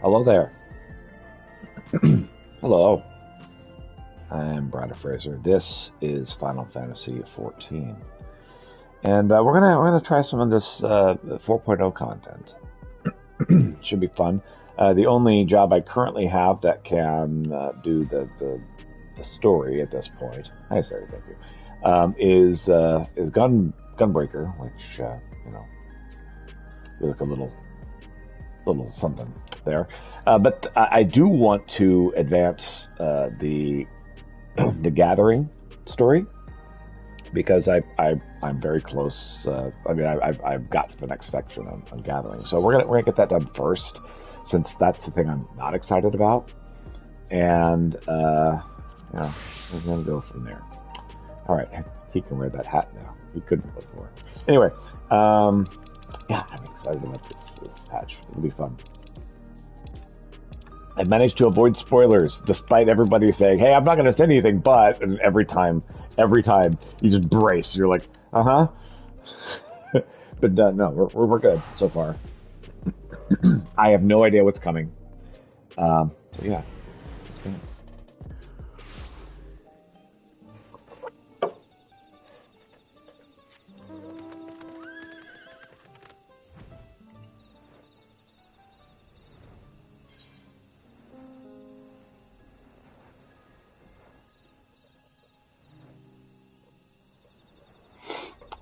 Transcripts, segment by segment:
Hello there. Hello. I'm Brad Fraser. This is Final Fantasy XIV, and we're gonna try some of this 4.0 content. Should be fun. The only job I currently have that can do the story at this point. Hi, Sarah. Thank you. Is Gunbreaker, which you look a little something there. But I do want to advance the the Gathering story because I'm very close. I've got to the next section on Gathering, so we're gonna get that done first, since that's the thing I'm not excited about, and we're gonna go from there. All right, he can wear that hat now. He couldn't before. Anyway, yeah, I'm excited about this patch. It'll be fun. I've managed to avoid spoilers, despite everybody saying, "Hey, I'm not going to say anything," but and every time you just brace. You're like, "Uh huh," but no, we're good so far. I have no idea what's coming. So yeah, it's good.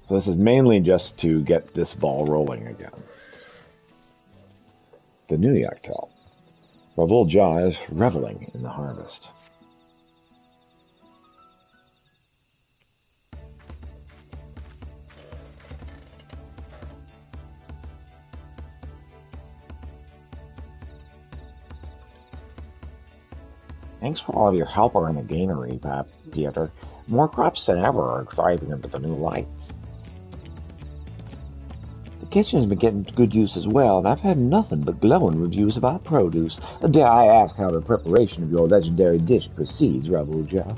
So this is mainly just to get this ball rolling again. The new Yoctel. Raoul Jaw is reveling in the harvest. Thanks for all of your help around the granary, Peter. More crops than ever are thriving under the new lights. The kitchen's been getting good use as well, and I've had nothing but glowing reviews of our produce. Dare I ask how the preparation of your legendary dish proceeds, Ravuja?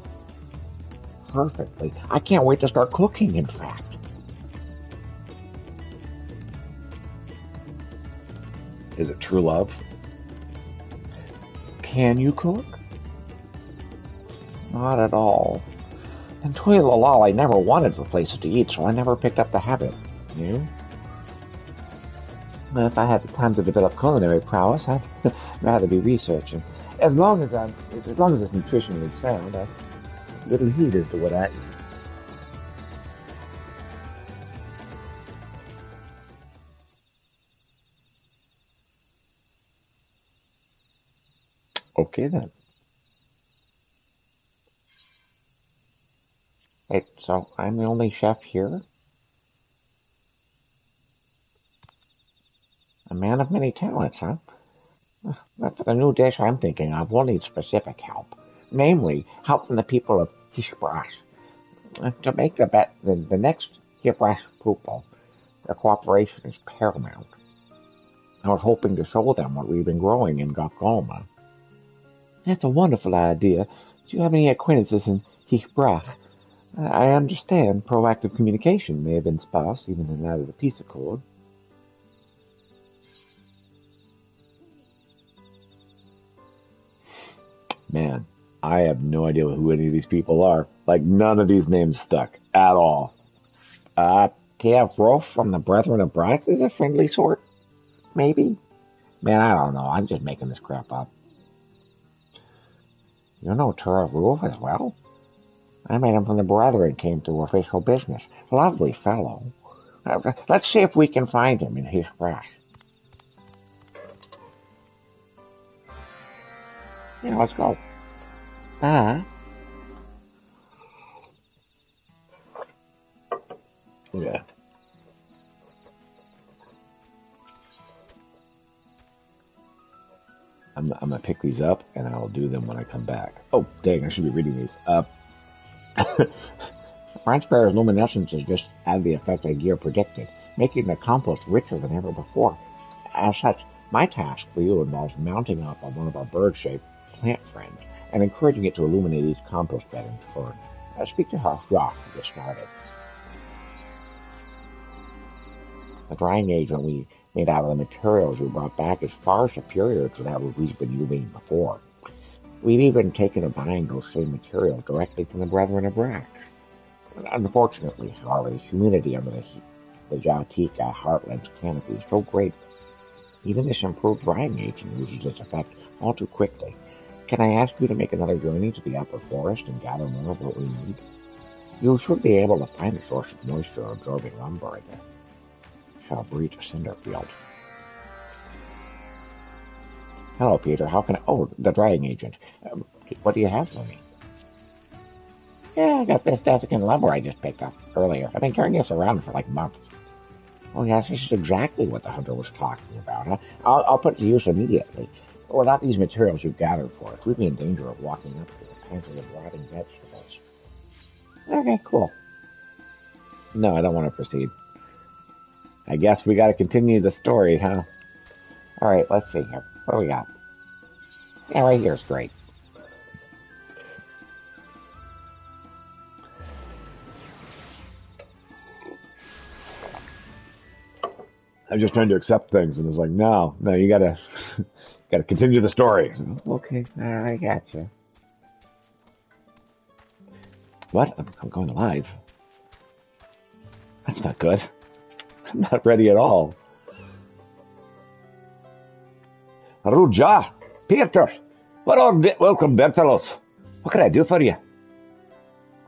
Perfectly. I can't wait to start cooking, in fact. Is it true love? Can you cook? Not at all. And Toilalal I never wanted for places to eat, so I never picked up the habit. You? Well, if I had the time to develop culinary prowess, I'd rather be researching. As long as it's nutritionally sound, I little heed as to what I eat. Okay then. Wait, so I'm the only chef here? A man of many talents, huh? But for the new dish I'm thinking of, we'll need specific help. Namely, help from the people of Hishbrash. To make the next Hishbrash pupil, their cooperation is paramount. I was hoping to show them what we've been growing in Gokoma. That's a wonderful idea. Do you have any acquaintances in Hishbrash? I understand proactive communication may have been sparse, even in light of the peace accord. Man, I have no idea who any of these people are. Like, none of these names stuck at all. T.F. Rolf from the Brethren of Bright is a friendly sort? Maybe? Man, I don't know. I'm just making this crap up. You know Turf Rolf as well? I met him from the Brethren, came to official business. Lovely fellow. Let's see if we can find him in his brush. Yeah, let's go. Yeah. I'm gonna pick these up, and I'll do them when I come back. Oh, dang, I should be reading these. French Bear's luminescence has just had the effect of gear predicted, making the compost richer than ever before. As such, my task for you involves mounting up on one of our bird-shaped plant friends and encouraging it to illuminate each compost bed in turn. Speak to her Jock to get started. The drying agent we made out of the materials you brought back is far superior to that we've been using before. We've even taken to buying those same materials directly from the Brethren of Brax. Unfortunately, however, the humidity under the Jautika Heartland's canopy is so great, even this improved drying agent loses its effect all too quickly. Can I ask you to make another journey to the upper forest and gather more of what we need? You should be able to find a source of moisture-absorbing lumber in the Shalbrita cinder field. Hello, Peter. How can I... Oh, the drying agent. What do you have for me? Yeah, I got this desiccant lumber I just picked up earlier. I've been carrying this around for like months. Oh, yes, this is exactly what the hunter was talking about. Huh? I'll put it to use immediately. Without these materials you've gathered for us, we'd be in danger of walking up to the pantry of rotting vegetables. Okay, cool. No, I don't want to proceed. I guess we got to continue the story, huh? All right, let's see here. What do we got? Yeah, right here's great. I'm just trying to accept things, and it's like, no, you gotta continue the story. Okay, I got you. What? I'm going live. That's not good. I'm not ready at all. Ruja, Peter, welcome, Bertalos. What can I do for you?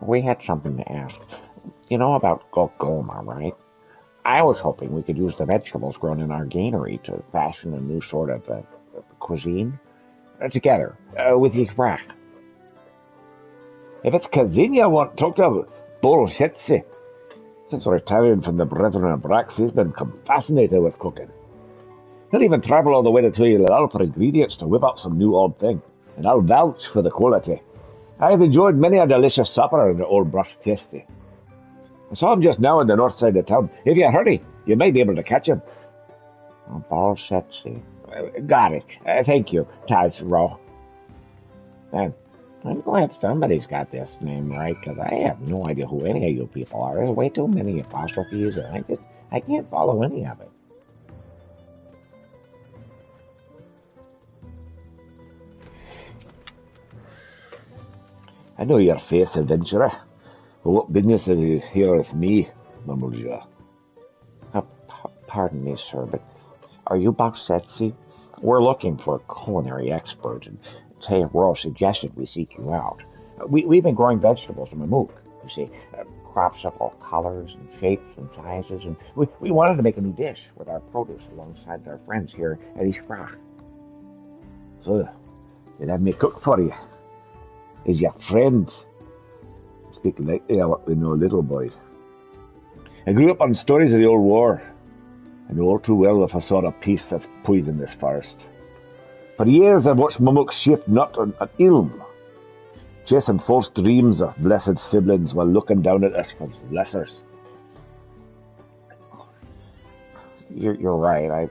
We had something to ask. You know about Gokgoma, right? I was hoping we could use the vegetables grown in our granary to fashion a new sort of cuisine. Together, with Yifrak. If it's cuisine you want, talk to bullshit. Since retiring from the Brethren of Brax, he's been fascinated with cooking. He'll even travel all the way to Tuilal for ingredients to whip up some new odd thing, and I'll vouch for the quality. I've enjoyed many a delicious supper in the old brush tasty. I saw him just now on the north side of town. If you hurry, you may be able to catch him. Oh, Balsetsi. Got it. Thank you, Taz Rowe. I'm glad somebody's got this name right, because I have no idea who any of you people are. There's way too many apostrophes, and I can't follow any of it. I know your face, adventurer. But what business is you here with me, Mamuja? Pardon me, sir, but are you Balsetsi? We're looking for a culinary expert, and Teoro suggested we seek you out. We've been growing vegetables in Mamuk, you see, crops of all colors and shapes and sizes, and we wanted to make a new dish with our produce alongside our friends here at Ishprach. So, you'd have me cook for you. Is your friend? Speak lightly of what we know, little boy. I grew up on stories of the old war. I know all too well the facade of peace that's poisoned this forest. For years I've watched Mumuk shift not on Ilm, chasing false dreams of blessed siblings while looking down at us from lessers. You're right.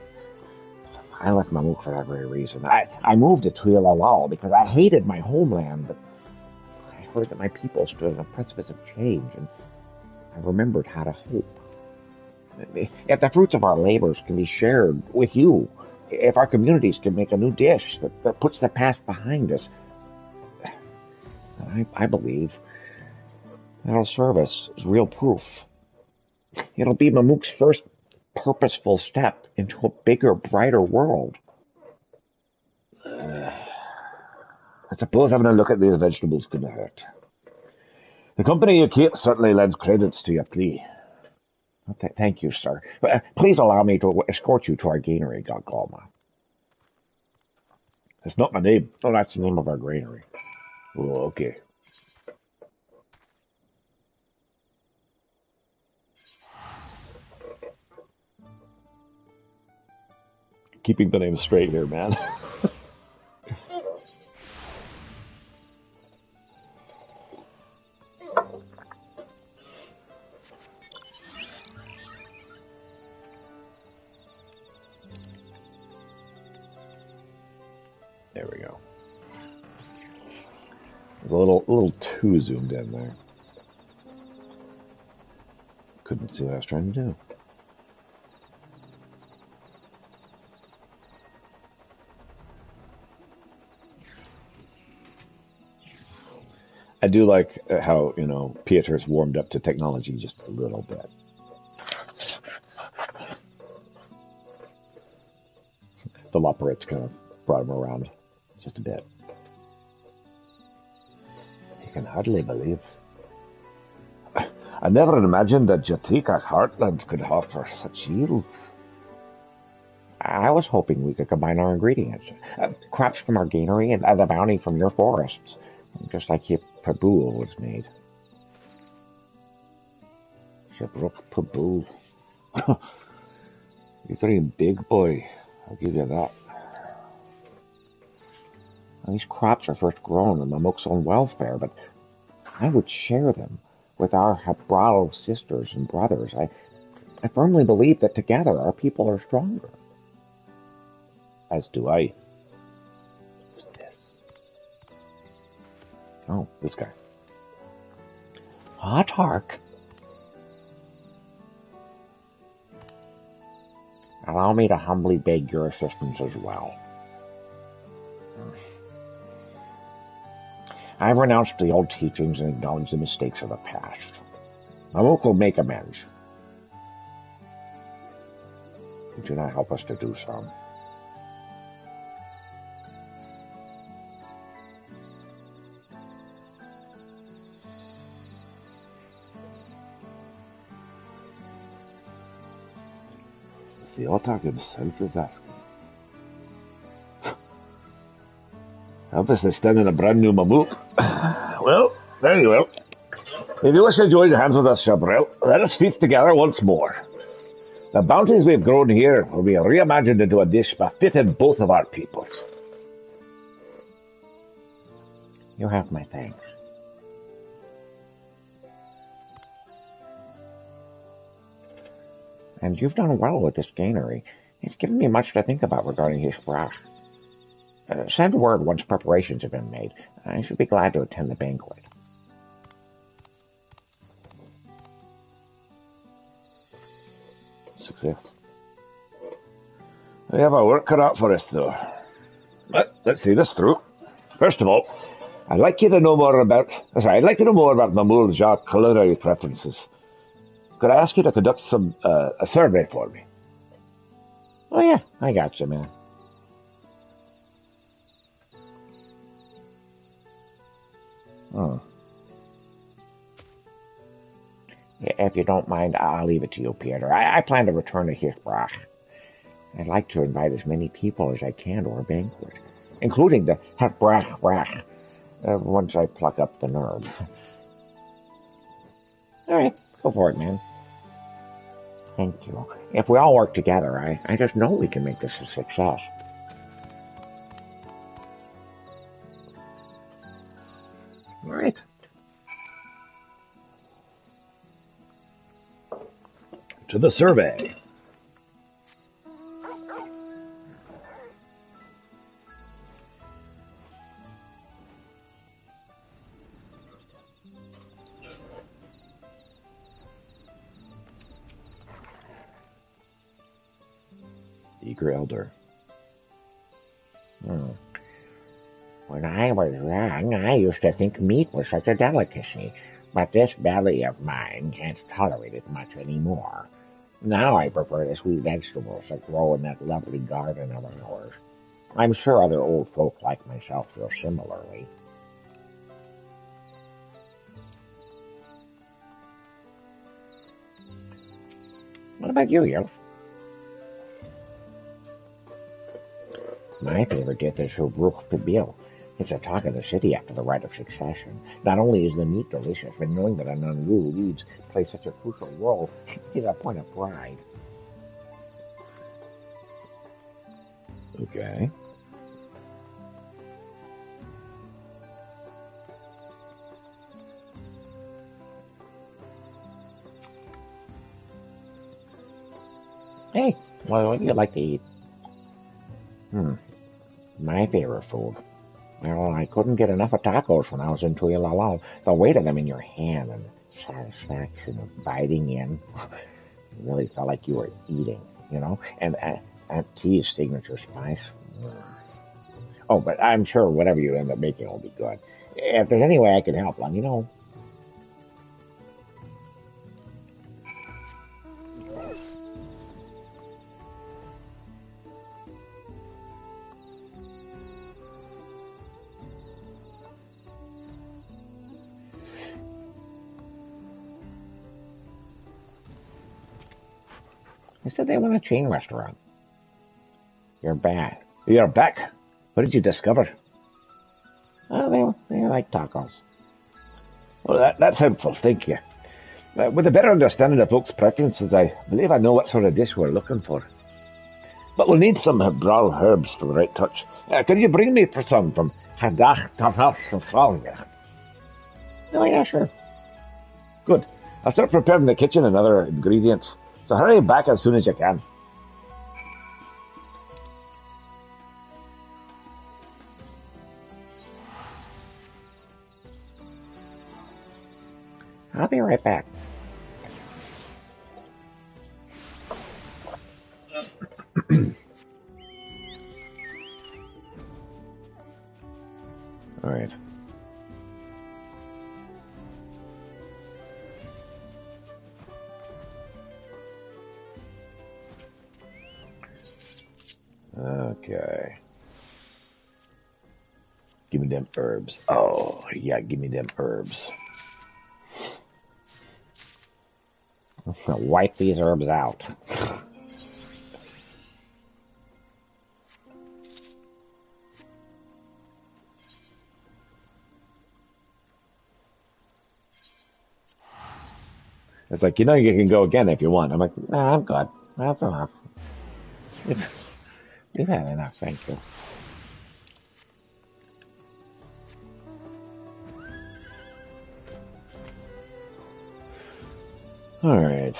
I left Mamuk for that very reason. I moved to Tuilalal because I hated my homeland, but I heard that my people stood on a precipice of change, and I remembered how to hope. If the fruits of our labors can be shared with you, if our communities can make a new dish that puts the past behind us, I believe that'll serve us as real proof. It'll be Mamuk's first purposeful step into a bigger, brighter world. I suppose having a look at these vegetables couldn't hurt. The company you keep certainly lends credits to your plea. Thank you, sir. Please allow me to escort you to our granary, Gogolma. It's not my name. Oh, that's the name of our granary. Oh, okay. Keeping the name straight here, man. There we go. It's a little too zoomed in there. Couldn't see what I was trying to do. I do like how, Pieter's warmed up to technology just a little bit. The Loperates kind of brought him around just a bit. You can hardly believe. I never imagined that Jatika's heartland could offer such yields. I was hoping we could combine our ingredients. Crops from our granary and the bounty from your forests. Just like Pabul was made. Shabruk Pabul. You're dreaming big, boy. I'll give you that. Well, these crops are first grown in Mamuk's own welfare, but I would share them with our Habralo sisters and brothers. I firmly believe that together our people are stronger. As do I. Who's this? Oh, this guy. Tark. Allow me to humbly beg your assistance as well. I've renounced the old teachings and acknowledged the mistakes of the past. Mamuk will make amends. Would you not help us to do so? The Otark himself is asking. Help us to stand in a brand new Mamuk. Well, very well. If you wish to join hands with us, Shabrel, let us feast together once more. The bounties we've grown here will be reimagined into a dish befitting both of our peoples. You have my thanks. And you've done well with this granary. It's given me much to think about regarding his brach. Send word once preparations have been made. I should be glad to attend the banquet. Success. We have our work cut out for us, though. But let's see this through. First of all, I'd like to know more about Mamul Jacques' culinary preferences. Could I ask you to conduct a survey for me? Oh yeah, I got you, man. Oh. If you don't mind, I'll leave it to you, Peter. I plan to return to Hirschbrach. I'd like to invite as many people as I can to our banquet, including the Hirschbrach, once I pluck up the nerve. All right, go for it, man. Thank you. If we all work together, I just know we can make this a success. All right. To the survey. Eager elder. When I was young, I used to think meat was such a delicacy, but this belly of mine can't tolerate it much anymore. Now I prefer the sweet vegetables that grow in that lovely garden of ours. I'm sure other old folk like myself feel similarly. What about you, Yelf? My favorite dish is Ruch Pibil. It's a talk of the city after the rite of succession. Not only is the meat delicious, but knowing that an Unruh leads plays such a crucial role is a point of pride. Okay. Hey, what would you like to eat? My favorite food. Well, I couldn't get enough of tacos when I was in Tuilalau. The weight of them in your hand and the satisfaction of biting in. You really felt like you were eating, you know? And Aunt T's signature spice. Oh, but I'm sure whatever you end up making will be good. If there's any way I can help, let me know. They said they want a chain restaurant. You're bad. You're back. What did you discover? Oh, they like tacos. Well, that's helpful, thank you. With a better understanding of folks' preferences, I believe I know what sort of dish we're looking for. But we'll need some brown herbs for the right touch. Can you bring me for some from Hadach Tafaf? Oh, yeah, sure. Good. I'll start preparing the kitchen and other ingredients. So hurry back as soon as you can. I'll be right back. All right. Okay. Give me them herbs. Oh, yeah, give me them herbs. Now wipe these herbs out. It's like, you can go again if you want. I'm like, Nah, I'm good. That's enough. We've had enough, thank you. all right.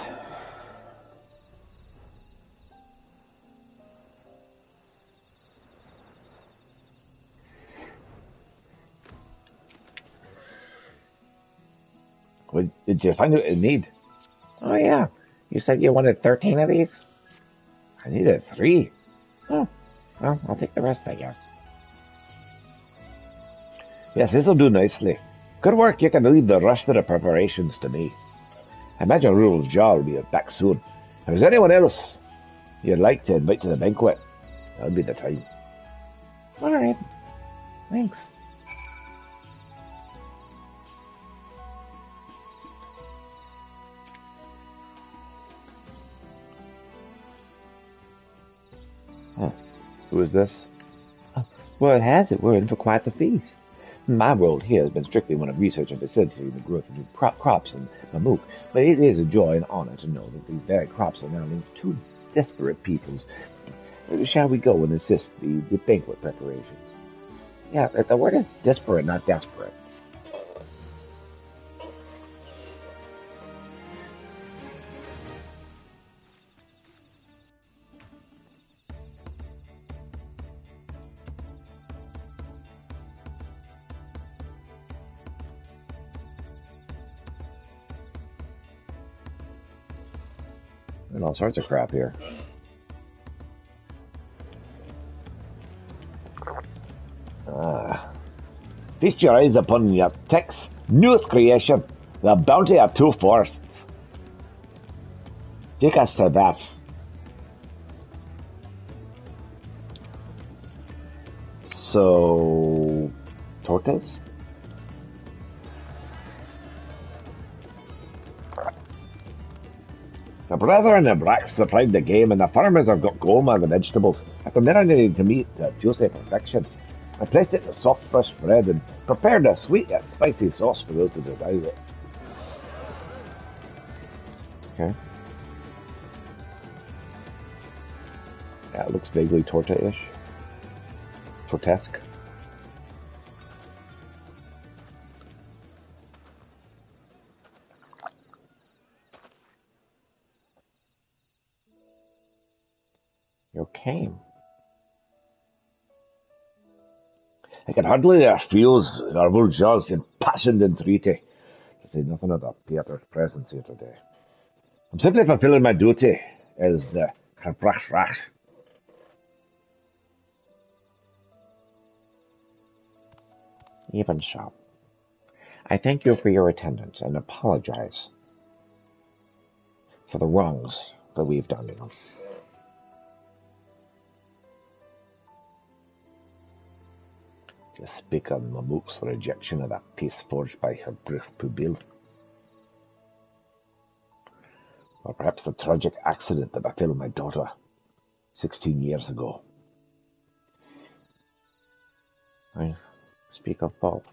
What did you find what you need? Oh, yeah. You said you wanted 13 of these? I needed 3. Oh, well, I'll take the rest, I guess. Yes, this'll do nicely. Good work. You can leave the rest of the preparations to me. I imagine Rudolph's jaw will be back soon. If there's anyone else you'd like to invite to the banquet, that'll be the time. All right. Thanks. Huh. Who is this? Word has it we're in for quite the feast. My role here has been strictly one of research and facilitating the growth of new crops in Mamuk, but it is a joy and honor to know that these very crops are now linked to two desperate peoples. Shall we go and assist the banquet preparations? Yeah, the word is disparate, not desperate. And all sorts of crap here. Feast your eyes upon your text newest creation, the bounty of 2 forests. Take us to that. So, tortas? The brethren in Brax supplied the game, and the farmers have got Goma the vegetables. After marinating the meat to juicy perfection, I placed it in soft fresh bread and prepared a sweet yet spicy sauce for those who desire it. Okay. Yeah, it looks vaguely torta-ish. Tortesque. You came. I can hardly refuse our bourgeois impassioned entreaty, to say nothing of the Pieter's presence here today. I'm simply fulfilling my duty as the Kabrach. Even so, I thank you for your attendance and apologize for the wrongs that we've done you. To speak of Mamuk's rejection of that piece forged by her pupil. Or perhaps the tragic accident that befell my daughter 16 years ago. I speak of both.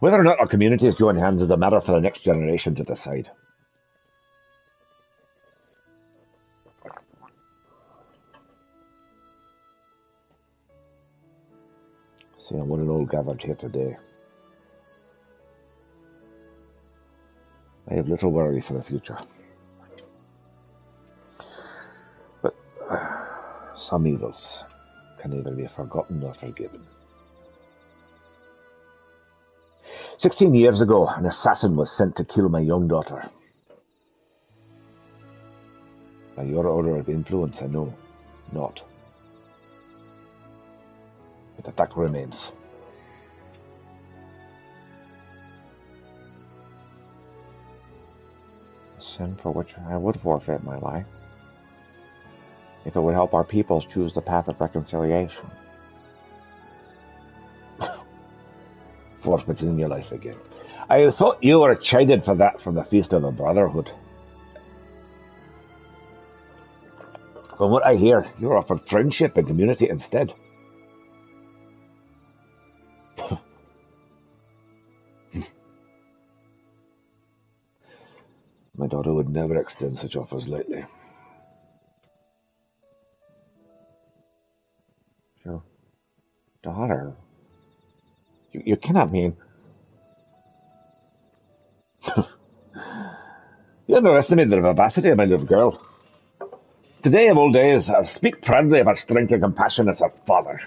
Whether or not our communities join hands is a matter for the next generation to decide. Seeing one and all gathered here today, I have little worry for the future. But some evils can neither be forgotten nor forgiven. 16 years ago, an assassin was sent to kill my young daughter. By your order of influence, I know not. But the fact remains. A sin for which I would forfeit my life, if it would help our peoples choose the path of reconciliation. Forfeiting your life again. I thought you were chided for that from the Feast of the Brotherhood. From what I hear, you were offered friendship and community instead. My daughter would never extend such offers lightly. Your daughter? You cannot mean... You underestimate the vivacity of my little girl. Today of all days, I speak proudly of her strength and compassion as her father.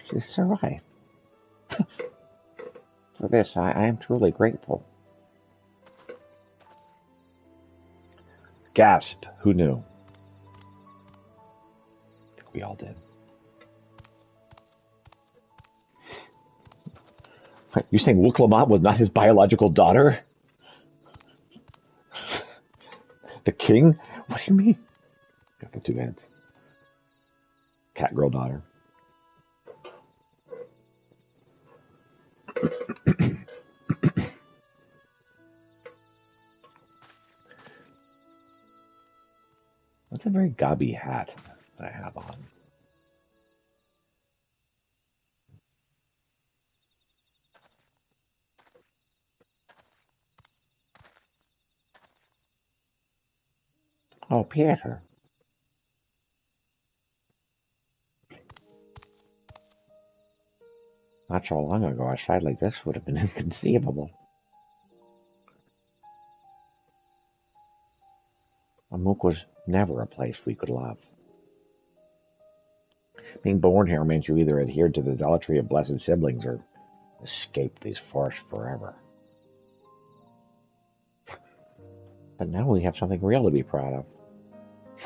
She's survived. For this, I am truly grateful. Gasp. Who knew? We all did. You're saying Wuklamot was not his biological daughter? The king? What do you mean? Got the two heads. Cat girl daughter. That's a very gobby hat that I have on. Oh, Peter. Not so long ago, a sight like this would have been inconceivable. Amuk was never a place we could love. Being born here meant you either adhered to the zealotry of blessed siblings or escaped these forests forever. But now we have something real to be proud of.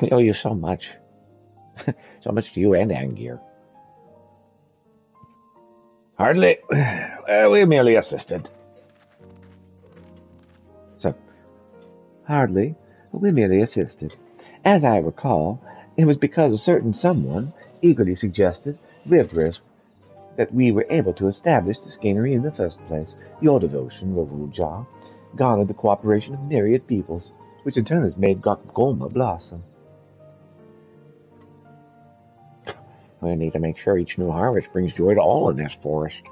We owe you so much. So much to you and Angier. Hardly. We merely assisted. Hardly. We merely assisted. As I recall, it was because a certain someone eagerly suggested Rivers that we were able to establish the scannery in the first place. Your devotion, Ravulja, garnered the cooperation of myriad peoples, which in turn has made Gokgolma blossom. We need to make sure each new harvest brings joy to all in this forest.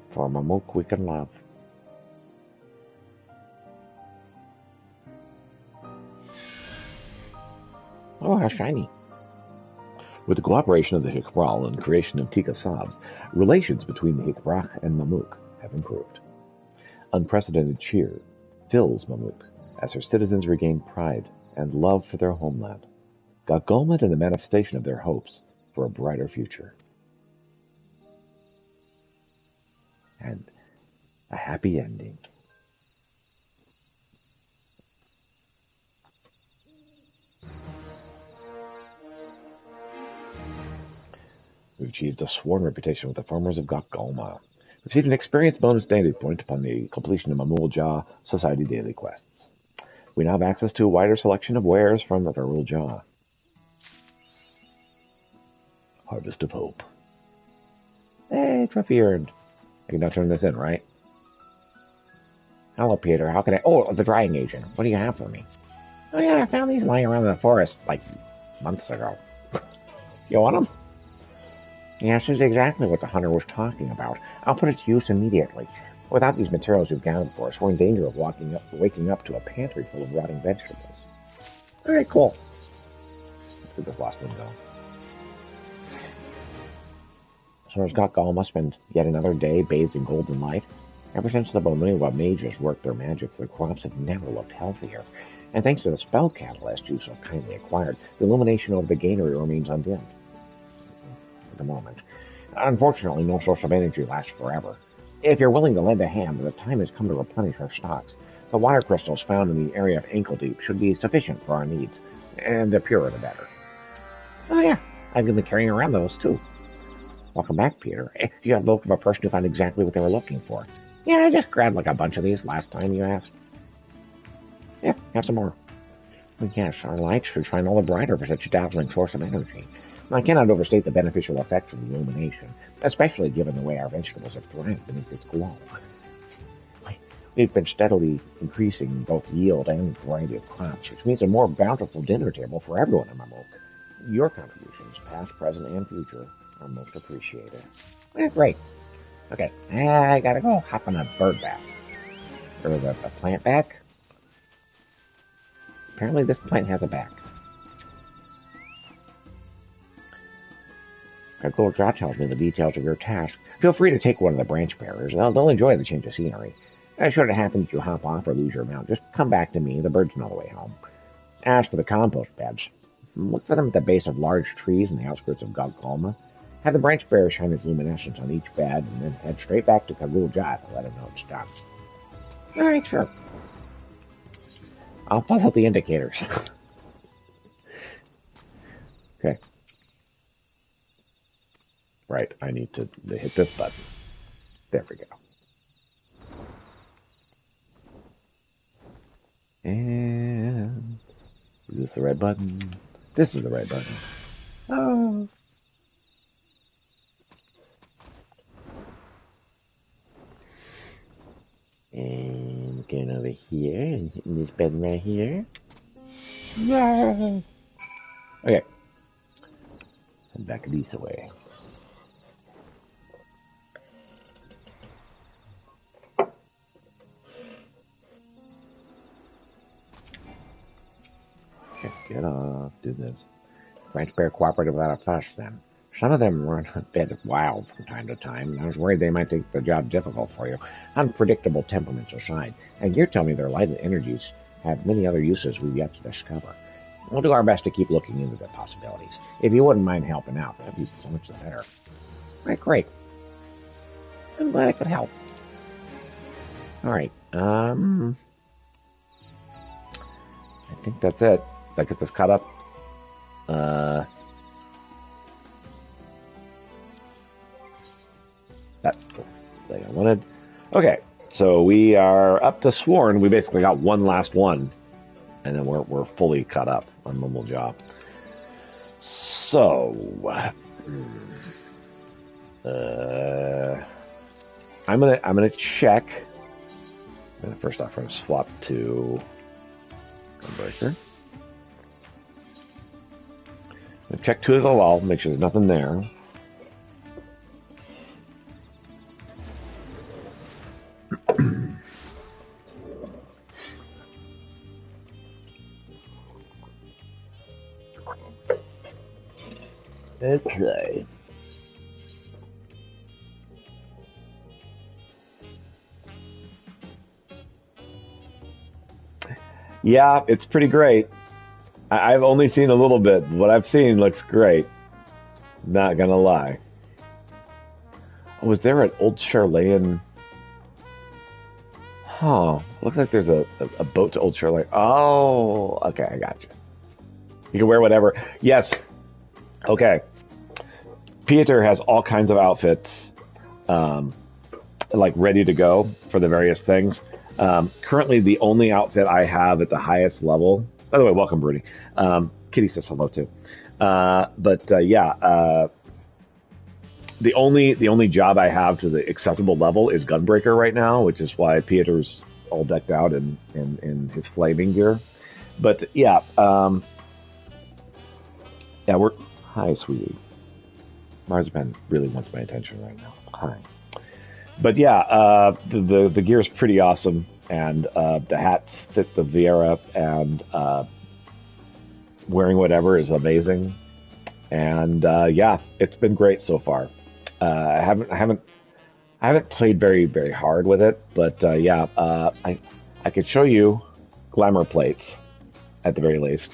For Mamuk we can love. Oh, how shiny. With the cooperation of the Hikbral and creation of Tika Sabs, relations between the Hikbrach and Mamuk have improved. Unprecedented cheer fills Mamuk as her citizens regain pride and love for their homeland, Gokgolma in the manifestation of their hopes for a brighter future. And a happy ending. achieved a sworn reputation with the farmers of Gokgolma. Received an experience bonus daily point upon the completion of Mamul Society daily quests. We now have access to a wider selection of wares from the Feral Jaw. Harvest of Hope. Hey, trophy earned. I can now turn this in, right? Hello, Peter. How can I... Oh, the drying agent. What do you have for me? Oh, yeah, I found these lying around in the forest, like, months ago. You want them? Yeah, this is exactly what the hunter was talking about. I'll put it to use immediately. Without these materials you've gathered for us, we're in danger of waking up to a pantry full of rotting vegetables. All right, cool. Let's get this last one going. So has Gokgolma spent yet another day bathed in golden light. Ever since the Bonuwa mages worked their magics, their crops have never looked healthier. And thanks to the spell catalyst you so kindly acquired, the illumination over the granary remains undimmed. For the moment. Unfortunately, no source of energy lasts forever. If you're willing to lend a hand, the time has come to replenish our stocks. The water crystals found in the area of ankle deep should be sufficient for our needs, and the purer the better. Oh yeah, I've been carrying around those too. Welcome back, Peter. You have the look of a person who found exactly what they were looking for. Yeah, I just grabbed like a bunch of these last time you asked. Yeah, have some more. Well, yes, our lights should shine all the brighter for such a dazzling source of energy. I cannot overstate the beneficial effects of the illumination, especially given the way our vegetables have thrived beneath its glow. We've been steadily increasing both yield and variety of crops, which means a more bountiful dinner table for everyone in Mamuk. Your contributions, past, present, and future, are most appreciated. Great. Okay, I gotta go hop on a bird back. Or a plant back? Apparently this plant has a back. Gul Dra tells me the details of your task. Feel free to take one of the branch bearers. They'll enjoy the change of scenery. Should it happen that you hop off or lose your mount, just come back to me. The birds know the way home. As for the compost beds, look for them at the base of large trees in the outskirts of Gokgolma. Have the branch bearer shine its luminescence on each bed, and then head straight back to Kagul Dra to let him know it's done. Alright, sure. I'll follow the indicators. Okay. Right, I need to hit this button. There we go. And is this the red button? This is the red button. Oh. And going over here and hitting this button right here. Yay! Okay. And back this way. Get off, do this. Branch bear cooperated without a fuss, then. Some of them run a bit wild from time to time, and I was worried they might make the job difficult for you. Unpredictable temperaments aside, and you tell me their light energies have many other uses we've yet to discover. We'll do our best to keep looking into the possibilities. If you wouldn't mind helping out, that'd be so much the better. Right, great. I'm glad I could help. Alright, I think that's it. That gets us caught up. That's cool. Thing I wanted. Okay, so we are up to Sworn. We basically got one last one, and then we're fully caught up on Mumble Job. So, I'm gonna check. First off, I'm gonna swap to Gunbreaker. Check two of the wall, make sure there's nothing there. Okay. Yeah, it's pretty great. I've only seen a little bit. What I've seen looks great. Not gonna lie. Oh, was there an old Charlayan? Huh. Looks like there's a boat to Old Charlayan. Oh, okay, I got you. You can wear whatever. Yes. Okay. Pieter has all kinds of outfits, like ready to go for the various things. Currently, the only outfit I have at the highest level. By the way, welcome, Bruni. Kitty says hello too. The only job I have to the acceptable level is Gunbreaker right now, which is why Pieter's all decked out in his flaming gear. But yeah, we're hi, sweetie. Marzipan really wants my attention right now. Hi. But yeah, the gear is pretty awesome, and the hats fit the Viera, and wearing whatever is amazing. And yeah, it's been great so far. I haven't played very very hard with it, but yeah, I could show you glamour plates at the very least.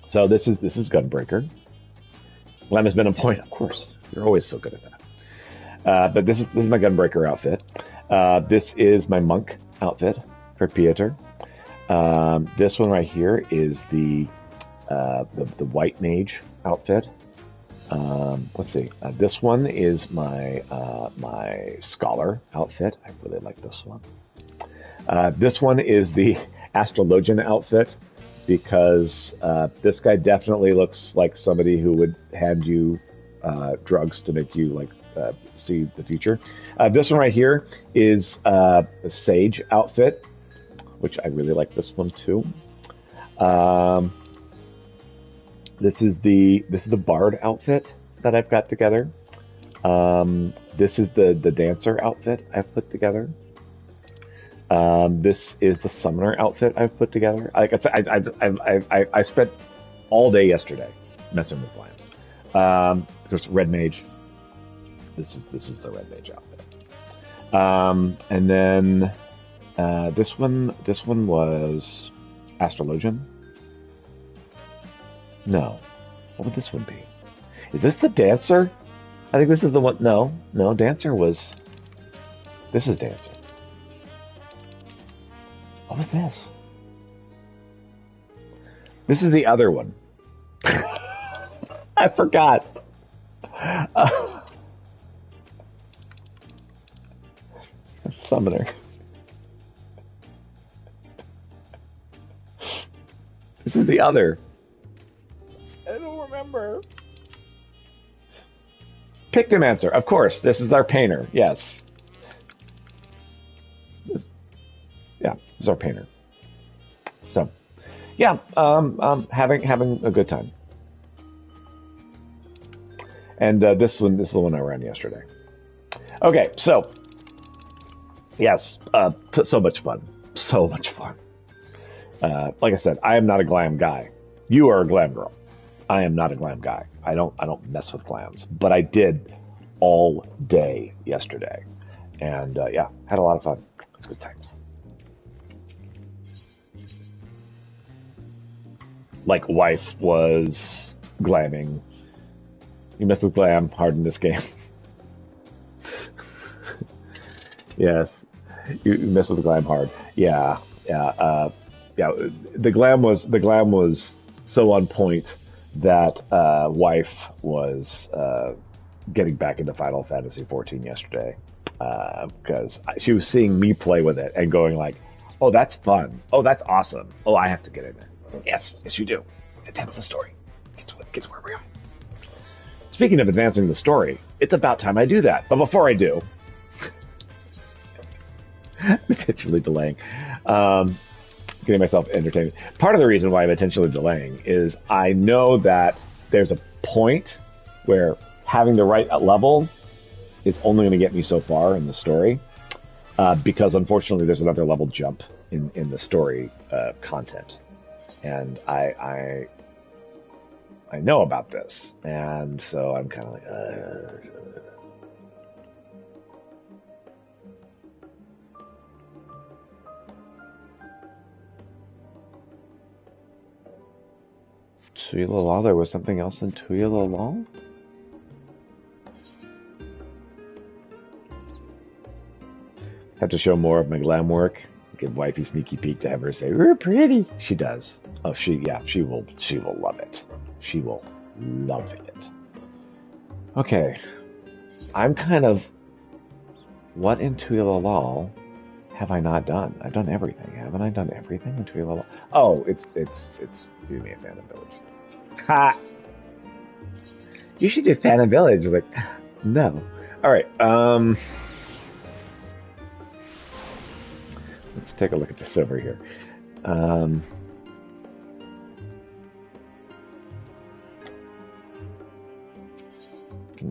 So this is Gunbreaker. Glam has been a point, of course. You're always so good at that. But this is my Gunbreaker outfit. This is my monk outfit for Pieter. This one right here is the white mage outfit. Let's see. This one is my my scholar outfit. I really like this one. This one is the astrologian outfit, because this guy definitely looks like somebody who would hand you drugs to make you like see the future. This one right here is the sage outfit, which I really like this one too. This is the bard outfit that I've got together. This is the dancer outfit I've put together. This is the summoner outfit I've put together. Like I spent all day yesterday messing with Glams. There's red mage. This is the red mage outfit. And then this one was astrologian. No, what would this one be? Is this the dancer? I think this is the one. No, dancer was. This is dancer. What was this? This is the other one. I forgot. Summoner. This is the other. I don't remember. Pictomancer, of course. This is our painter. Yes. This is our painter. So, yeah, having a good time. And this is the one I ran yesterday. Okay, so yes, so much fun, so much fun. Like I said, I am not a glam guy. You are a glam girl. I am not a glam guy. I don't mess with glams, but I did all day yesterday, and yeah, had a lot of fun. It's good times. Like wife was glamming. You mess with glam hard in this game. Yes, you mess with the glam hard. Yeah. The glam was so on point that wife was getting back into Final Fantasy 14 yesterday, because she was seeing me play with it and going like, "Oh, that's fun. Oh, that's awesome. Oh, I have to get in there." So yes, you do. Advance the story. Get to where we are. Speaking of advancing the story, it's about time I do that. But before I do, potentially delaying, getting myself entertained. Part of the reason why I'm intentionally delaying is I know that there's a point where having the right level is only going to get me so far in the story, because unfortunately there's another level jump in the story content, and I know about this, and so I'm kind of like, Tuileries. There was something else in Tuileries? Have to show more of my glam work. Give wifey sneaky peek to have her say, "We're pretty." She does. Oh, she will love it. She will love it. Okay. I'm kind of... What in Tuilalal have I not done? I've done everything. Haven't I done everything in Tuilalal? Oh, it's you may have Phantom Village. Ha! You should do Phantom Village. Like, no. Alright, let's take a look at this over here. Can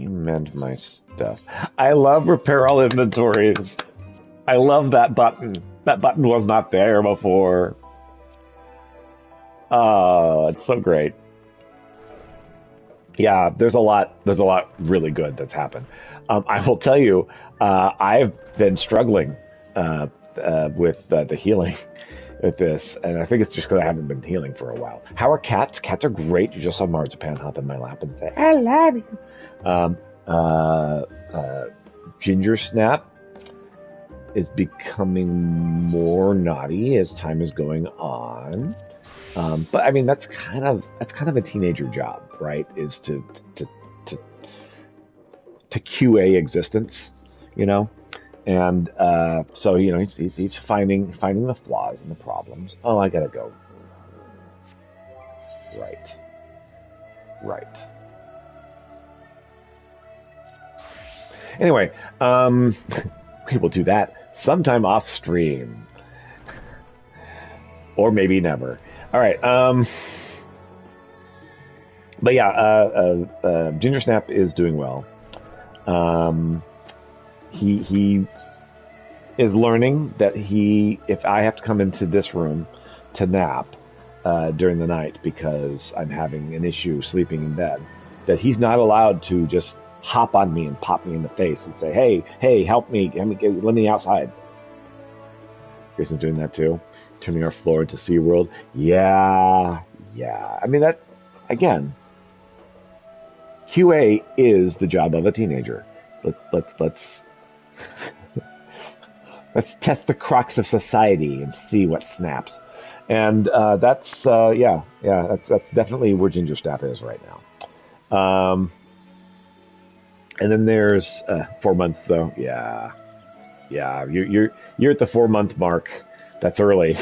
you mend my stuff? I love repair all inventories. I love that button. That button was not there before. Oh, it's so great. Yeah, there's a lot really good that's happened. I will tell you, I've been struggling with the healing with this, and I think it's just because I haven't been healing for a while. How are cats? Cats are great. You just saw Marzipan hop in my lap and say, "I love you." Ginger Snap is becoming more naughty as time is going on. But I mean, that's kind of a teenager job, right? Is to QA existence, you know, and so you know he's finding the flaws and the problems. Oh, I gotta go. Right. Anyway, we will do that sometime off stream, or maybe never. All right. But yeah, Ginger Snap is doing well. He is learning that if I have to come into this room to nap during the night because I'm having an issue sleeping in bed, that he's not allowed to just hop on me and pop me in the face and say, hey, help me, let me outside. Grayson's doing that too. Turning our floor into SeaWorld. Yeah. I mean, that, again, QA is the job of a teenager. Let's let's test the crux of society and see what snaps. And that's definitely where Ginger Snap is right now. And then there's 4 months though. Yeah, you're at the 4 month mark. That's early.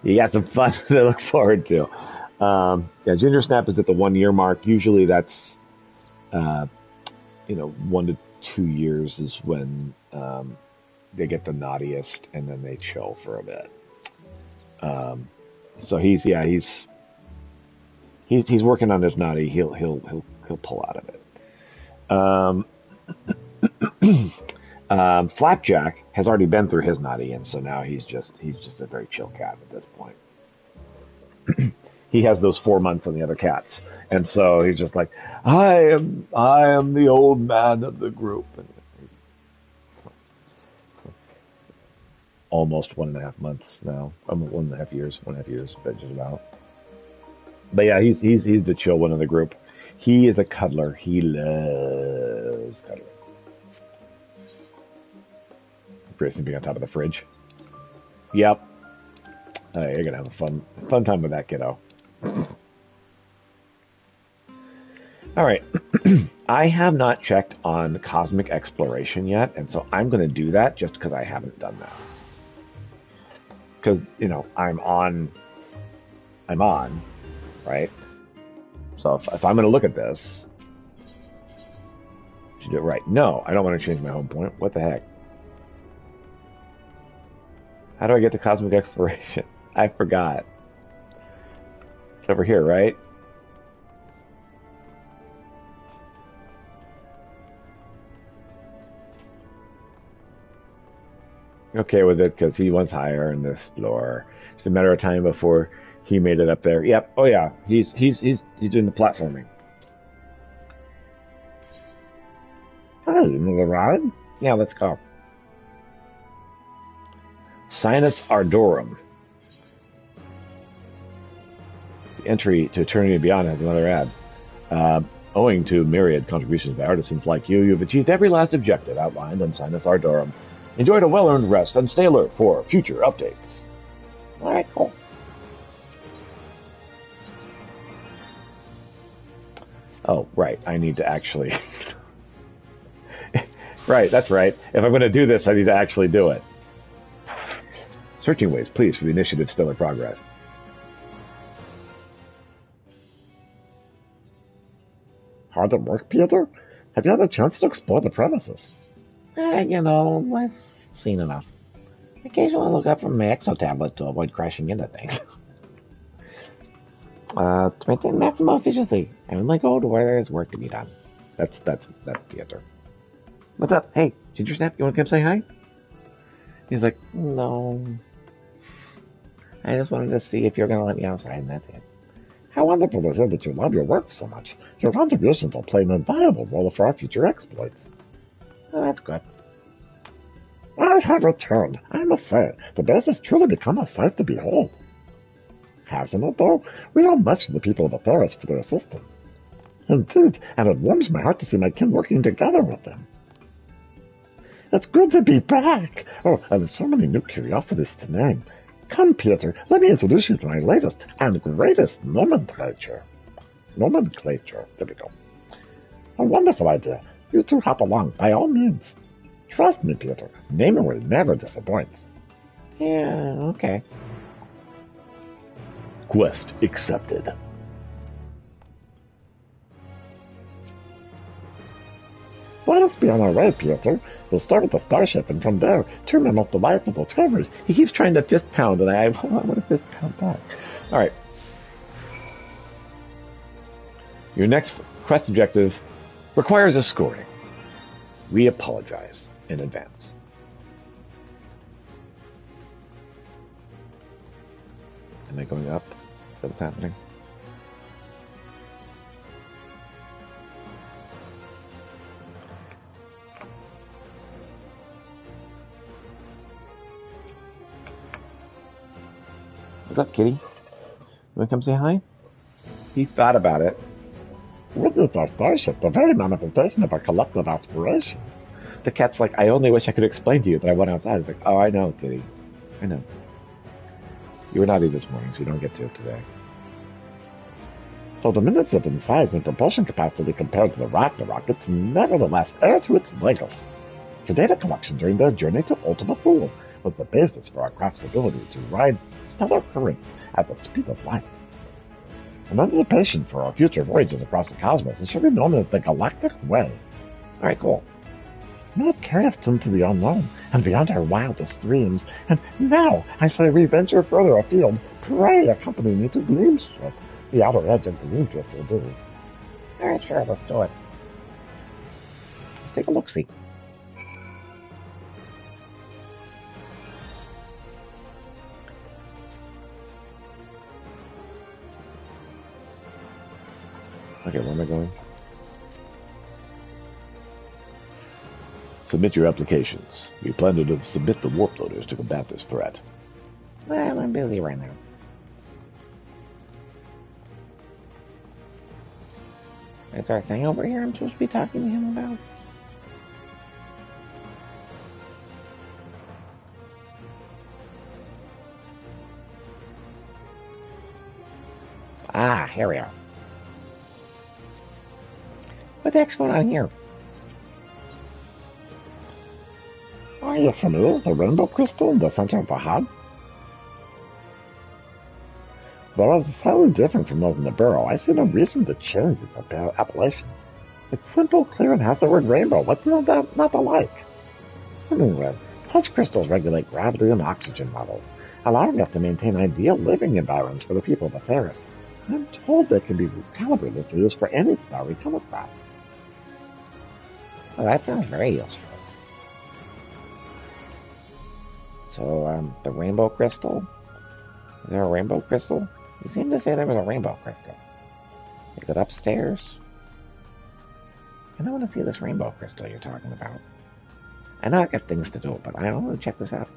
You got some fun to look forward to. Yeah, Ginger Snap is at the 1 year mark. Usually that's 1 to 2 years is when they get the naughtiest, and then they chill for a bit. So he's working on his naughty. He'll pull out of it. Flapjack has already been through his naughty, and so now he's just a very chill cat at this point. He has those 4 months on the other cats, and so he's just like, I am the old man of the group. And he's almost 1.5 months now. 1.5 years, but just about. But yeah, he's the chill one of the group. He is a cuddler. He loves cuddling. Grayson being on top of the fridge. Yep. You're gonna have a fun time with that kiddo. All right. I have not checked on Cosmic Exploration yet, and so I'm going to do that just because I haven't done that. Because, I'm on, right? So if I'm going to look at this, I should do it right. No, I don't want to change my home point. What the heck? How do I get to Cosmic Exploration? I forgot. It's over here, right? Okay with it because he wants higher in the Explorer. It's a matter of time before he made it up there. Yep. Oh yeah. He's doing the platforming. Oh, another ride? Yeah, let's go. Sinus Ardorum. The entry to Eternity and Beyond has another ad. Owing to myriad contributions by artisans like you've achieved every last objective outlined on Sinus Ardorum. Enjoy a well-earned rest and stay alert for future updates. All right, cool. Oh, right. I need to actually... Right, that's right. If I'm going to do this, I need to actually do it. Searching ways, please, for the initiative still in progress. Hard at work, Peter? Have you had a chance to explore the premises? I've seen enough. Occasionally look up from my exo tablet to avoid crashing into things. To maintain maximum efficiency, I only go to where there is work to be done. That's Peter. What's up? Hey, Ginger Snap, you want to come say hi? He's like, no. I just wanted to see if you're going to let me outside, and that's it. How wonderful to hear that you love your work so much. Your contributions will play an invaluable role for our future exploits. Oh, that's good. I have returned. I must say, the base has truly become a sight to behold. Hasn't it, though? We owe much to the people of the forest for their assistance. Indeed, and it warms my heart to see my kin working together with them. It's good to be back! Oh, and there's so many new curiosities to name. Come, Peter, let me introduce you to my latest and greatest nomenclature. Nomenclature, there we go. A wonderful idea. You two hop along, by all means. Trust me, Peter, naming will never disappoints. Yeah, okay. Quest accepted. Let us be on our way, Peter. We'll start with the starship, and from there, turn my most delightful discoveries. He keeps trying to fist pound, and I want to fist pound back. All right. Your next quest objective requires escorting. We apologize in advance. Am I going up? Is that what's happening? What's up, kitty? You want to come say hi? He thought about it. Witness our starship, the very manifestation of our collective aspirations. The cat's like, I only wish I could explain to you that I went outside. It's like, oh, I know, kitty. I know. You were naughty this morning, so you don't get to it today. Though diminutive in size and propulsion capacity compared to the Ragnarok, it's nevertheless heir to its legacy. For data collection during their journey to Ultima Thule was the basis for our craft's ability to ride stellar currents at the speed of light. In anticipation for our future voyages across the cosmos, it should be known as the Galactic Way. Alright, cool. May it carry us into the unknown and beyond our wildest dreams. And now, I say we venture further afield. Pray accompany me to Gleamstrip. The outer edge of Gleamstrip will do. Alright, sure, let's do it. Let's take a look-see. Okay, where am I going? Submit your applications. We plan to submit the warp loaders to combat this threat. Well, I'm busy right now. Is there a thing over here I'm supposed to be talking to him about? Ah, here we are. What the heck's going on here? Are you familiar with the rainbow crystal in the center of the hub? Though it's slightly different from those in the burrow, I see no reason to change its appellation. It's simple, clear, and has the word rainbow. What's not the like? Anyway, such crystals regulate gravity and oxygen levels, allowing us to maintain ideal living environments for the people of the Theris. I'm told they can be recalibrated for use for any star we come across. Well, that sounds very useful. So, the rainbow crystal? Is there a rainbow crystal? You seemed to say there was a rainbow crystal. Is it upstairs? I want to see this rainbow crystal you're talking about. I know I got things to do, but I want to check this out.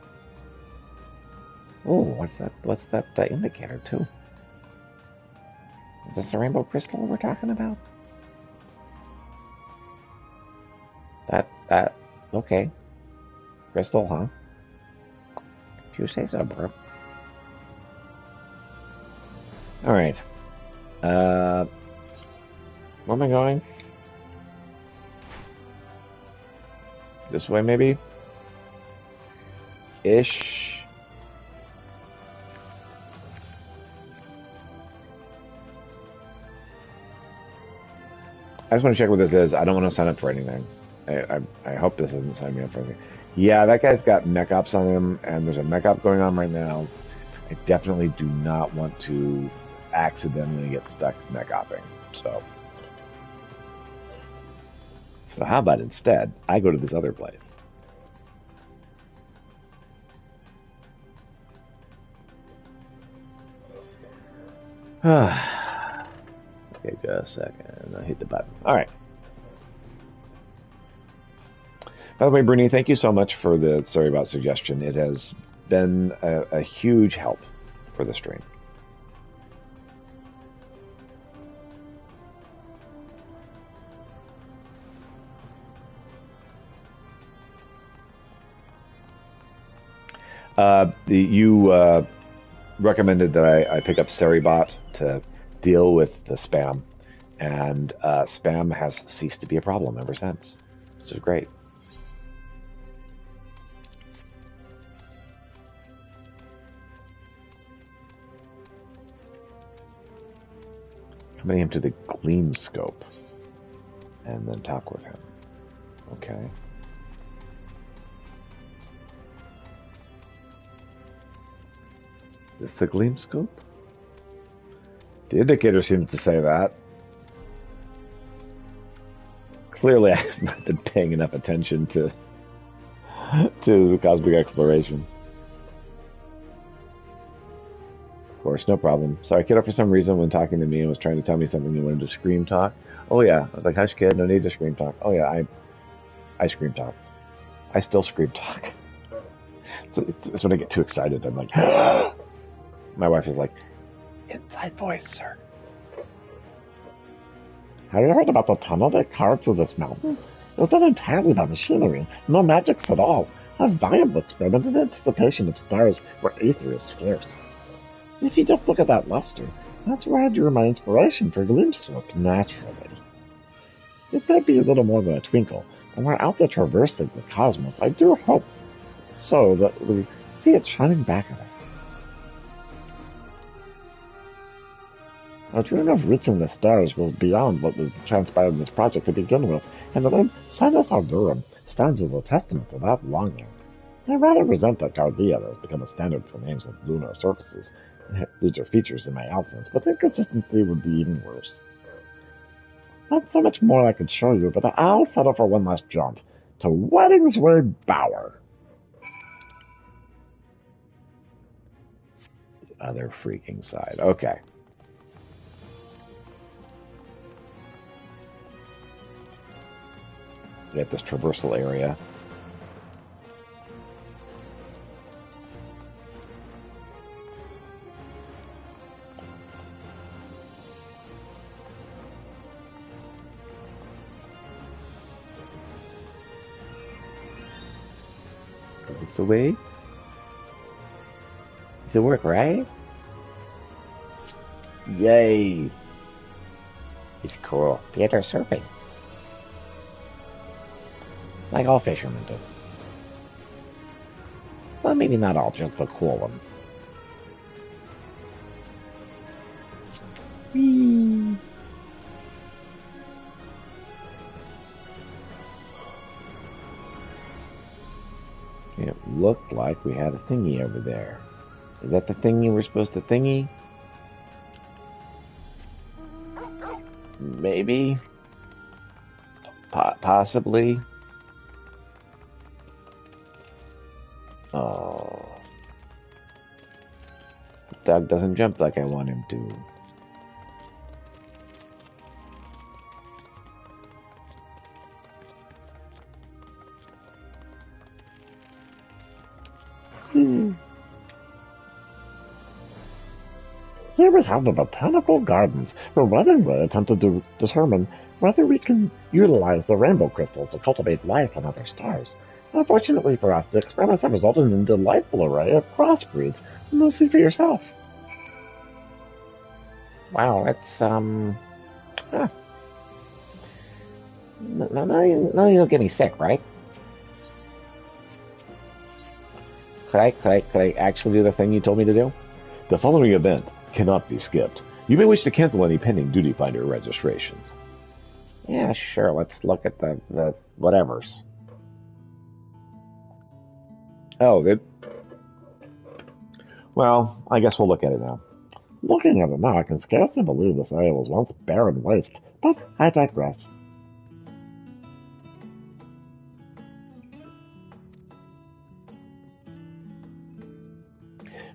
Oh, what's that indicator, too? Is this a rainbow crystal we're talking about? Okay. Crystal, huh? If you say so, bro. Alright. Where am I going? This way, maybe? Ish. I just want to check what this is. I don't want to sign up for anything. I hope this doesn't sign me up for anything. Yeah, that guy's got mech ops on him, and there's a mech op going on right now. I definitely do not want to accidentally get stuck mech opping. So how about instead, I go to this other place. Okay, just a second. I hit the button. All right. By the way, Bruni, thank you so much for the Sorry About suggestion. It has been a huge help for the stream. You recommended that I pick up Seribot to deal with the spam, and spam has ceased to be a problem ever since. This is great. Coming into the Gleam Scope and then talk with him. Okay. Is this the Gleam Scope? The indicator seems to say that. Clearly, I have not been paying enough attention to cosmic exploration. Of course, no problem. Sorry, kiddo, for some reason, when talking to me and was trying to tell me something, you wanted to scream talk. Oh, yeah. I was like, hush, kid, no need to scream talk. Oh, yeah, I scream talk. I still scream talk. So it's when I get too excited, I'm like, my wife is like, inside voice, sir. Have you heard about the tunnel that carved through this mountain? It was done entirely by machinery, no magics at all. A viable experiment in anticipation of stars where ether is scarce. If you just look at that luster, that's where I drew my inspiration for Gloomstroke, naturally. It may be a little more than a twinkle, and we're out there traversing the cosmos. I do hope so that we see it shining back at us. Our dream of reaching the stars was beyond what was transpired in this project to begin with, and the name Sinus Ardurum stands as a testament to that longing. I rather resent that Cardia has become a standard for names of lunar surfaces. These are features in my absence, but the inconsistency would be even worse. Not so much more I could show you, but I'll settle for one last jaunt to Weddingsway Bower. The other freaking side. Okay. We got this traversal area. This away. It'll work, right? Yay! It's cool. Peter surfing. Like all fishermen do. Well, maybe not all, just the cool ones. Whee! It looked like we had a thingy over there. Is that the thingy we're supposed to thingy? Maybe. Possibly. Oh. The dog doesn't jump like I want him to. Here we have the Botanical Gardens, where Weddingway attempted to determine whether we can utilize the rainbow crystals to cultivate life on other stars. Unfortunately for us, the experiments have resulted in a delightful array of crossbreeds. You'll see for yourself. Wow, it's, No, you don't get me sick, right? Could I actually do the thing you told me to do? The following event cannot be skipped. You may wish to cancel any pending Duty Finder registrations. Yeah, sure. Let's look at the whatevers. Oh, good. Well, I guess we'll look at it now. Looking at it now, I can scarcely believe this area was once barren waste, but I digress.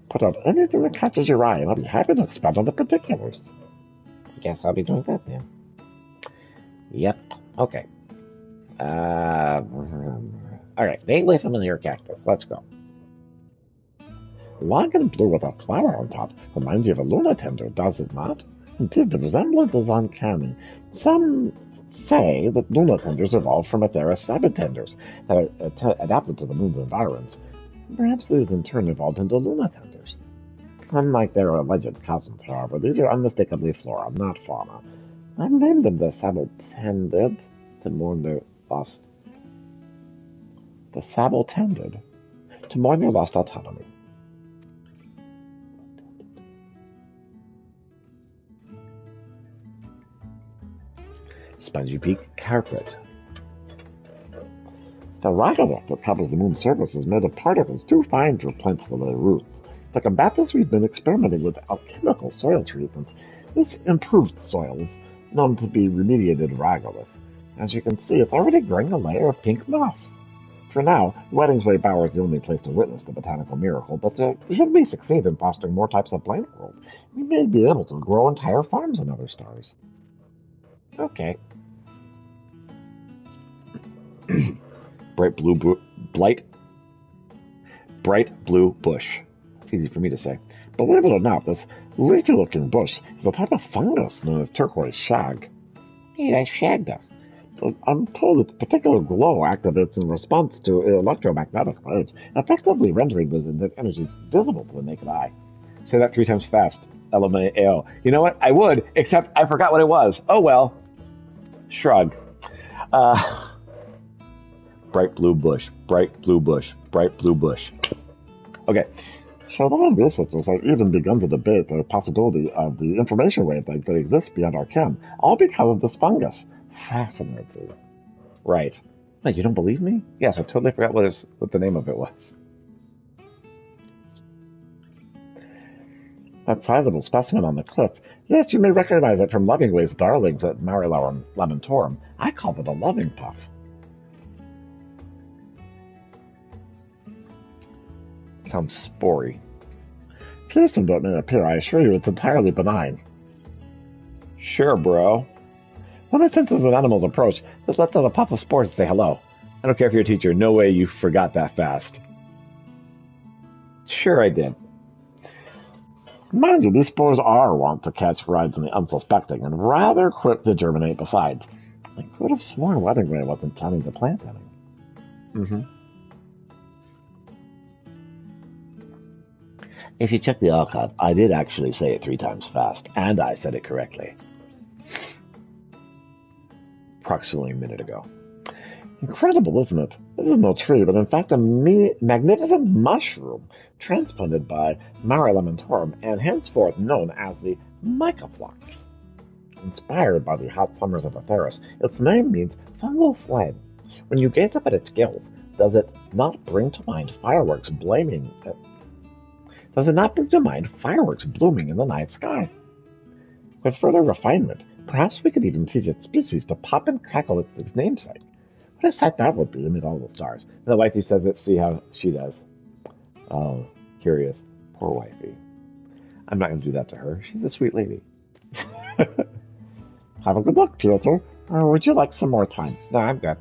Put out anything that catches your eye, and I'll be happy to expand on the particulars. I guess I'll be doing that then. Yep. Okay. Alright, vaguely familiar cactus. Let's go. Long and blue with a flower on top reminds you of a Luna Tender, does it not? Indeed, the resemblance is uncanny. Some say that Luna Tenders evolved from Aethera Sabbatenders that are adapted to the moon's environs. Perhaps these in turn evolved into Luna Tenders. Unlike their alleged cousins, however, these are unmistakably flora, not fauna. I've named them the Sabbatended to mourn their lost. The Sabbatended to mourn their lost autonomy. Spongy Peak Carpet. The regolith that covers the moon's surface is made of particles too fine for plants to lay roots. To combat this, we've been experimenting with alchemical soil treatment. This improved soil is known to be remediated regolith. As you can see, it's already growing a layer of pink moss. For now, Weddingsway Bower is the only place to witness the botanical miracle, but should we succeed in fostering more types of plant world, we may be able to grow entire farms in other stars. Okay. Bright blue bush. It's easy for me to say. Believe it or not, this leafy-looking bush is a type of fungus known as turquoise shag. Hey, that shagged us. I'm told its particular glow activates in response to electromagnetic waves, effectively rendering those energies visible to the naked eye. Say that 3 times fast. LMAO. You know what? I would, except I forgot what it was. Oh well. Shrug. Bright blue bush. Bright blue bush. Bright blue bush. Okay. Several researchers have even begun to debate the possibility of the information wavelength that exists beyond our ken, all because of this fungus. Fascinating. Right. Wait, you don't believe me? Yes, I totally forgot what the name of it was. That sizable specimen on the cliff. Yes, you may recognize it from Lovingway's darlings at Mare Lamentorum. I call it a loving puff. Sounds spory. Fearsome though it may appear, I assure you it's entirely benign. Sure, bro. When it senses an animal's approach, just lets out a puff of spores and say hello. I don't care if you're a teacher. No way you forgot that fast. Sure I did. Mind you, these spores are wont to catch rides in the unsuspecting, and rather quick to germinate besides. I could have sworn Weddingway wasn't planning to plant any. Mm-hmm. If you check the archive, I did actually say it 3 times fast, and I said it correctly. Approximately a minute ago. Incredible, isn't it? This is no tree, but in fact a magnificent mushroom transplanted by Mare Lamentorum and henceforth known as the Mycophlux. Inspired by the hot summers of Aetheris, its name means fungal flame. When you gaze up at its gills, does it not bring to mind fireworks blooming in the night sky? With further refinement, perhaps we could even teach its species to pop and crackle its namesake. What a sight that would be amid all the stars. And the wifey says it, see how she does. Oh, curious. Poor wifey. I'm not going to do that to her. She's a sweet lady. Have a good look, Piotr. Or would you like some more time? No, I'm good.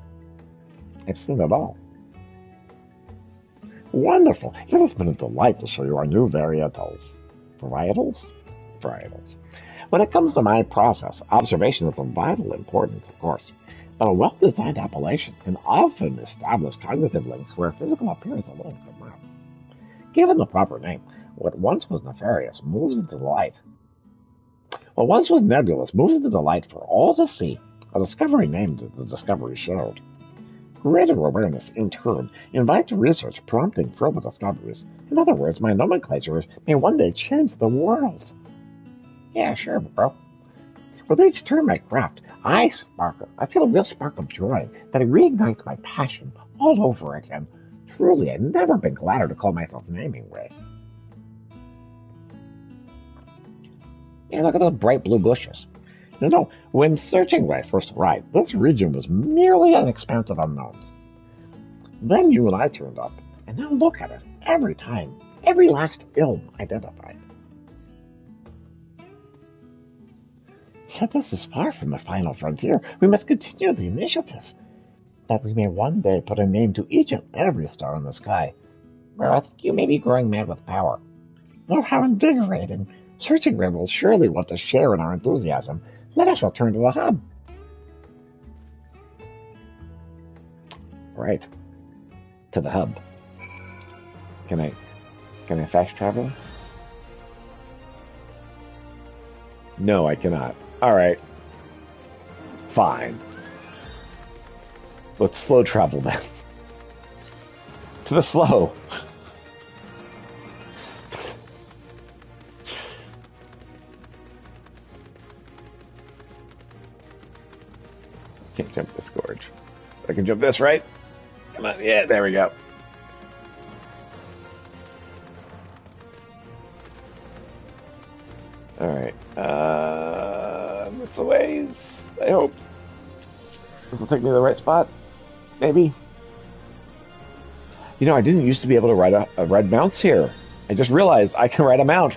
I've seen it all. Wonderful. It has been a delight to show you our new varietals. Varietals? Varietals. When it comes to my process, observation is of vital importance, of course. But a well-designed appellation can often establish cognitive links where physical appearance alone could not. Given the proper name, what once was nefarious moves into the light. What once was nebulous moves into the light for all to see. a discovery named the Discovery Shield. Greater awareness, in turn, invites research prompting further discoveries. In other words, my nomenclature may one day change the world. Yeah, sure, bro. With each term I craft, I feel a real spark of joy that reignites my passion all over again. Truly, I've never been gladder to call myself naming Ray. Yeah, look at those bright blue bushes. You know, when searching Ray first arrived, this region was merely an expanse of unknowns. Then you and I turned up, and now look at it, every time, every last ilm identified. Yet this is far from the final frontier. We must continue the initiative, that we may one day put a name to each and every star in the sky. Well, I think you may be growing mad with power. Oh, how invigorating! Searching Ray will surely want to share in our enthusiasm. Let us return to the hub. Right. To the hub. Can I fast travel? No, I cannot. Alright. Fine. Let's slow travel then. To the slow. Can't jump this gorge. I can jump this, right? Come on, yeah, there we go. Alright, this the ways, I hope. This will take me to the right spot. Maybe. You know, I didn't used to be able to ride mounts here. I just realized I can ride a mount.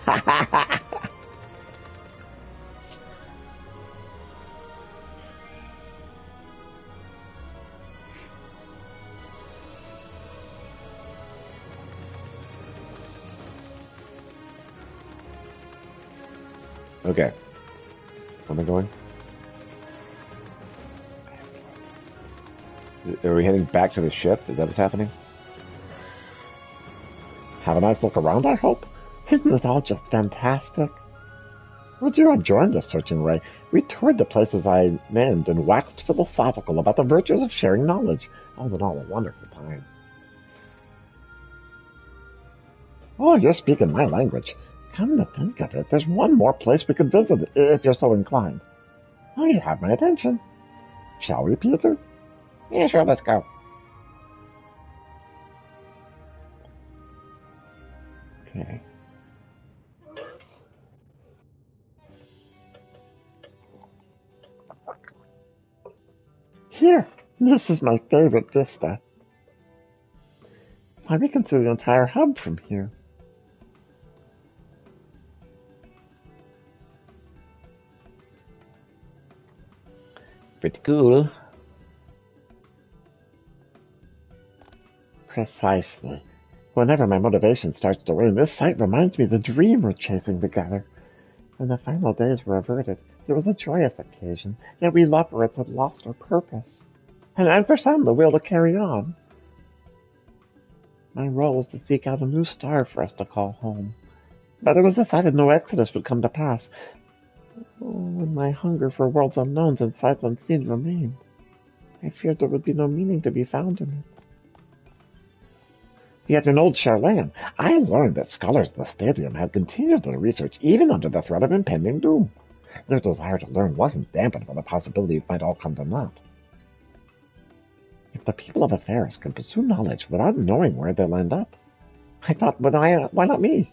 Okay. Where am I going? Are we heading back to the ship? Is that what's happening? Have a nice look around, I hope. Isn't it all just fantastic? Would you have joined us, Searching Ray? We toured the places I named and waxed philosophical about the virtues of sharing knowledge. All in all, a wonderful time. Oh, you're speaking my language. Come to think of it, there's one more place we could visit, if you're so inclined. Oh, you have my attention. Shall we, Peter? Yeah, sure, let's go. Okay. Here, this is my favorite vista. Why, we can see the entire hub from here. Pretty cool. Precisely. Whenever my motivation starts to wane, this sight reminds me of the dream we're chasing together. When the final days were averted, it was a joyous occasion, yet we lovebirds had lost our purpose. And for some, the will to carry on. My role was to seek out a new star for us to call home. But it was decided no exodus would come to pass. Oh, and my hunger for worlds unknowns and sights unseen remained. I feared there would be no meaning to be found in it. Yet in old Charlayan, I learned that scholars of the stadium had continued their research even under the threat of impending doom. Their desire to learn wasn't dampened by the possibility it might all come to naught. If the people of Atheris can pursue knowledge without knowing where they'll end up, I thought, why not me?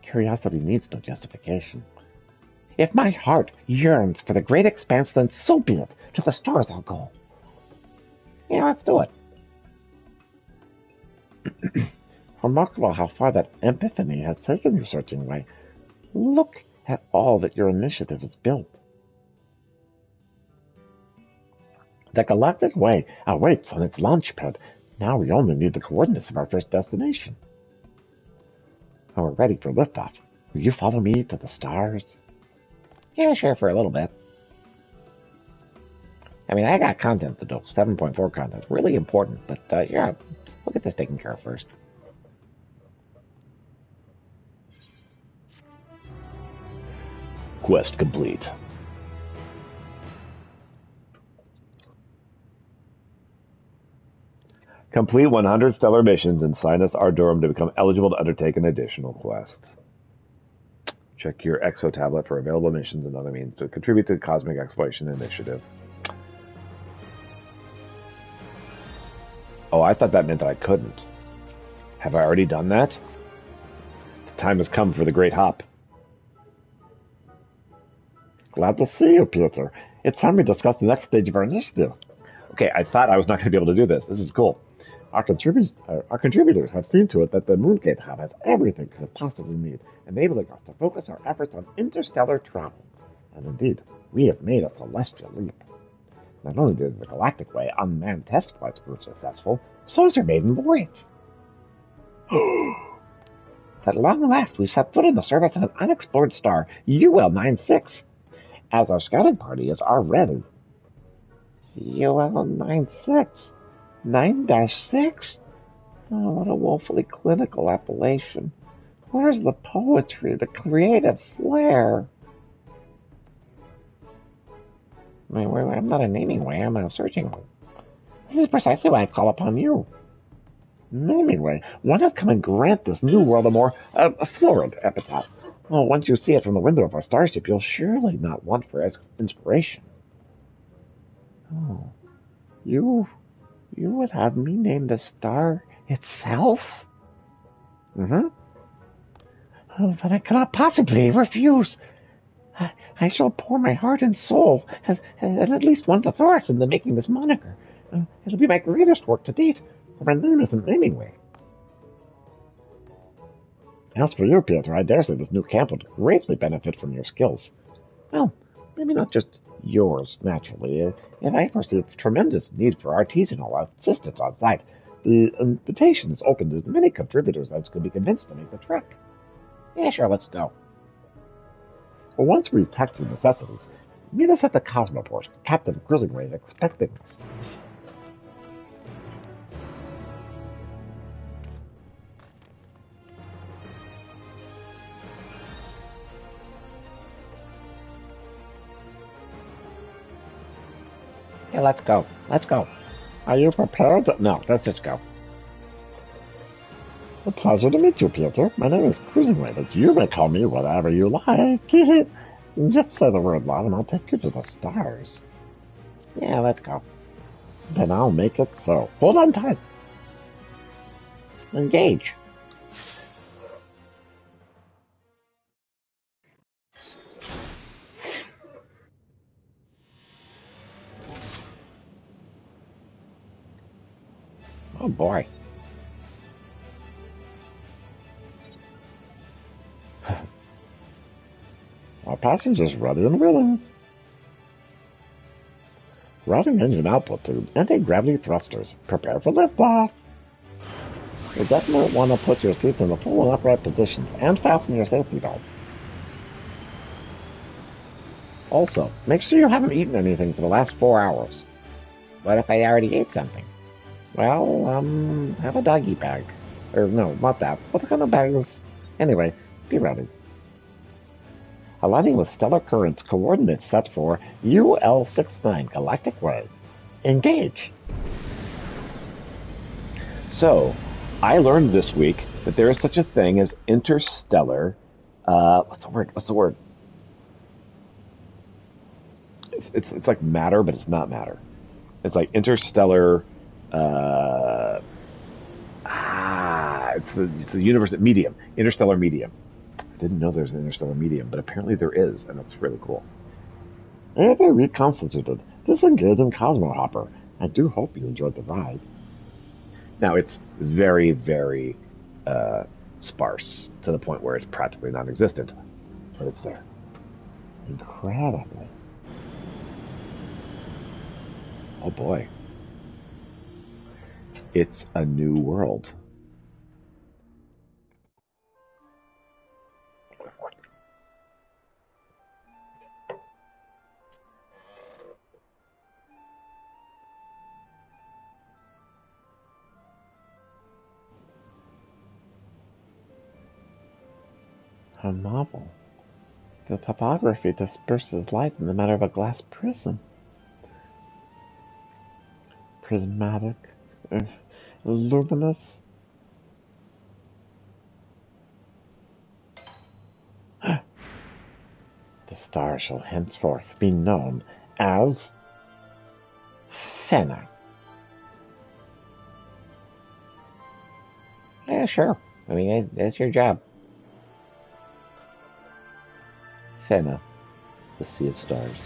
Curiosity needs no justification. If my heart yearns for the great expanse, then so be it. To the stars I'll go. Yeah, let's do it. Remarkable how far that epiphany has taken you, Searching Ray. Look at all that your initiative has built. The Galactic Way awaits on its launch pad. Now we only need the coordinates of our first destination. And we're ready for liftoff. Will you follow me to the stars? Yeah, sure, for a little bit. I mean, I got content to do. 7.4 content. Really important, but yeah, we'll get this taken care of first. Quest complete. Complete 100 stellar missions and sign us Ardorum to become eligible to undertake an additional quest. Check your Exo tablet for available missions and other means to contribute to the Cosmic Exploration Initiative. Oh, I thought that meant that I couldn't. Have I already done that? The time has come for the Great Hop. Glad to see you, Peter. It's time we discuss the next stage of our initiative. Okay, I thought I was not going to be able to do this. This is cool. Our contributors have seen to it that the Moongate Hub has everything we could possibly need, enabling us to focus our efforts on interstellar travel. And indeed, we have made a celestial leap. Not only did the Galactic Way unmanned test flights prove successful, so is our maiden voyage. At long last, we've set foot in the service of an unexplored star, UL-96, as our scouting party is already. UL-96? 9-6? Oh, what a woefully clinical appellation. Where's the poetry, the creative flair? I'm not a naming way, I'm a searching one. This is precisely why I've called upon you. Naming way, why not come and grant this new world a more florid epithet? Oh, once you see it from the window of our starship, you'll surely not want for inspiration. Oh, you would have me name the star itself? Mm-hmm. Oh, but I cannot possibly refuse. I shall pour my heart and soul, and at least one thesaurus into making this moniker. It'll be my greatest work to date, for my name isn't naming way. As for you, Pietro, I dare say this new camp would greatly benefit from your skills. Well, maybe not just yours, naturally. And I foresee a tremendous need for artisanal assistance on site. The invitation is open to as many contributors as could be convinced to make the trek. Yeah, sure, let's go. But once we've tacked the necessities, meet us at the Cosmoport. Captain Cruisingway is expecting us. Yeah, let's go. Let's go. Are you prepared? No, let's just go. A pleasure to meet you, Peter. My name is Cruisingway, but you may call me whatever you like. Just say the word loud and I'll take you to the stars. Yeah, let's go. Then I'll make it so. Hold on tight. Engage. Oh boy. Our passengers ready and willing. Routing engine output to anti-gravity thrusters. Prepare for liftoff. You'll definitely want to put your seats in the full and upright positions and fasten your safety belt. Also, make sure you haven't eaten anything for the last 4 hours. What if I already ate something? Well, have a doggy bag. Or no, not that. What kind of bags? Anyway, be ready. Aligning with stellar currents, coordinates set for UL-69 Galactic Way. Engage! So, I learned this week that there is such a thing as interstellar... what's the word? It's like matter, but it's not matter. It's like interstellar... it's the universe medium. Interstellar medium. I didn't know there was an interstellar medium, but apparently there is, and that's really cool. Hey there, reconstituted. Disengage in Cosmo Hopper. I do hope you enjoyed the ride. Now, it's very, very sparse, to the point where it's practically non-existent, but it's there. Incredibly. Oh boy. It's a new world. A marvel. The topography disperses light in the manner of a glass prism. Prismatic. luminous. The star shall henceforth be known as Fenna. Yeah, sure. I mean, that's your job. Fenna, the Sea of Stars.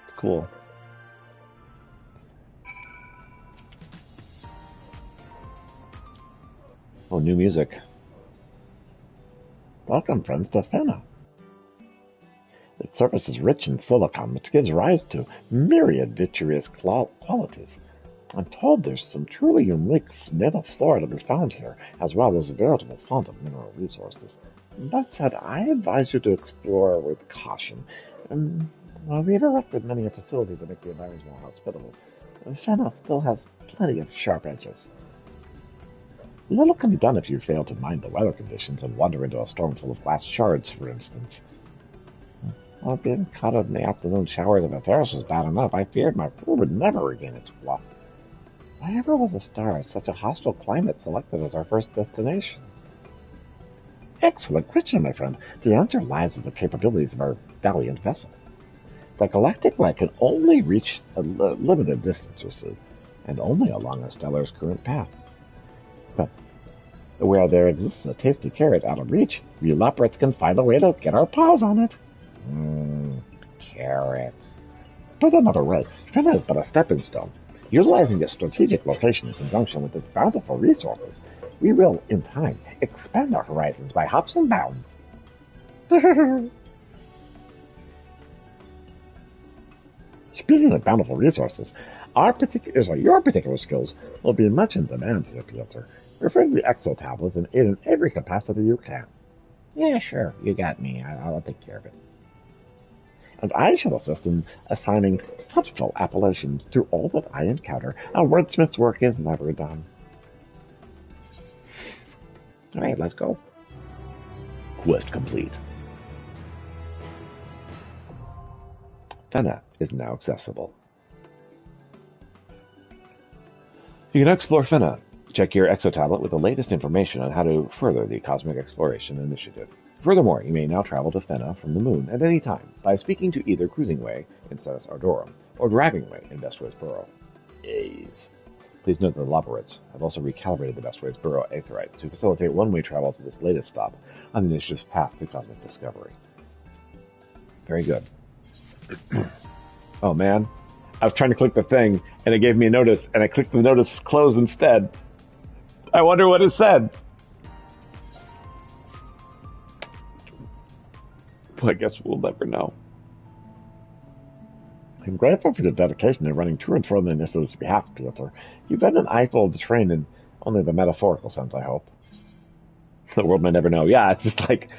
It's cool. Oh, new music. Welcome, friends, to Fenna. Its surface is rich in silicon, which gives rise to myriad vitreous qualities. I'm told there's some truly unique native flora to be found here, as well as a veritable font of mineral resources. That said, I advise you to explore with caution. While we interact with many a facility to make the environment more hospitable, Fenna still has plenty of sharp edges. Little can be done if you fail to mind the weather conditions and wander into a storm full of glass shards, for instance. While being caught in the afternoon showers of Atheros was bad enough, I feared my crew would never regain its fluff. Why ever was a star such a hostile climate selected as our first destination? Excellent question, my friend. The answer lies in the capabilities of our valiant vessel. The galactic light can only reach a limited distance, you see, and only along a stellar's current path. But where there exists a tasty carrot out of reach, we leopards can find a way to get our paws on it. Carrots. Put another way, Fenna is but a stepping stone. Utilizing its strategic location in conjunction with its bountiful resources, we will, in time, expand our horizons by hops and bounds. Speaking of bountiful resources, your particular skills will be much in demand here, Piotr. Refer to the exo tablets and aid in every capacity you can. Yeah, sure, you got me. I'll take care of it. And I shall assist in assigning thoughtful appellations to all that I encounter. A wordsmith's work is never done. All right, let's go. Quest complete. Fenna is now accessible. You can explore Fenna. Check your exo tablet with the latest information on how to further the Cosmic Exploration Initiative. Furthermore, you may now travel to Fenna from the moon at any time by speaking to either Cruising Way in Cetus Ardorum or Driving Way in Bestways Burrow. A's. Please note that the Labyrinths have also recalibrated the Bestways Burrow Aetheryte to facilitate one-way travel to this latest stop on the initiative's path to cosmic discovery. Very good. Oh man, I was trying to click the thing and it gave me a notice and I clicked the notice close instead. I wonder what it said. Well, I guess we'll never know. I'm grateful for your dedication in running to and fro the initiative's behalf, Piotr. You've been an eyeful of the train in only the metaphorical sense, I hope. The world may never know. Yeah, it's just like,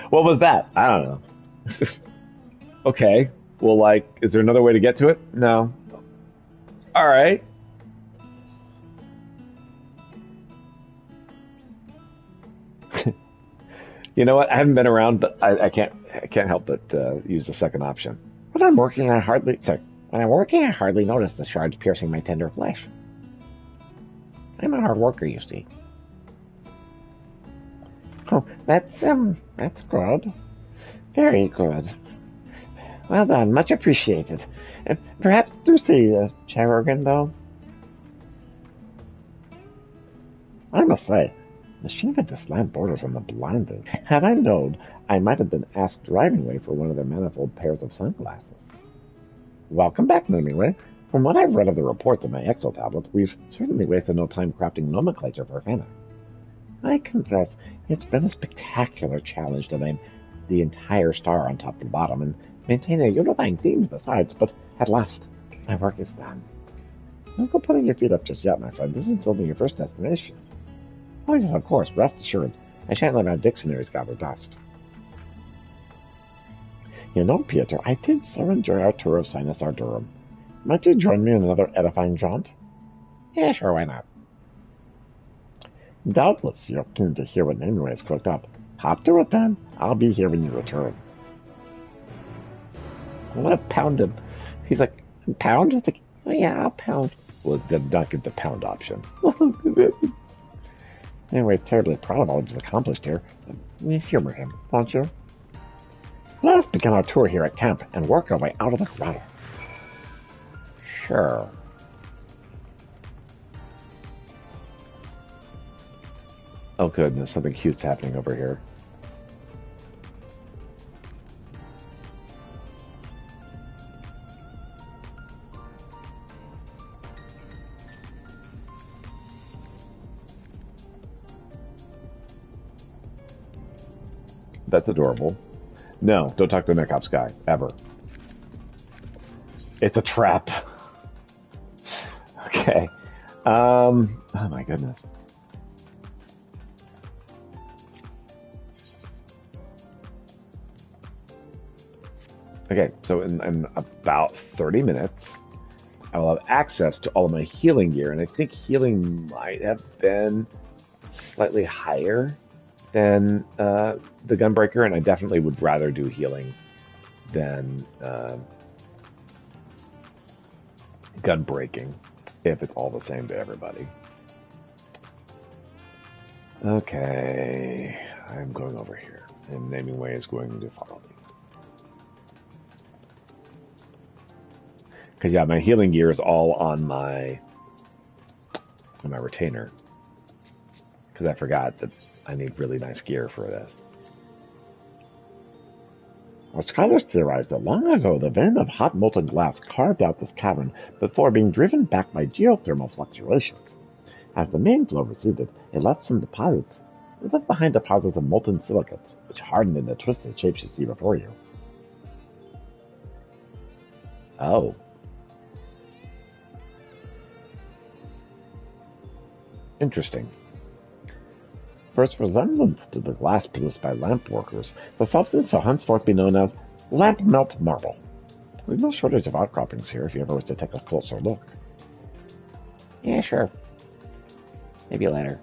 what was that? I don't know. Okay, well, like, is there another way to get to it? No. All right. You know what? I haven't been around, but I can't help but use the second option. When I'm working, I hardly notice the shards piercing my tender flesh. I'm a hard worker, you see. Oh, that's good. Very good. Well done, much appreciated. Perhaps do see Cherrigan, though. I must say, the shame of this land borders on the blinding. Had I known, I might have been asked Driving Way for one of their manifold pairs of sunglasses. Welcome back, Moonway. From what I've read of the reports in my Exo tablet, we've certainly wasted no time crafting nomenclature for Fenna. I confess, it's been a spectacular challenge to name the entire star on top and bottom, and maintain a unifying theme besides, but at last, my work is done. Don't go putting your feet up just yet, my friend. This is only your first destination. Oh yes, of course, rest assured. I shan't let my dictionaries gather dust. You know, Peter, I did so enjoy our tour of Sinus Ardurum. Might you join me in another edifying jaunt? Yeah, sure, why not? Doubtless you're keen to hear what Nameway has cooked up. Hop to it then. I'll be here when you return. I want to pound him. He's like, pound? It's like, Oh yeah, I'll pound. Well, it did not get the pound option. Anyway, terribly proud of all he's accomplished here. You humor him, won't you? Let us begin our tour here at camp and work our way out of the grotto. Sure. Oh goodness, something cute's happening over here. That's adorable. No, don't talk to the NetCops guy, ever. It's a trap. Okay. Oh my goodness. Okay, so in about 30 minutes, I will have access to all of my healing gear, and I think healing might have been slightly higher than the Gunbreaker, and I definitely would rather do healing than gun breaking if it's all the same to everybody. Okay, I'm going over here, and Naming Way is going to follow me. Because yeah, my healing gear is all on my retainer. Because I forgot that I need really nice gear for this. Our scholars theorized that long ago the vein of hot molten glass carved out this cavern before being driven back by geothermal fluctuations. As the main flow receded, it left some deposits. It left behind deposits of molten silicates, which hardened into twisted shapes you see before you. Oh. Interesting. For its resemblance to the glass produced by lamp workers, the substance shall henceforth be known as lamp melt marble. There's no shortage of outcroppings here if you ever wish to take a closer look. Yeah, sure. Maybe later.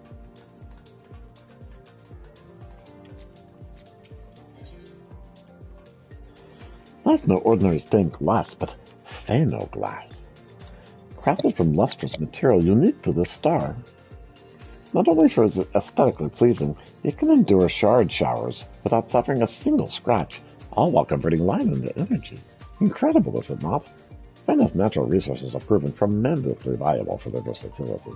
That's no ordinary stained glass, but phano glass. Crafted from lustrous material unique to this star. Not only for its aesthetically pleasing, it can endure shard showers without suffering a single scratch, all while converting light into energy. Incredible, is it not? Phano's natural resources have proven tremendously valuable for their versatility.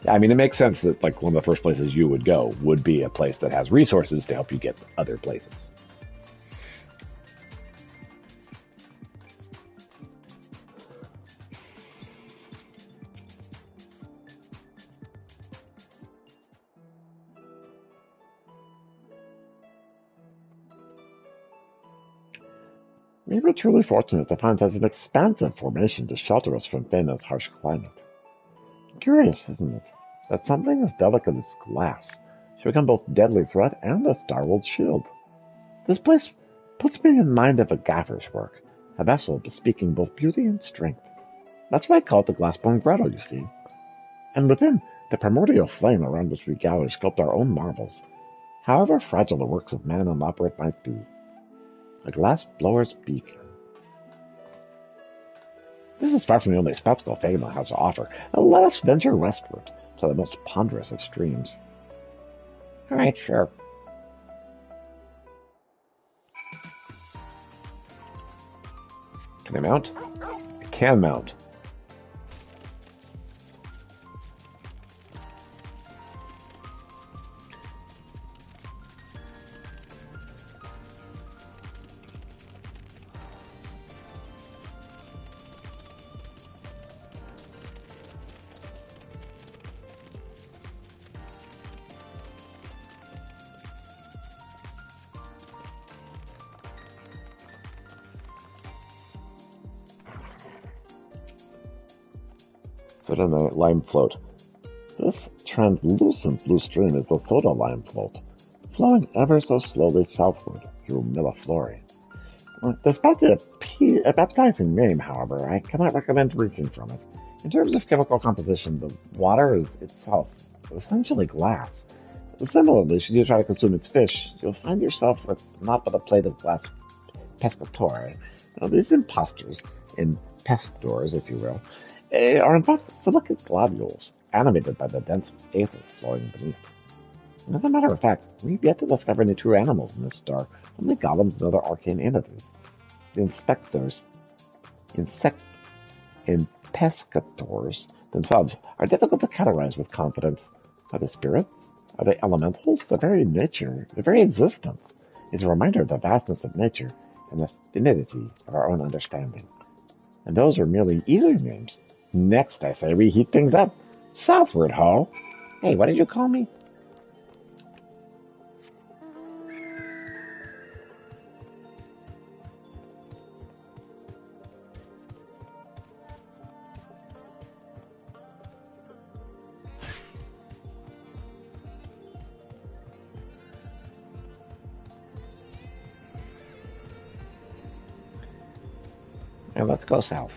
I mean, it makes sense that like one of the first places you would go would be a place that has resources to help you get other places. We were truly fortunate to find such an expansive formation to shelter us from Phano's harsh climate. Curious, isn't it, that something as delicate as glass should become both a deadly threat and a star-world shield. This place puts me in mind of a gaffer's work, a vessel bespeaking both beauty and strength. That's why I call it the Glassbone Grotto, you see. And within, the primordial flame around which we gather sculpt our own marvels, however fragile the works of man and operate might be. A glass blower's beacon. This is far from the only spectacle Phano has to offer, and let us venture westward to the most ponderous of streams. All right, sure. Can I mount? I can mount. Sit on the lime float. This translucent blue stream is the Soda Lime Float, flowing ever so slowly southward through Millaflori. Despite the appetizing name, however, I cannot recommend drinking from it. In terms of chemical composition, the water is itself essentially glass. Similarly, should you try to consume its fish, you'll find yourself with naught but a plate of glass pescatore. Now, these impostors, in pest doors, if you will, are in fact silicate globules, animated by the dense aether flowing beneath. And as a matter of fact, we've yet to discover any true animals in this star, only golems and other arcane entities. The pescators themselves are difficult to categorize with confidence. Are they spirits? Are they elementals? Their very nature, their very existence, is a reminder of the vastness of nature and the finity of our own understanding. And those are merely ether names. Next, I say we heat things up. Southward, ho! Hey, what did you call me? Now let's go south.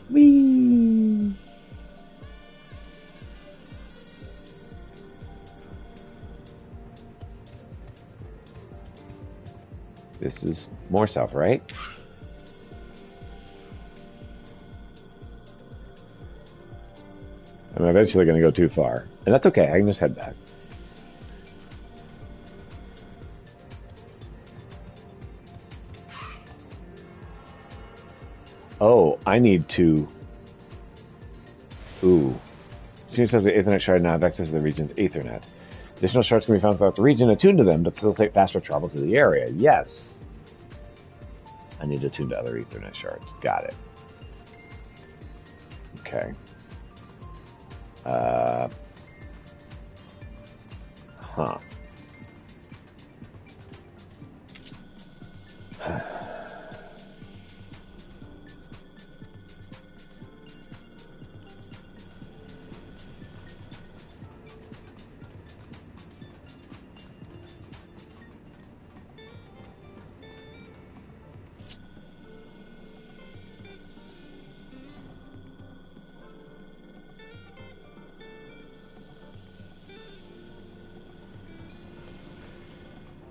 Whee! This is more south, right? I'm eventually going to go too far. And that's okay, I can just head back. Oh, I need to... Ooh. Change to the Ethernet shard now have access to the region's Ethernet. Additional shards can be found throughout the region attuned to them to facilitate faster travel through the area. Yes. I need to attune to other Ethernet shards. Got it. Okay. Huh.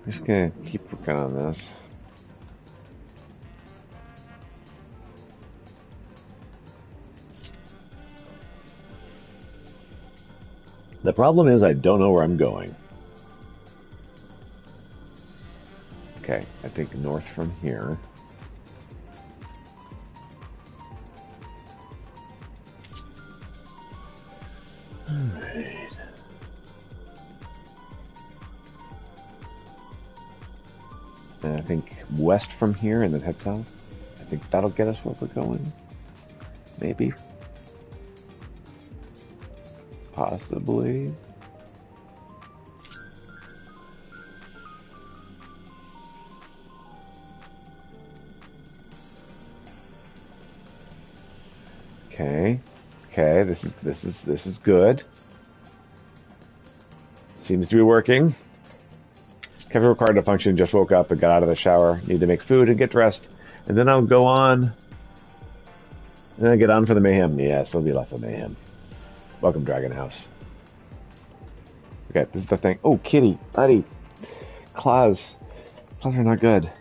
I'm just gonna keep working on this. The problem is I don't know where I'm going. Okay, I think north from here. Alright. And I think west from here and then head south. I think that'll get us where we're going. Maybe. Possibly. Okay. Okay, this is good. Seems to be working. Kept required to function, just woke up and got out of the shower. Need to make food and get dressed. And then I'll go on. And then I get on for the mayhem. Yes, there'll be lots of mayhem. Welcome, Dragon House. Okay, this is the thing. Oh, kitty, buddy. Claws. Claws are not good.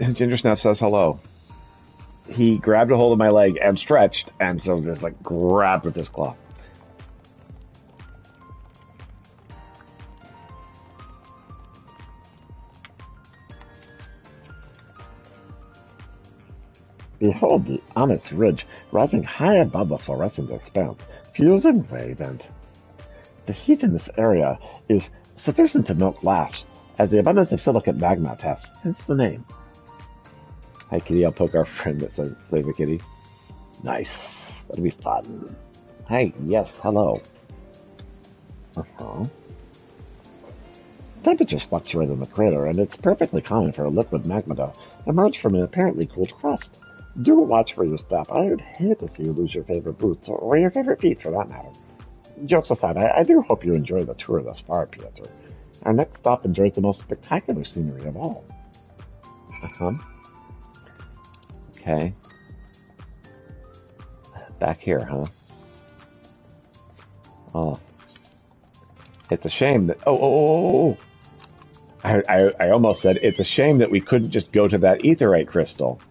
Ginger Snuff says hello. He grabbed a hold of my leg and stretched, and so just like grabbed with his claw. Behold the Onyx Ridge rising high above the fluorescent expanse, fusing radiant. The heat in this area is sufficient to melt glass, as the abundance of silicate magma attests, hence the name. Hi kitty, I'll poke our friend that says Laser Kitty. Nice, that'll be fun. Hey, yes, hello. Temperatures fluctuate in the crater, and it's perfectly common for a liquid magma to emerge from an apparently cooled crust. Do watch where you step. I would hate to see you lose your favorite boots, or your favorite feet for that matter. Jokes aside, I do hope you enjoy the tour thus far, Pietro. Our next stop enjoys the most spectacular scenery of all. Okay. Back here, huh? Oh. It's a shame that... Oh. I almost said it's a shame that we couldn't just go to that etherite crystal.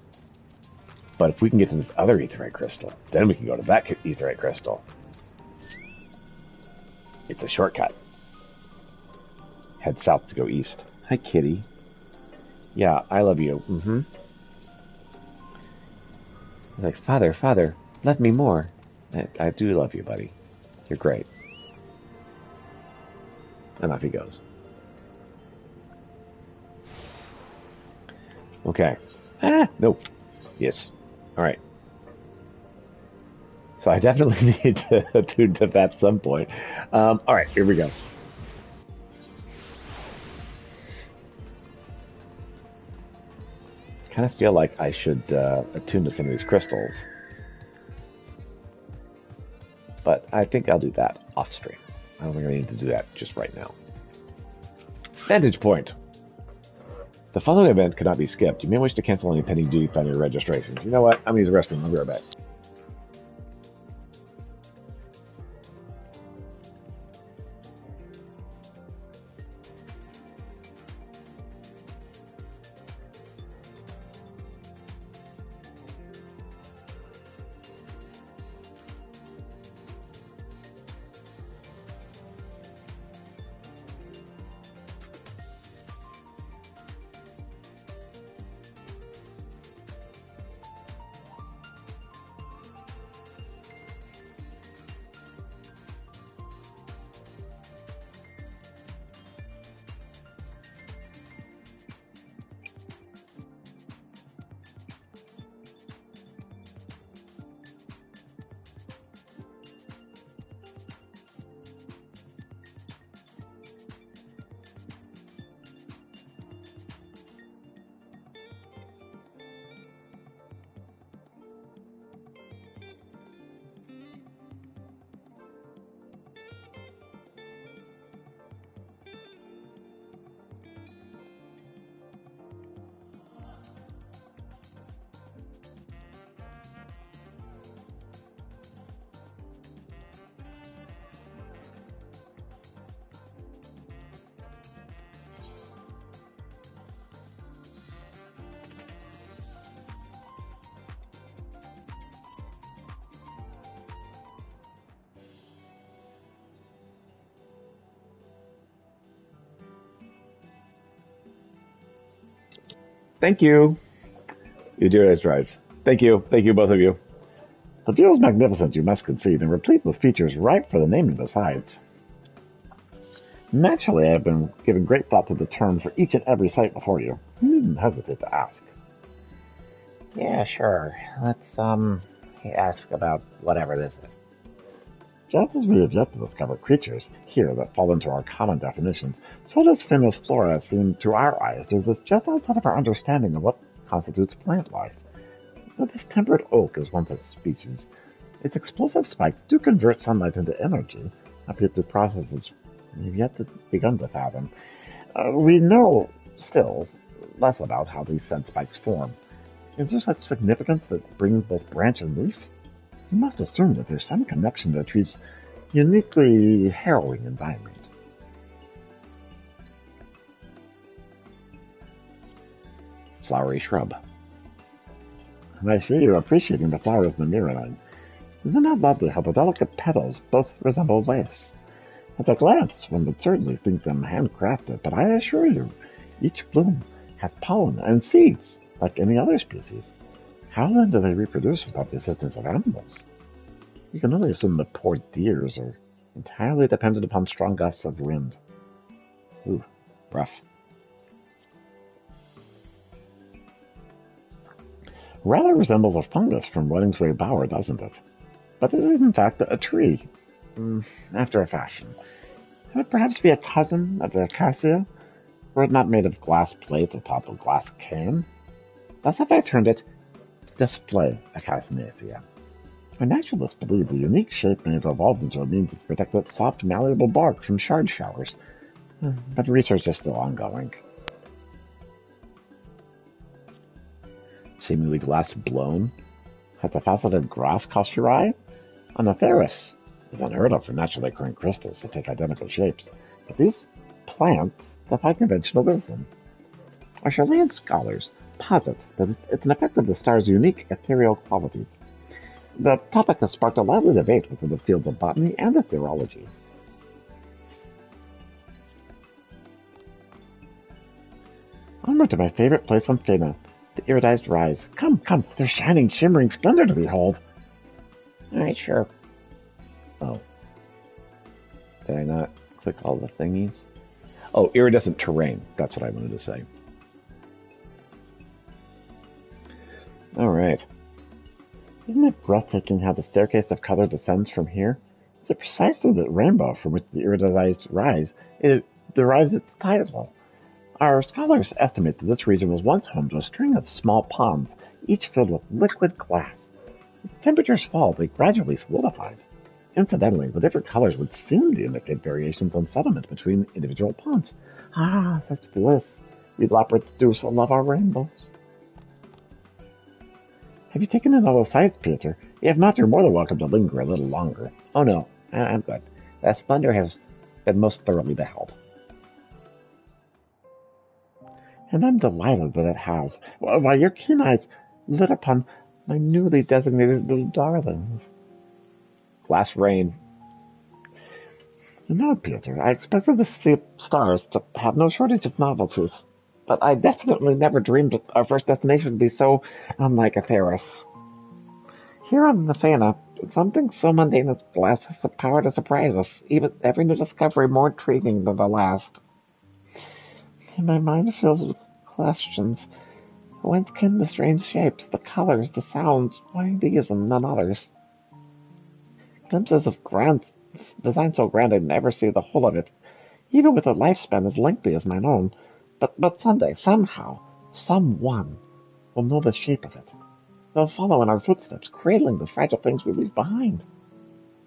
But if we can get to this other aetheryte crystal, then we can go to that aetheryte crystal. It's a shortcut. Head south to go east. Hi, kitty. Yeah, I love you. Mm-hmm. He's like, Father, let me more. I do love you, buddy. You're great. And off he goes. Okay. Nope. Yes. All right. So I definitely need to attune to that at some point. All right, here we go. Kind of feel like I should attune to some of these crystals. But I think I'll do that off stream. I don't think I need to do that just right now. Vantage point. The following event cannot be skipped. You may wish to cancel any pending duty from your registrations. You know what? I'm going to use the restroom. I'll be right back. Thank you. You do as drive. Thank you. Thank you, both of you. The view is magnificent, you must concede, and replete with features ripe for the naming besides. Naturally, I have been giving great thought to the terms for each and every site before you. You needn't hesitate to ask. Yeah, sure. Let's, ask about whatever this is. Just as we have yet to discover creatures here that fall into our common definitions, so does famous flora seem to our eyes to exist just outside of our understanding of what constitutes plant life. Now, this temperate oak is one such species. Its explosive spikes do convert sunlight into energy, albeit through processes we've yet to begun to fathom. We know, still, less about how these scent spikes form. Is there such significance that brings both branch and leaf? You must assume that there's some connection to the tree's uniquely harrowing environment. Flowery shrub. And I see you appreciating the flowers in the mirror line. Isn't it not lovely how the delicate petals both resemble lace? At a glance, one would certainly think them handcrafted, but I assure you, each bloom has pollen and seeds, like any other species. How then do they reproduce without the assistance of animals? You can only assume that poor deers are entirely dependent upon strong gusts of wind. Ooh, rough. Rather resembles a fungus from Wellingsway Bower, doesn't it? But it is in fact a tree, after a fashion. Could it perhaps be a cousin of the acacia? Were it not made of glass plate atop a glass can? Thus have I termed it display acacia. Our naturalists believe the unique shape may have evolved into a means to protect its soft, malleable bark from shard showers. But research is still ongoing. Seemingly glass blown. Has a faceted grass caught your eye? Anatherus is unheard of for naturally occurring crystals to take identical shapes, but these plants defy conventional wisdom. Our Chilean scholars posit that it's an effect of the star's unique ethereal qualities. The topic has sparked a lively debate within the fields of botany and ethereology. Onward to my favorite place on Fena, the iridized rise. Come, there's shining, shimmering splendor to behold. Alright, sure. Oh. Did I not click all the thingies? Oh, iridescent terrain. That's what I wanted to say. Alright. Isn't it breathtaking how the staircase of color descends from here? Is it precisely the rainbow from which the iridized rise derives its title? Our scholars estimate that this region was once home to a string of small ponds, each filled with liquid glass. As temperatures fall, they gradually solidified. Incidentally, the different colors would seem to indicate variations on sediment between individual ponds. Ah, such bliss. We leopards do so love our rainbows. Have you taken in all the sights, Peter? If not, you're more than welcome to linger a little longer. Oh no, I'm good. That splendor has been most thoroughly beheld. And I'm delighted that it has, while your keen eyes lit upon my newly designated little darlings. Glass rain. You know, Peter, I expected the Sea of Stars to have no shortage of novelties, but I definitely never dreamed that our first destination would be so unlike Atheros. Here on Nefana, something so mundane as glass has the power to surprise us, even every new discovery more intriguing than the last. And my mind fills with questions. Whence came the strange shapes, the colors, the sounds? Why these and none others? Glimpses of grand design so grand I'd never see the whole of it, even with a lifespan as lengthy as mine own. But someday, somehow, someone will know the shape of it. They'll follow in our footsteps, cradling the fragile things we leave behind.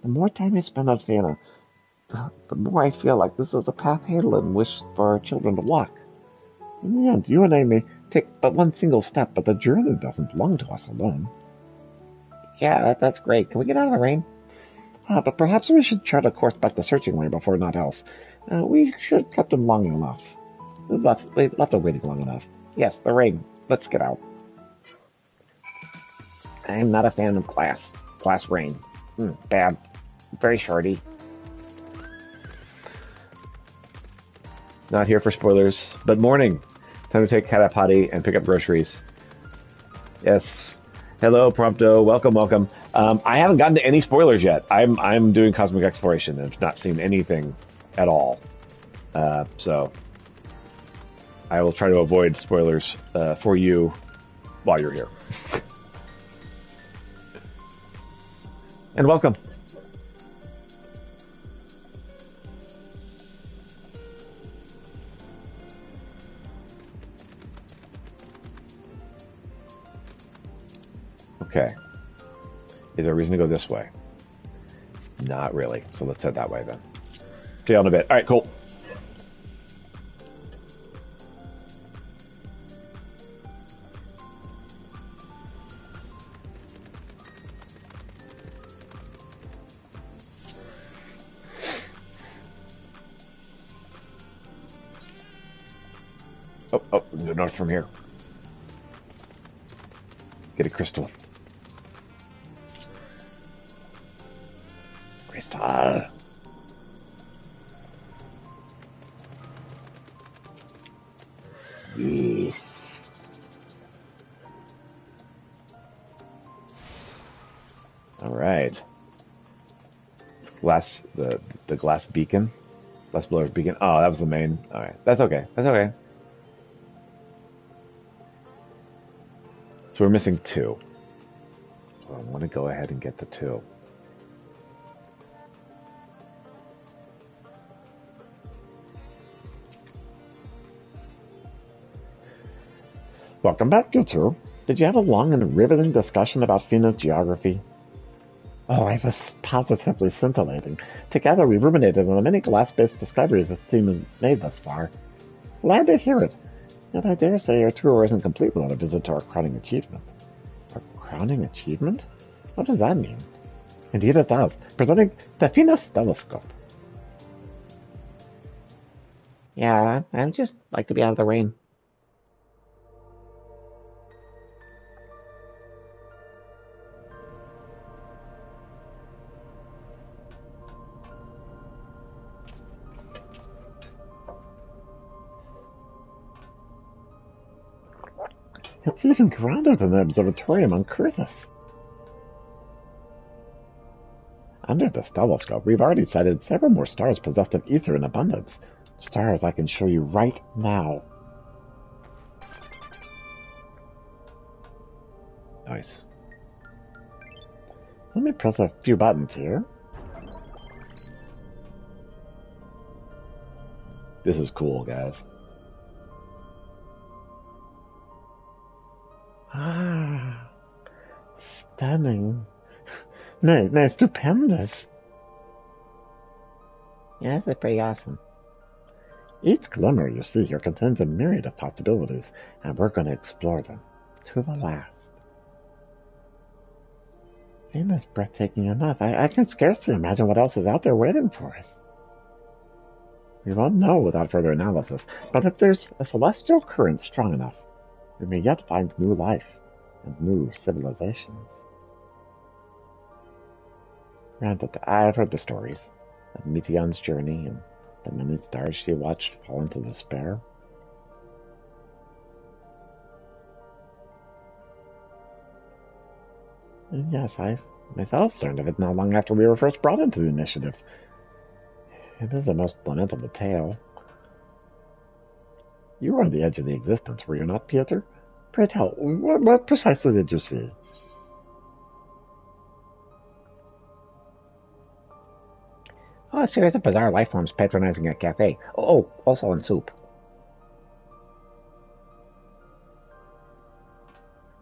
The more time I spend on Fana, the more I feel like this is the path Hadolin wished for our children to walk. In the end, you and I may take but one single step, but the journey doesn't belong to us alone. Yeah, that's great. Can we get out of the rain? But perhaps we should chart a course back to Searching Way before naught else. We should have kept them long enough. We left them waiting long enough. Yes, the rain. Let's get out. I'm not a fan of glass. Glass rain. Bad. Very shorty. Not here for spoilers, but morning. Time to take cat out potty and pick up groceries. Yes. Hello, Prompto. Welcome. I haven't gotten to any spoilers yet. I'm doing cosmic exploration and have not seen anything at all. So I will try to avoid spoilers for you while you're here. And welcome. Okay. Is there a reason to go this way? Not really. So let's head that way then. See you in a bit. All right, cool. Oh, we can go north from here. Get a crystal. Crystal. Yes. All right. The glass beacon. Glass blower's beacon. Oh, that was the main. All right. That's okay. So we're missing 2. So I want to go ahead and get the 2. Welcome back, Giltru. Did you have a long and riveting discussion about Fena's geography? Oh, it was positively scintillating. Together we ruminated on the many glass-based discoveries this team has made thus far. Glad to hear it. Yet I dare say your tour isn't complete without a visit to our crowning achievement. Our crowning achievement? What does that mean? Indeed it does. Presenting the Fena's telescope. Yeah, I'd just like to be out of the rain. It's even grander than the observatorium on Kurthus. Under the stelloscope, we've already sighted several more stars possessed of ether in abundance. Stars I can show you right now. Nice. Let me press a few buttons here. This is cool, guys. Ah, stunning. Nay, stupendous. Yeah, this is pretty awesome. Each glimmer you see here contains a myriad of possibilities, and we're going to explore them to the last. Ain't this breathtaking enough? I can scarcely imagine what else is out there waiting for us. We won't know without further analysis, but if there's a celestial current strong enough, we may yet find new life and new civilizations. Granted, I've heard the stories of Meteon's journey and the many stars she watched fall into despair. And yes, I myself learned of it not long after we were first brought into the initiative. It is a most lamentable tale. You were on the edge of the existence, were you not, Pieter? Pray tell, what precisely did you see? Oh, a series of bizarre life forms patronizing a cafe. Oh, also in soup.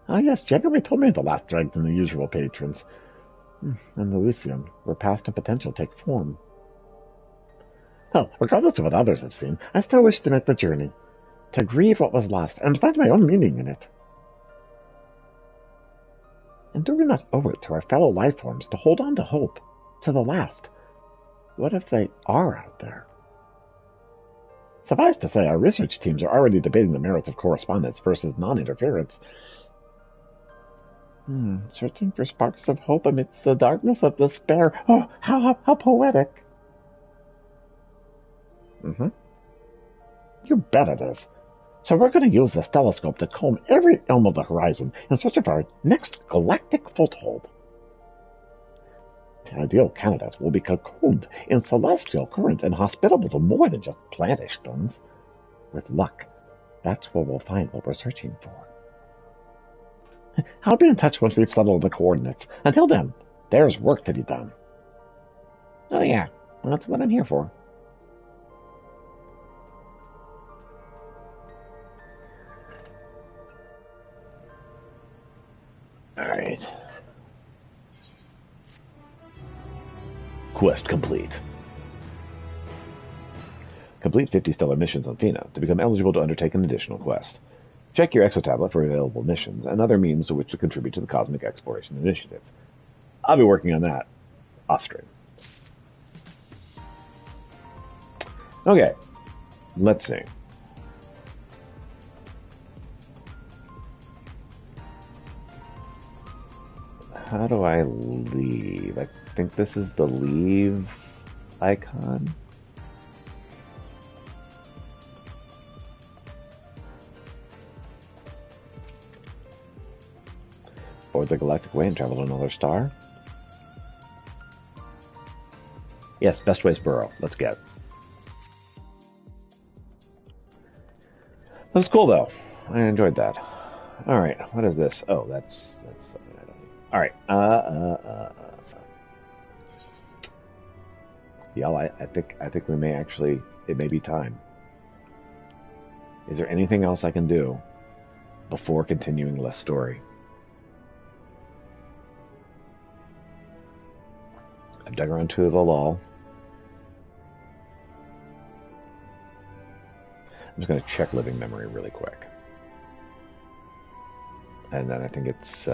Ah, yes, Jacoby told me the last dragged than the usual patrons. And the Lycian, where past and potential take form. Well, regardless of what others have seen, I still wish to make the journey. To grieve what was lost, and find my own meaning in it. And do we not owe it to our fellow life forms to hold on to hope, to the last? What if they are out there? Suffice to say, our research teams are already debating the merits of correspondence versus non-interference. Searching for sparks of hope amidst the darkness of despair. Oh, how poetic! You bet it is. So we're going to use this telescope to comb every elm of the horizon in search of our next galactic foothold. The ideal candidates will be cocooned in celestial currents and hospitable to more than just plantish things. With luck, that's where we'll find what we're searching for. I'll be in touch once we've settled the coordinates. Until then, there's work to be done. Oh yeah, that's what I'm here for. Alright. Quest complete. Complete 50 stellar missions on Fina to become eligible to undertake an additional quest. Check your exotablet for available missions and other means to which to contribute to the Cosmic Exploration Initiative. I'll be working on that off-stream. Okay, let's see. How do I leave? I think this is the leave icon. Board the Galactic Way and travel to another star. Yes, best way is burrow. Let's get. That was cool though. I enjoyed that. All right, what is this? Oh, that's something I don't need. All right. Y'all, I think we may actually. It may be time. Is there anything else I can do before continuing the story? I've dug around to the lull. I'm just going to check living memory really quick. And then I think it's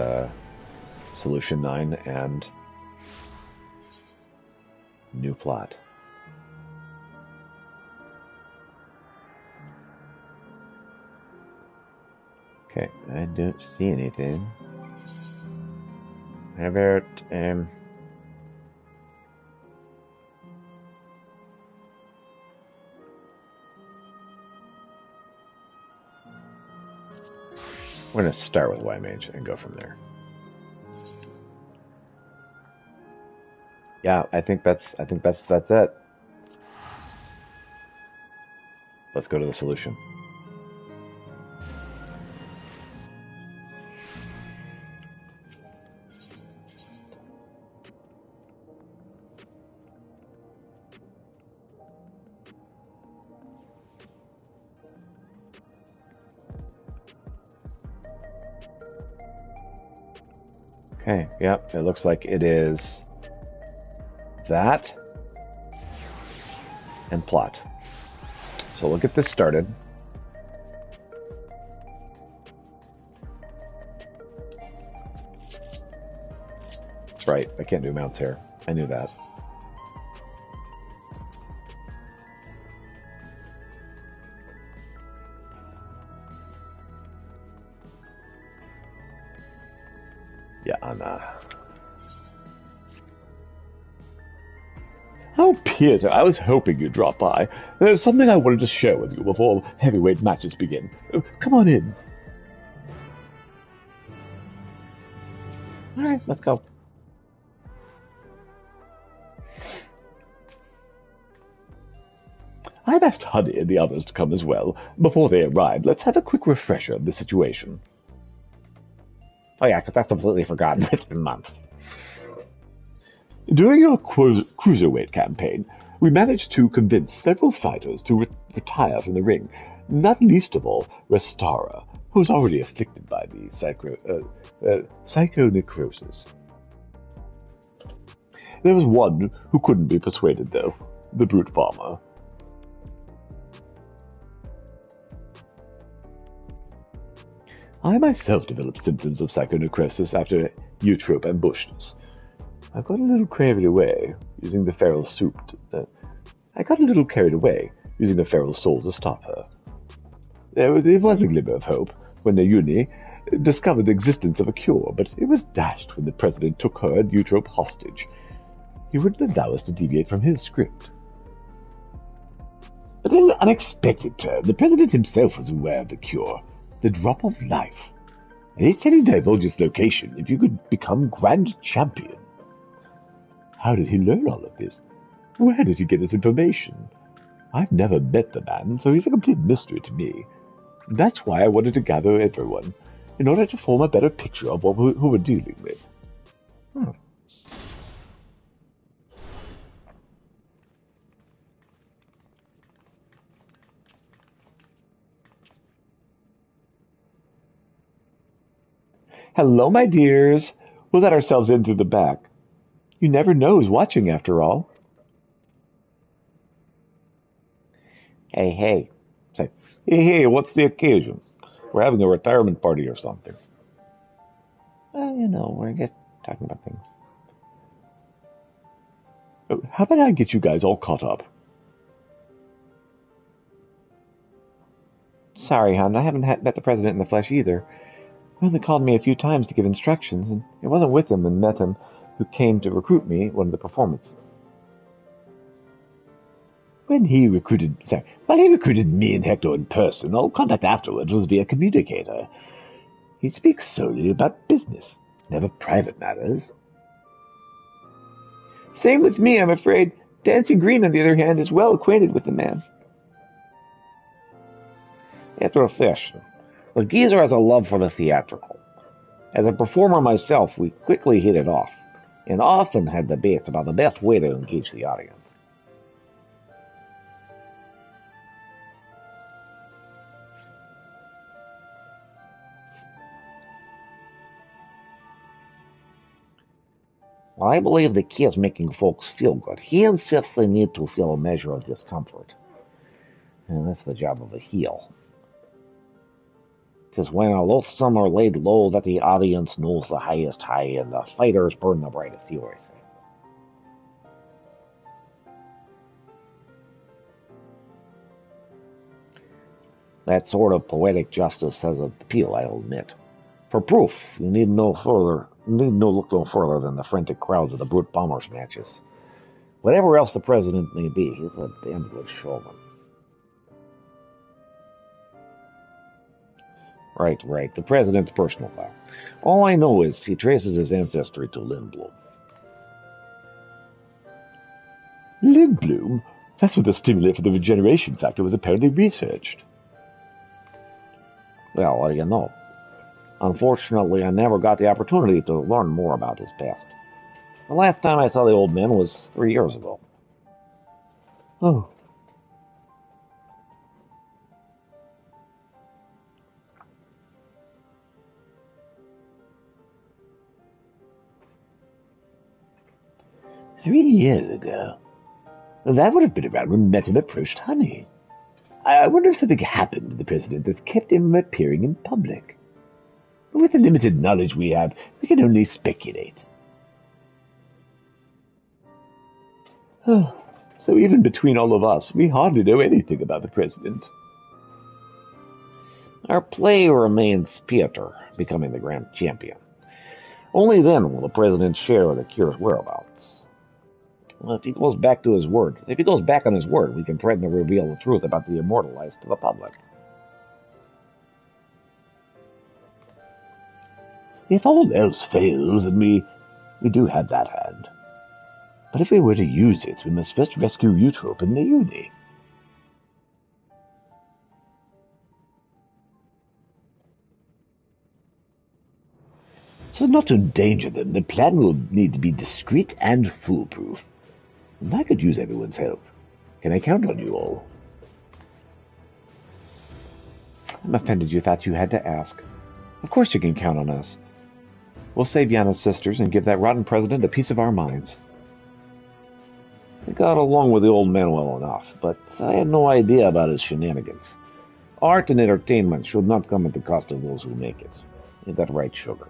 solution 9 and new plot. Okay, I don't see anything. How about We're going to start with Y-Mage and go from there. Yeah, I think that's it. Let's go to the solution. Okay, yep, it looks like it is that and plot. So we'll get this started. That's right, I can't do mounts here. I knew that. Yeah, I'm Oh, Peter, I was hoping you'd drop by. There's something I wanted to share with you before heavyweight matches begin. Come on in. All right, let's go. I've asked Honey and the others to come as well. Before they arrive, let's have a quick refresher of the situation. Oh yeah, because I've completely forgotten. It's been months. During your cruiserweight campaign, we managed to convince several fighters to retire from the ring, not least of all Restara, who is already afflicted by the psychonecrosis. There was one who couldn't be persuaded, though, the brute farmer. I myself developed symptoms of psychonecrosis after Eutrope ambushed us. I got a little carried away using the feral soul to stop her. There was a glimmer of hope when the Uni discovered the existence of a cure, but it was dashed when the President took her and Eutrope hostage. He wouldn't allow us to deviate from his script. But in an unexpected turn, the President himself was aware of the cure, the drop of life. And he said he'd divulge its location if you could become Grand Champion. How did he learn all of this? Where did he get his information? I've never met the man, so he's a complete mystery to me. That's why I wanted to gather everyone, in order to form a better picture of who we're dealing with. Hello, my dears. We'll let ourselves in through the back. You never know who's watching, after all. Hey. Say, hey, what's the occasion? We're having a retirement party or something. Well, we're just talking about things. How about I get you guys all caught up? Sorry, hon, I haven't met the President in the flesh either. He only called me a few times to give instructions, and it wasn't with him and met him who came to recruit me at one of the performances. When he recruited me and Hector in person, all contact afterwards was via communicator. He speaks solely about business, never private matters. Same with me, I'm afraid. Dancy Green, on the other hand, is well acquainted with the man. After a fashion, the geezer has a love for the theatrical. As a performer myself, we quickly hit it off, and often had debates about the best way to engage the audience. While I believe the key is making folks feel good, he insists they need to feel a measure of discomfort. And that's the job of a heel. 'Tis when a loathsome are laid low that the audience knows the highest high and the fighters burn the brightest, you always say. That sort of poetic justice has an appeal, I'll admit. For proof, you need look no further than the frantic crowds of the Brute Bombers matches. Whatever else the President may be, he's a damn good showman. Right. The president's personal file. All I know is he traces his ancestry to Lindblom. Lindblom? That's where the stimulant for the regeneration factor was apparently researched. Well, what do you know? Unfortunately, I never got the opportunity to learn more about his past. The last time I saw the old man was 3 years ago. Oh. "3 years ago? That would have been around when Metin approached Honey. I wonder if something happened to the president that's kept him from appearing in public. But with the limited knowledge we have, we can only speculate." Oh. So even between all of us, we hardly know anything about the president. Our play remains Piotr becoming the grand champion. Only then will the president share the cure's whereabouts. Well, if he goes back on his word, we can threaten to reveal the truth about the immortalized to the public. If all else fails, then we do have that hand. But if we were to use it, we must first rescue Eutrope and Naomi. So not to endanger them, the plan will need to be discreet and foolproof. And I could use everyone's help. Can I count on you all? I'm offended you thought you had to ask. Of course you can count on us. We'll save Yana's sisters and give that rotten president a piece of our minds. I got along with the old man well enough, but I had no idea about his shenanigans. Art and entertainment should not come at the cost of those who make it. Ain't that right, Sugar?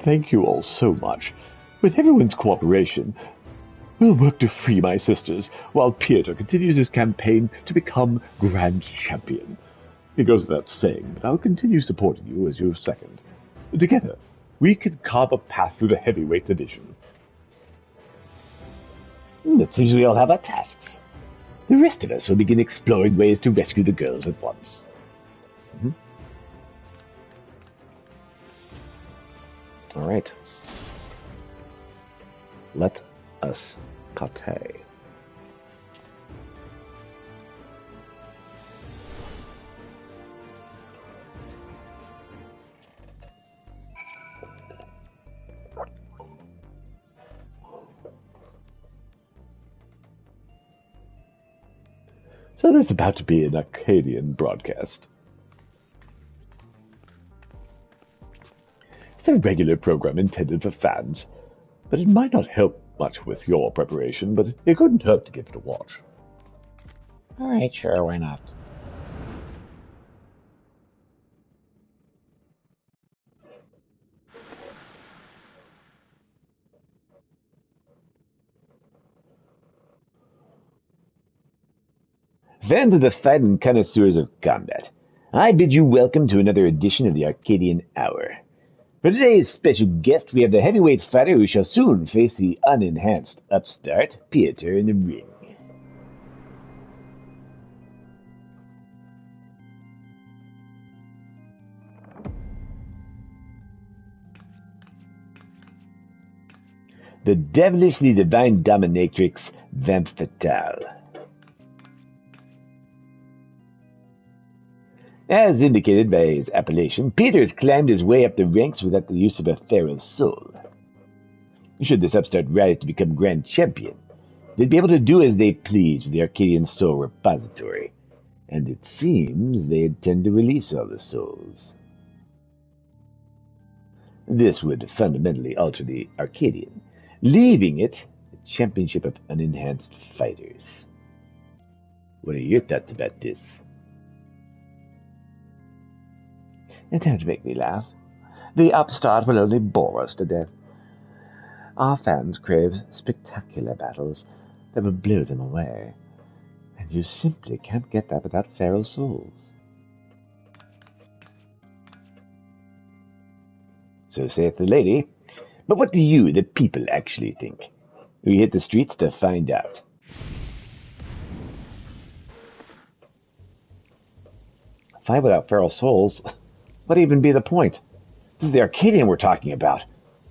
Thank you all so much. With everyone's cooperation, we'll work to free my sisters, while Piotr continues his campaign to become Grand Champion. It goes without saying, but I'll continue supporting you as your second. Together, we can carve a path through the heavyweight division. It seems we all have our tasks. The rest of us will begin exploring ways to rescue the girls at once. All right. Let us partay. So there's about to be an Arcadian broadcast. It's a regular program intended for fans, but it might not help much with your preparation, but it couldn't hurt to give it a watch. Alright, sure, why not? Fans of the fight and connoisseurs of combat, I bid you welcome to another edition of the Arcadian Hour. For today's special guest, we have the heavyweight fighter who shall soon face the unenhanced upstart, Piotr, in the ring. The devilishly divine dominatrix, Vamp Fatale. As indicated by his appellation, Peter has climbed his way up the ranks without the use of a feral soul. Should this upstart rise to become Grand Champion, they'd be able to do as they please with the Arcadian Soul Repository, and it seems they intend to release all the souls. This would fundamentally alter the Arcadian, leaving it a championship of unenhanced fighters. What are your thoughts about this? Don't make me laugh. The upstart will only bore us to death. Our fans crave spectacular battles that will blow them away, and you simply can't get that without feral souls. So saith the lady, But what do you, the people, actually think? We hit the streets to find out. Fight without feral souls? What even be the point? This is the Arcadian we're talking about.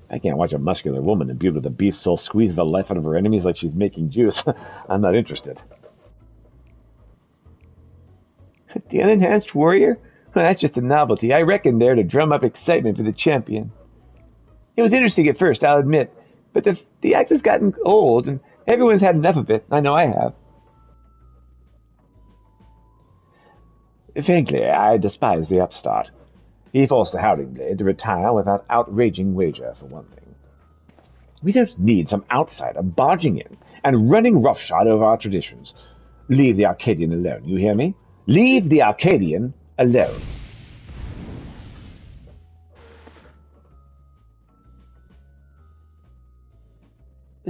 I can't watch a muscular woman imbue with a beast soul squeeze the life out of her enemies like she's making juice. I'm not interested. The unenhanced warrior? Well, that's just a novelty. I reckon there to drum up excitement for the champion. It was interesting at first, I'll admit, but the act has gotten old, and everyone's had enough of it. I know I have. Frankly, I despise the upstart. He forced the Howling Blade to retire without outraging wager, for one thing. We don't need some outsider barging in and running roughshod over our traditions. Leave the Arcadian alone, you hear me? Leave the Arcadian alone.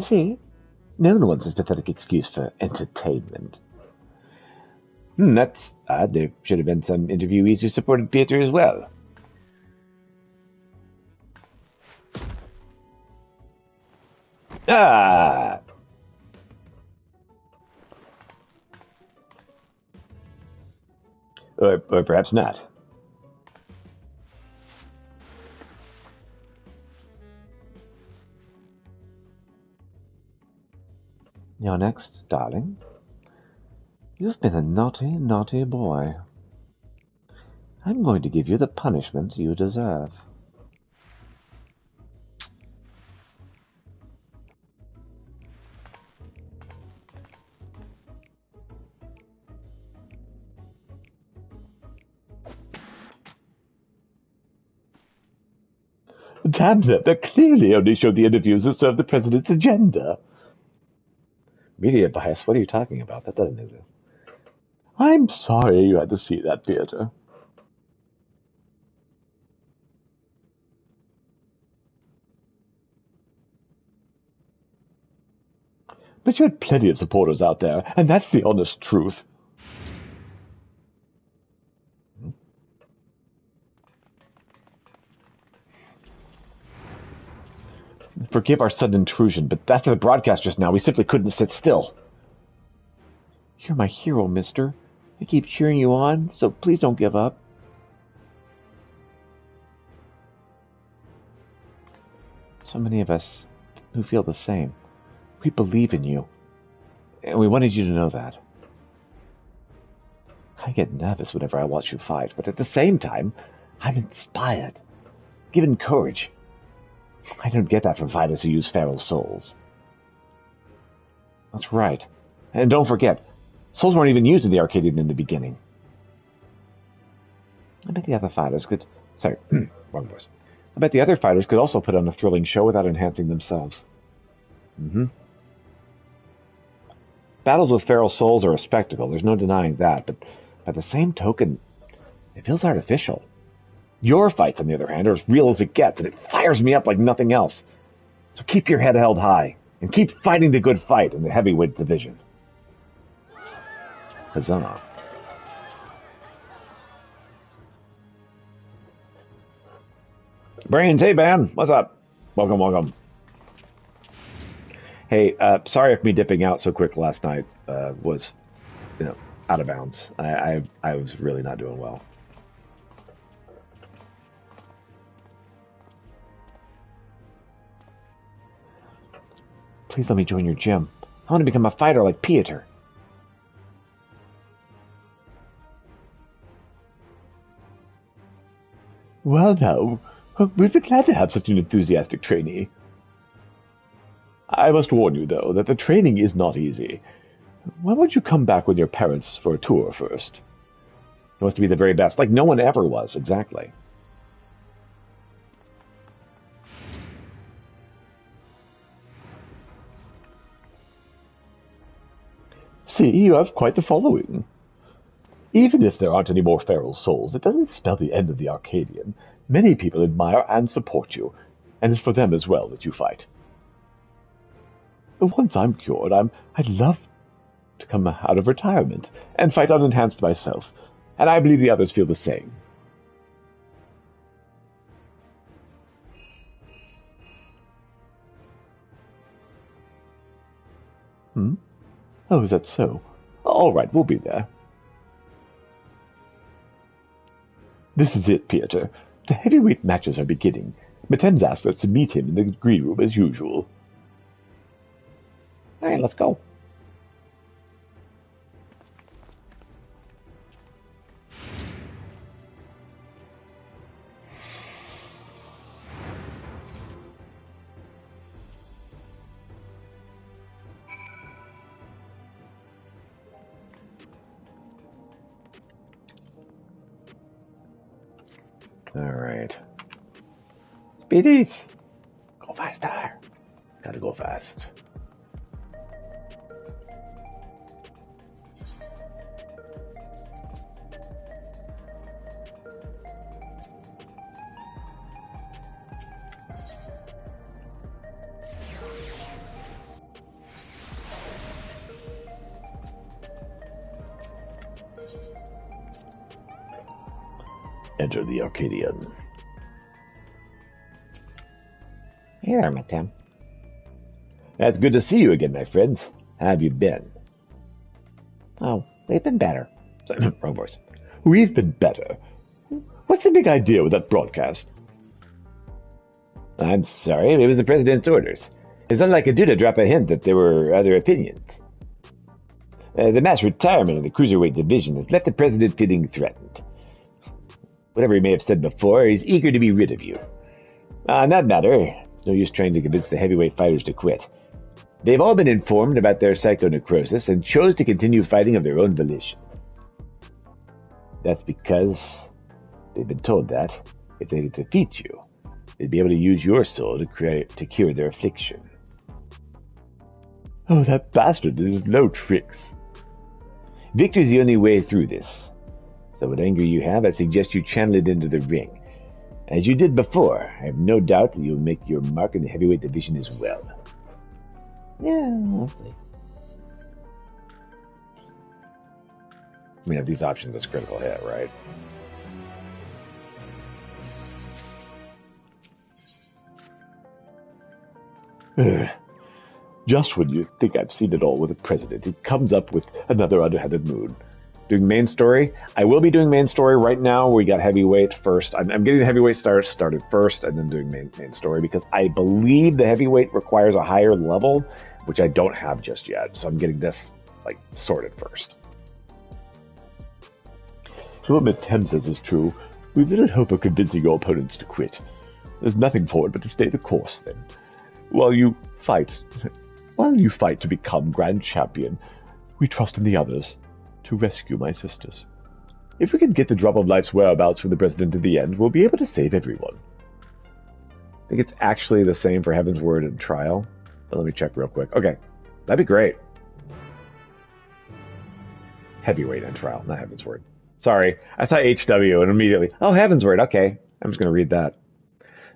See, no one wants this pathetic excuse for entertainment. That's odd. There should have been some interviewees who supported Peter as well. Ah! Or perhaps not. You're next, darling. You've been a naughty, naughty boy. I'm going to give you the punishment you deserve. Damn them, they clearly only show the interviews that serve the president's agenda. Media bias? What are you talking about? That doesn't exist. I'm sorry you had to see that, Peter. But you had plenty of supporters out there, and that's the honest truth. Forgive our sudden intrusion, but after the broadcast just now, we simply couldn't sit still. You're my hero, mister. I keep cheering you on, so please don't give up. So many of us who feel the same. We believe in you, and we wanted you to know that. I get nervous whenever I watch you fight, but at the same time, I'm inspired, given courage. I don't get that from fighters who use feral souls. That's right. And don't forget, souls weren't even used in the Arcadian in the beginning. I bet the other fighters could... Sorry, wrong voice. I bet the other fighters could also put on a thrilling show without enhancing themselves. Battles with feral souls are a spectacle, there's no denying that, but by the same token, it feels artificial. Your fights, on the other hand, are as real as it gets, and it fires me up like nothing else. So keep your head held high, and keep fighting the good fight in the heavyweight division. Huzzah. Brains, hey man, what's up? Welcome, welcome. Hey, sorry if me dipping out so quick last night was, out of bounds. I was really not doing well. Please let me join your gym. I want to become a fighter like Pieter. Well now, we'd be glad to have such an enthusiastic trainee. I must warn you, though, that the training is not easy. Why won't you come back with your parents for a tour first? It wants to be the very best, like no one ever was, exactly. See, you have quite the following. Even if there aren't any more feral souls, it doesn't spell the end of the Arcadian. Many people admire and support you, and it's for them as well that you fight. Once I'm cured, I'd love to come out of retirement and fight unenhanced myself, and I believe the others feel the same. Oh, is that so? All right, we'll be there. This is it, Peter. The heavyweight matches are beginning. Matem's asked us to meet him in the green room as usual. All right, let's go. All right. Speedies. Go faster. Gotta go fast. Enter the Arcadian. Hey there, Matem. That's good to see you again, my friends. How have you been? Oh, we've been better. Wrong voice. We've been better. What's the big idea with that broadcast? I'm sorry, it was the President's orders. It's all I could do to drop a hint that there were other opinions. The mass retirement of the Cruiserweight division has left the President feeling threatened. Whatever he may have said before, he's eager to be rid of you. On that matter, it's no use trying to convince the heavyweight fighters to quit. They've all been informed about their psychonecrosis and chose to continue fighting of their own volition. That's because they've been told that if they defeat you, they'd be able to use your soul to cure their affliction. Oh, that bastard is no tricks. Victory's the only way through this. So what anger you have, I suggest you channel it into the ring. As you did before, I have no doubt that you'll make your mark in the heavyweight division as well. Yeah, we'll see. We have these options as critical hit, right? Just when you think I've seen it all with the President, he comes up with another underhanded moon. Doing main story. I will be doing main story right now. We got heavyweight first. I'm getting the heavyweight started first and then doing main story because I believe the heavyweight requires a higher level, which I don't have just yet. So I'm getting this sorted first. So what Matem says is true. We've little hope of convincing your opponents to quit. There's nothing for it but to stay the course then. While you fight to become Grand Champion, we trust in the others to rescue my sisters. If we can get the Drop of Life's whereabouts for the President at the end, we'll be able to save everyone. I think it's actually the same for Heaven's Word and Trial. But let me check real quick. Okay, that'd be great. Heavyweight and Trial, not Heaven's Word. Sorry, I saw HW and immediately, oh, Heaven's Word, okay. I'm just going to read that.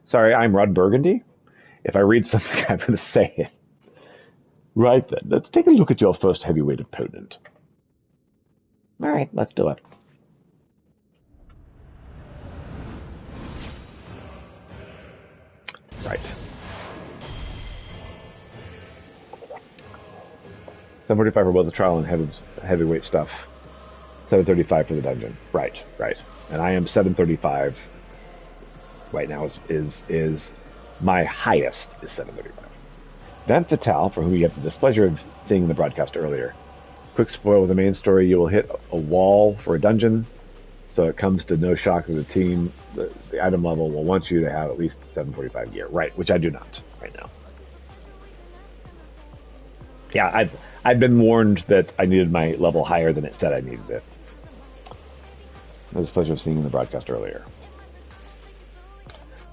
Sorry, I'm Rod Burgundy. If I read something, I'm going to say it. Right then, let's take a look at your first heavyweight opponent. All right, let's do it. Right. 745 for both the trial and heavyweight stuff. 735 for the dungeon. Right. And I am 735 right now is my highest is 735. Vent Fatale, for whom you have the displeasure of seeing the broadcast earlier. Quick spoil with the main story, you will hit a wall for a dungeon, so it comes to no shock to the team. The item level will want you to have at least 745 gear. Right, which I do not right now. Yeah, I've been warned that I needed my level higher than it said I needed it. The displeasure of seeing the broadcast earlier.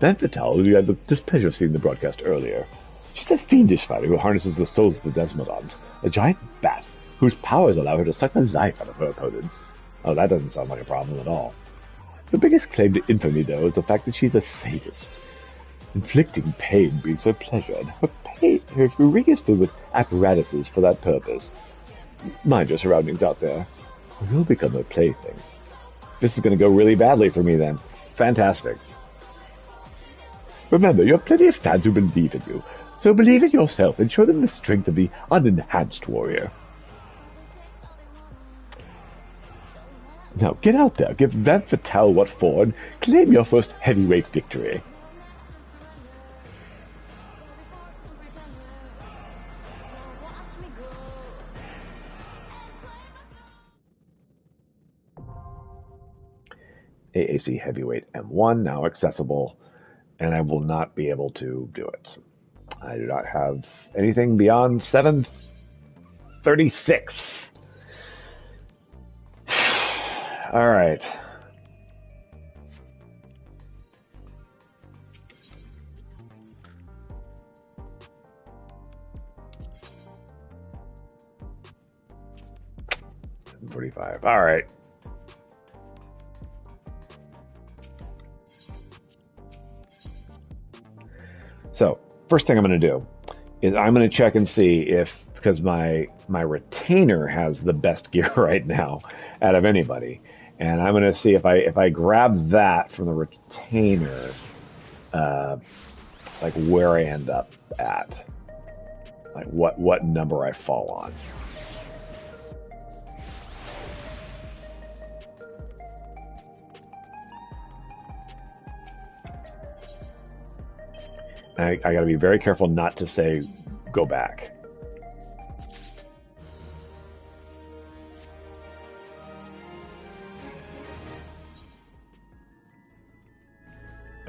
Vent Fatale, you had the displeasure of seeing the broadcast earlier. She's a fiendish fighter who harnesses the souls of the Desmodons, a giant bat whose powers allow her to suck the life out of her opponents. Oh, that doesn't sound like a problem at all. The biggest claim to infamy, though, is the fact that she's a sadist. Inflicting pain brings her pleasure, and her ring is filled with apparatuses for that purpose. Mind your surroundings out there, or you'll become her plaything. This is going to go really badly for me then. Fantastic. Remember, you have plenty of fans who believe in you. So believe in yourself and show them the strength of the unenhanced warrior. Now get out there, give Van Fatale what for, and claim your first heavyweight victory. AAC Heavyweight M1 now accessible, and I will not be able to do it. I do not have anything beyond 736. All right. $45. All right. So, first thing I'm going to do is I'm going to check and see if, because my retainer has the best gear right now out of anybody, and I'm going to see if I grab that from the retainer, like where I end up at, like what number I fall on. I got to be very careful not to say go back.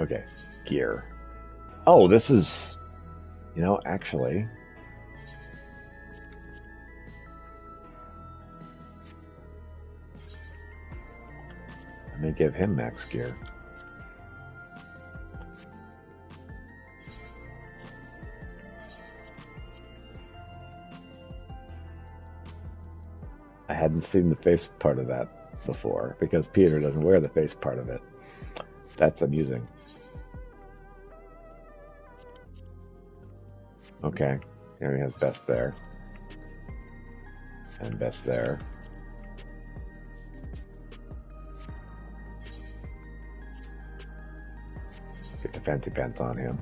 Okay, gear. Oh, this is, actually. Let me give him max gear. I hadn't seen the face part of that before because Peter doesn't wear the face part of it. That's amusing. Okay, here he has best there. And best there. Get the fancy pants on him.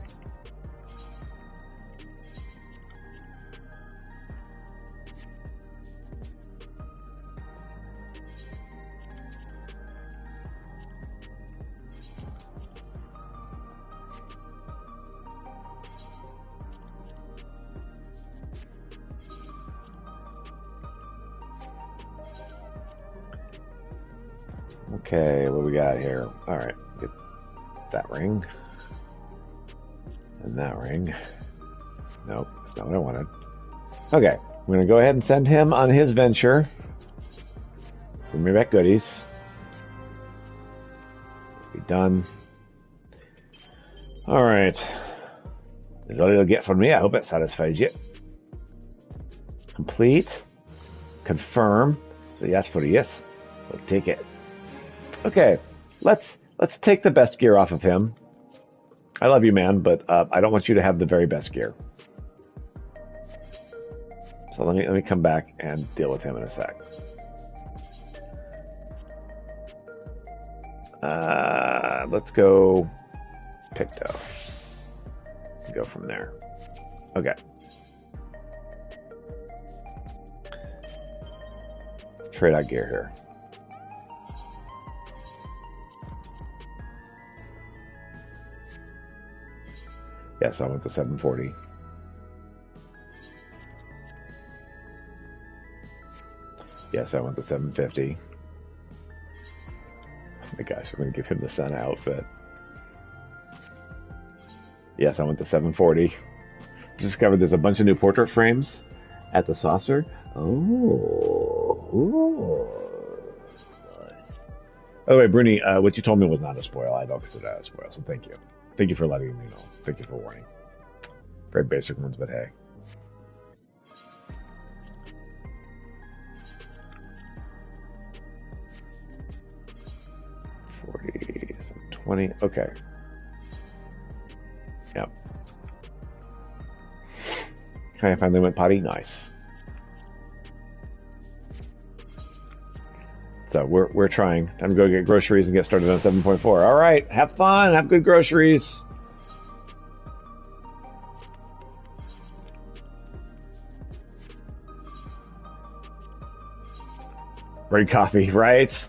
Okay, what we got here? All right, get that ring. And that ring. Nope, that's not what I wanted. Okay, I'm going to go ahead and send him on his venture. Bring me back goodies. Be done. All right. There's all you'll get from me. I hope it satisfies you. Complete. Confirm. So yes for yes. We'll take it. Okay, let's take the best gear off of him. I love you, man, but I don't want you to have the very best gear. So let me come back and deal with him in a sec. Let's go Picto. Go from there. Okay. Trade out gear here. Yes, I went to 740. Yes, I went to 750. Oh my gosh, I'm going to give him the Santa outfit. Yes, I went to 740. Discovered there's a bunch of new portrait frames at the saucer. Oh. Nice. By the way, Bruni, what you told me was not a spoil. I don't consider that a spoil, so thank you. Thank you for letting me know. Thank you for warning. Very basic ones, but hey. $40, 20. Okay. Yep. Okay, I finally went potty. Nice. So we're trying. Time to go get groceries and get started on 7.4. All right, have fun. Have good groceries. Bring coffee, right?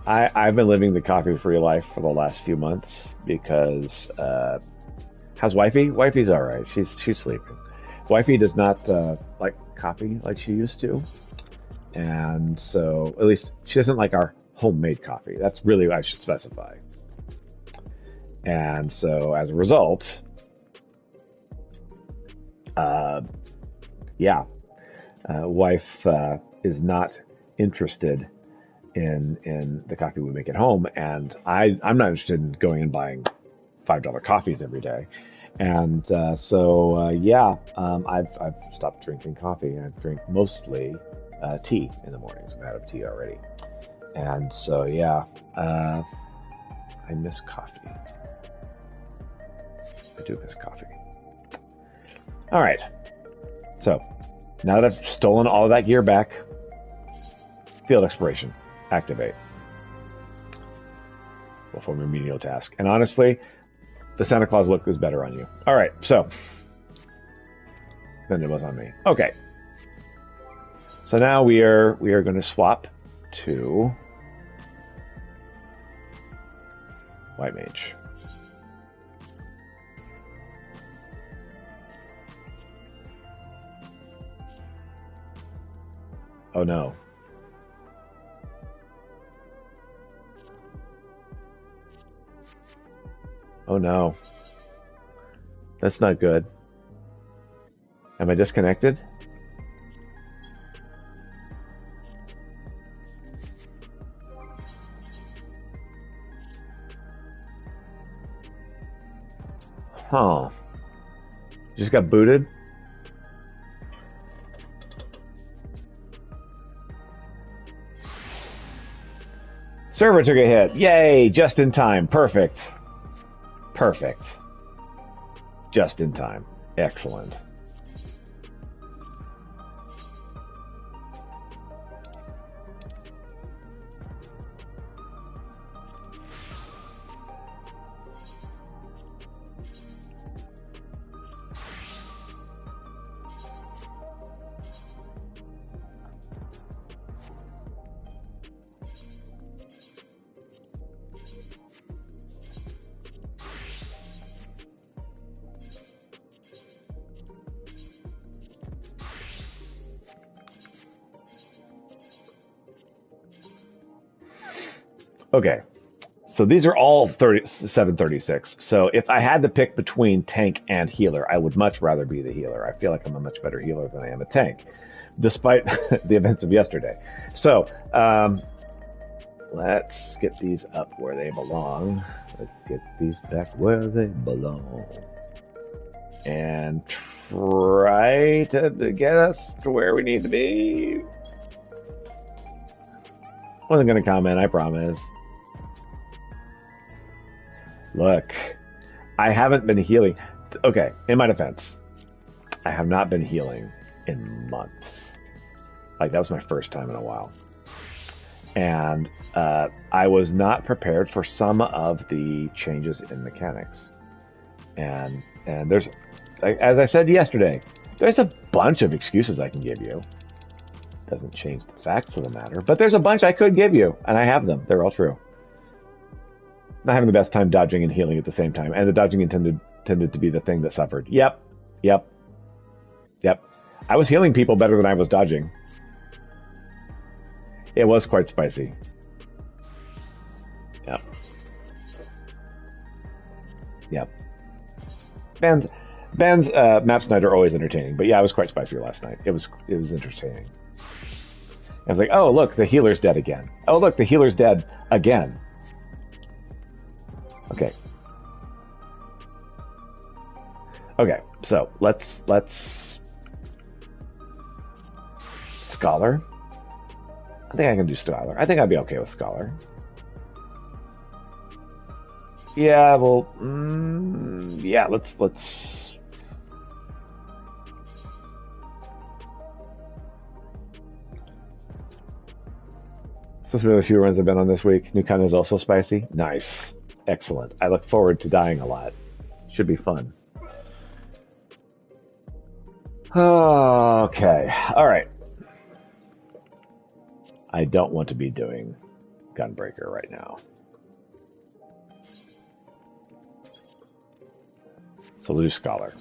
I've been living the coffee-free life for the last few months because how's wifey? Wifey's all right. She's sleeping. Wifey does not like coffee like she used to, and so at least she doesn't like our homemade coffee. That's really what I should specify. And so as a result, wife is not interested in the coffee we make at home, and I'm not interested in going and buying $5 coffees every day. And I've stopped drinking coffee. I drink mostly tea in the mornings. I'm out of tea already. And so I miss coffee. I do miss coffee. All right. So now that I've stolen all of that gear back, field exploration, activate. Perform your menial task. And honestly, the Santa Claus look is better on you. All right, so than it was on me. Okay. So now we are going to swap to White Mage. Oh no. Oh no. That's not good. Am I disconnected? Huh. Just got booted? Server took a hit. Yay! Just in time. Perfect. Perfect. Just in time. Excellent. Okay, so these are all 736. So if I had to pick between tank and healer, I would much rather be the healer. I feel like I'm a much better healer than I am a tank, despite the events of yesterday. So let's get these up where they belong. Let's get these back where they belong. And try to get us to where we need to be. Wasn't going to comment, I promise. Look, I haven't been healing. Okay, in my defense, I have not been healing in months. Like, that was my first time in a while. And I was not prepared for some of the changes in mechanics. And there's, as I said yesterday, there's a bunch of excuses I can give you. Doesn't change the facts of the matter, but there's a bunch I could give you, and I have them. They're all true. Not having the best time dodging and healing at the same time, and the dodging tended to be the thing that suffered. Yep. I was healing people better than I was dodging. It was quite spicy. Yep. Bands, maps night are always entertaining, but yeah, it was quite spicy last night. It was entertaining. I was like, oh look, the healer's dead again. Oh look, the healer's dead again. Okay, so let's Scholar. I think I can do Scholar. I think I'd be okay with Scholar. Yeah, well, yeah, let's. So some of the few runs I've been on this week. New content is also spicy. Nice. Excellent. I look forward to dying a lot. Should be fun. Okay. All right. I don't want to be doing Gunbreaker right now. So we'll do Scholar.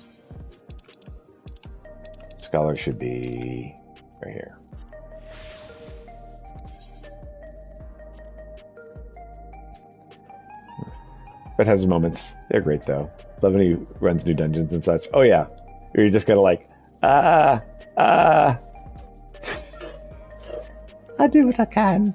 Scholar should be right here. But has moments. They're great though. Love when he runs new dungeons and such. Oh yeah. You're just gonna like, I do what I can.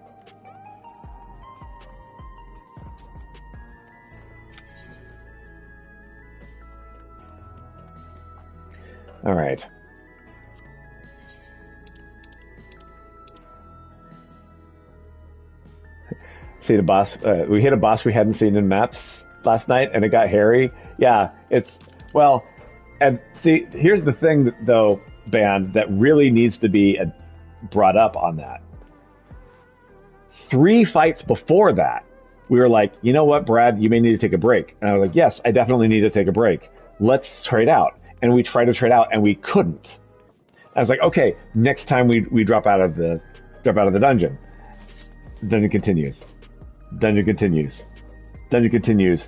All right. See the boss. We hit a boss we hadn't seen in maps last night, and it got hairy. Yeah, it's well, and see, here's the thing, though, Ban, that really needs to be brought up on that. 3 fights before that, we were like, you know what, Brad, you may need to take a break. And I was like, yes, I definitely need to take a break. Let's trade out. And we tried to trade out, and we couldn't. I was like, okay, next time we drop out of the dungeon. Dungeon continues. Dungeon continues. Dungeon continues.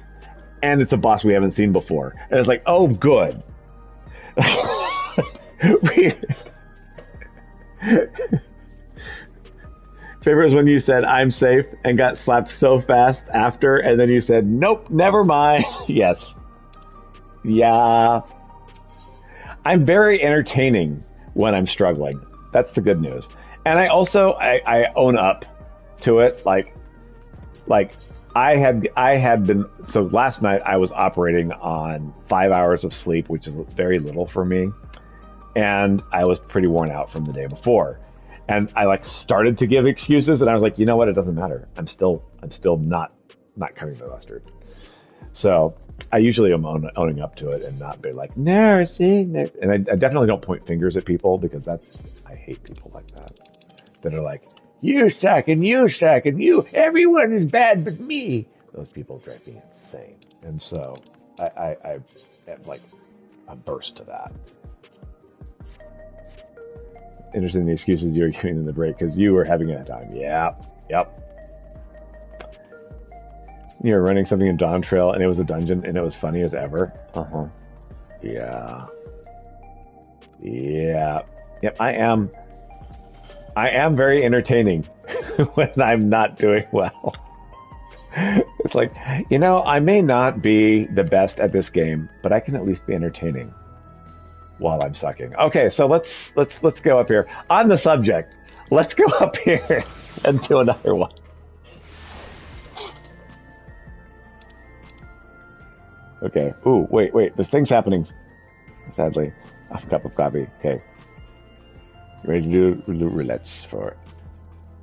And it's a boss we haven't seen before. And it's like, oh, good. Favorite was when you said, I'm safe, and got slapped so fast after, and then you said, nope, never mind. Yes. Yeah. I'm very entertaining when I'm struggling. That's the good news. And I also, I own up to it. Like I had been, so last night I was operating on 5 hours of sleep, which is very little for me. And I was pretty worn out from the day before. And I like started to give excuses, and I was like, you know what? It doesn't matter. I'm still not cutting the mustard. So I usually am owning up to it and not be like, no, see, no. And I definitely don't point fingers at people, because I hate people like that are like, you suck and you suck and everyone is bad but me. Those people drive me insane. And so I burst to that. Interested in the excuses you were giving in the break, because you were having a time. Yeah, yep. You were running something in Dawntrail, and it was a dungeon, and it was funny as ever. Uh-huh. Yeah. Yeah. Yep, I am very entertaining when I'm not doing well. It's like, you know, I may not be the best at this game, but I can at least be entertaining while I'm sucking. Okay, so let's go up here. On the subject, let's go up here and do another one. Okay. Ooh, wait. There's things happening. Sadly. Half a cup of coffee. Okay. Ready to do roulettes for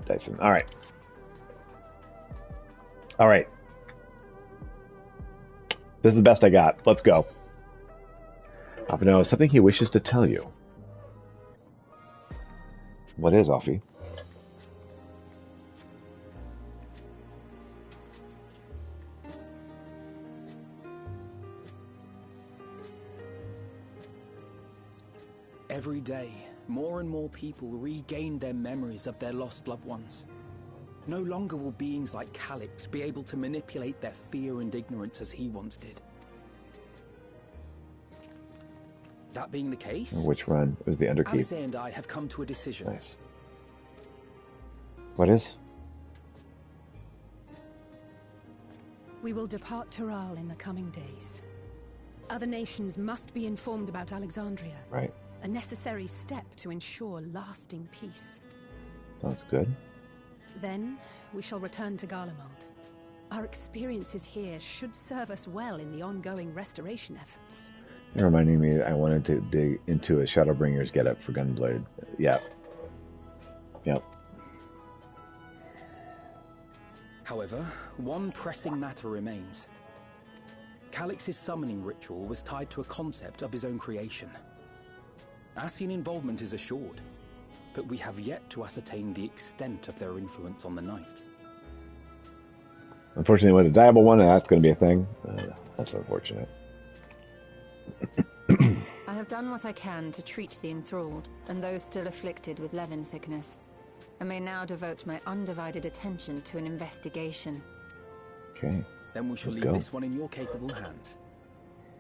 Dyson. All right. This is the best I got. Let's go. Alfino has something he wishes to tell you. What is, Alfie? Every day, more and more people regain their memories of their lost loved ones. No longer will beings like Calyx be able to manipulate their fear and ignorance as he once did. That being the case, which run? It was the Underkeep. Alice and I have come to a decision. Nice. What is? We will depart Taral in the coming days. Other nations must be informed about Alexandria. Right. A necessary step to ensure lasting peace. Sounds good. Then, we shall return to Garlemald. Our experiences here should serve us well in the ongoing restoration efforts. You're reminding me that I wanted to dig into a Shadowbringer's getup for Gunblade. Yep. However, one pressing matter remains. Calyx's summoning ritual was tied to a concept of his own creation. Ascian involvement is assured, but we have yet to ascertain the extent of their influence on the Ninth. Unfortunately, with a diable one, that's going to be a thing. That's unfortunate. I have done what I can to treat the enthralled and those still afflicted with Levin sickness. I may now devote my undivided attention to an investigation. Okay. Then we shall Let's leave go. this one in your capable hands.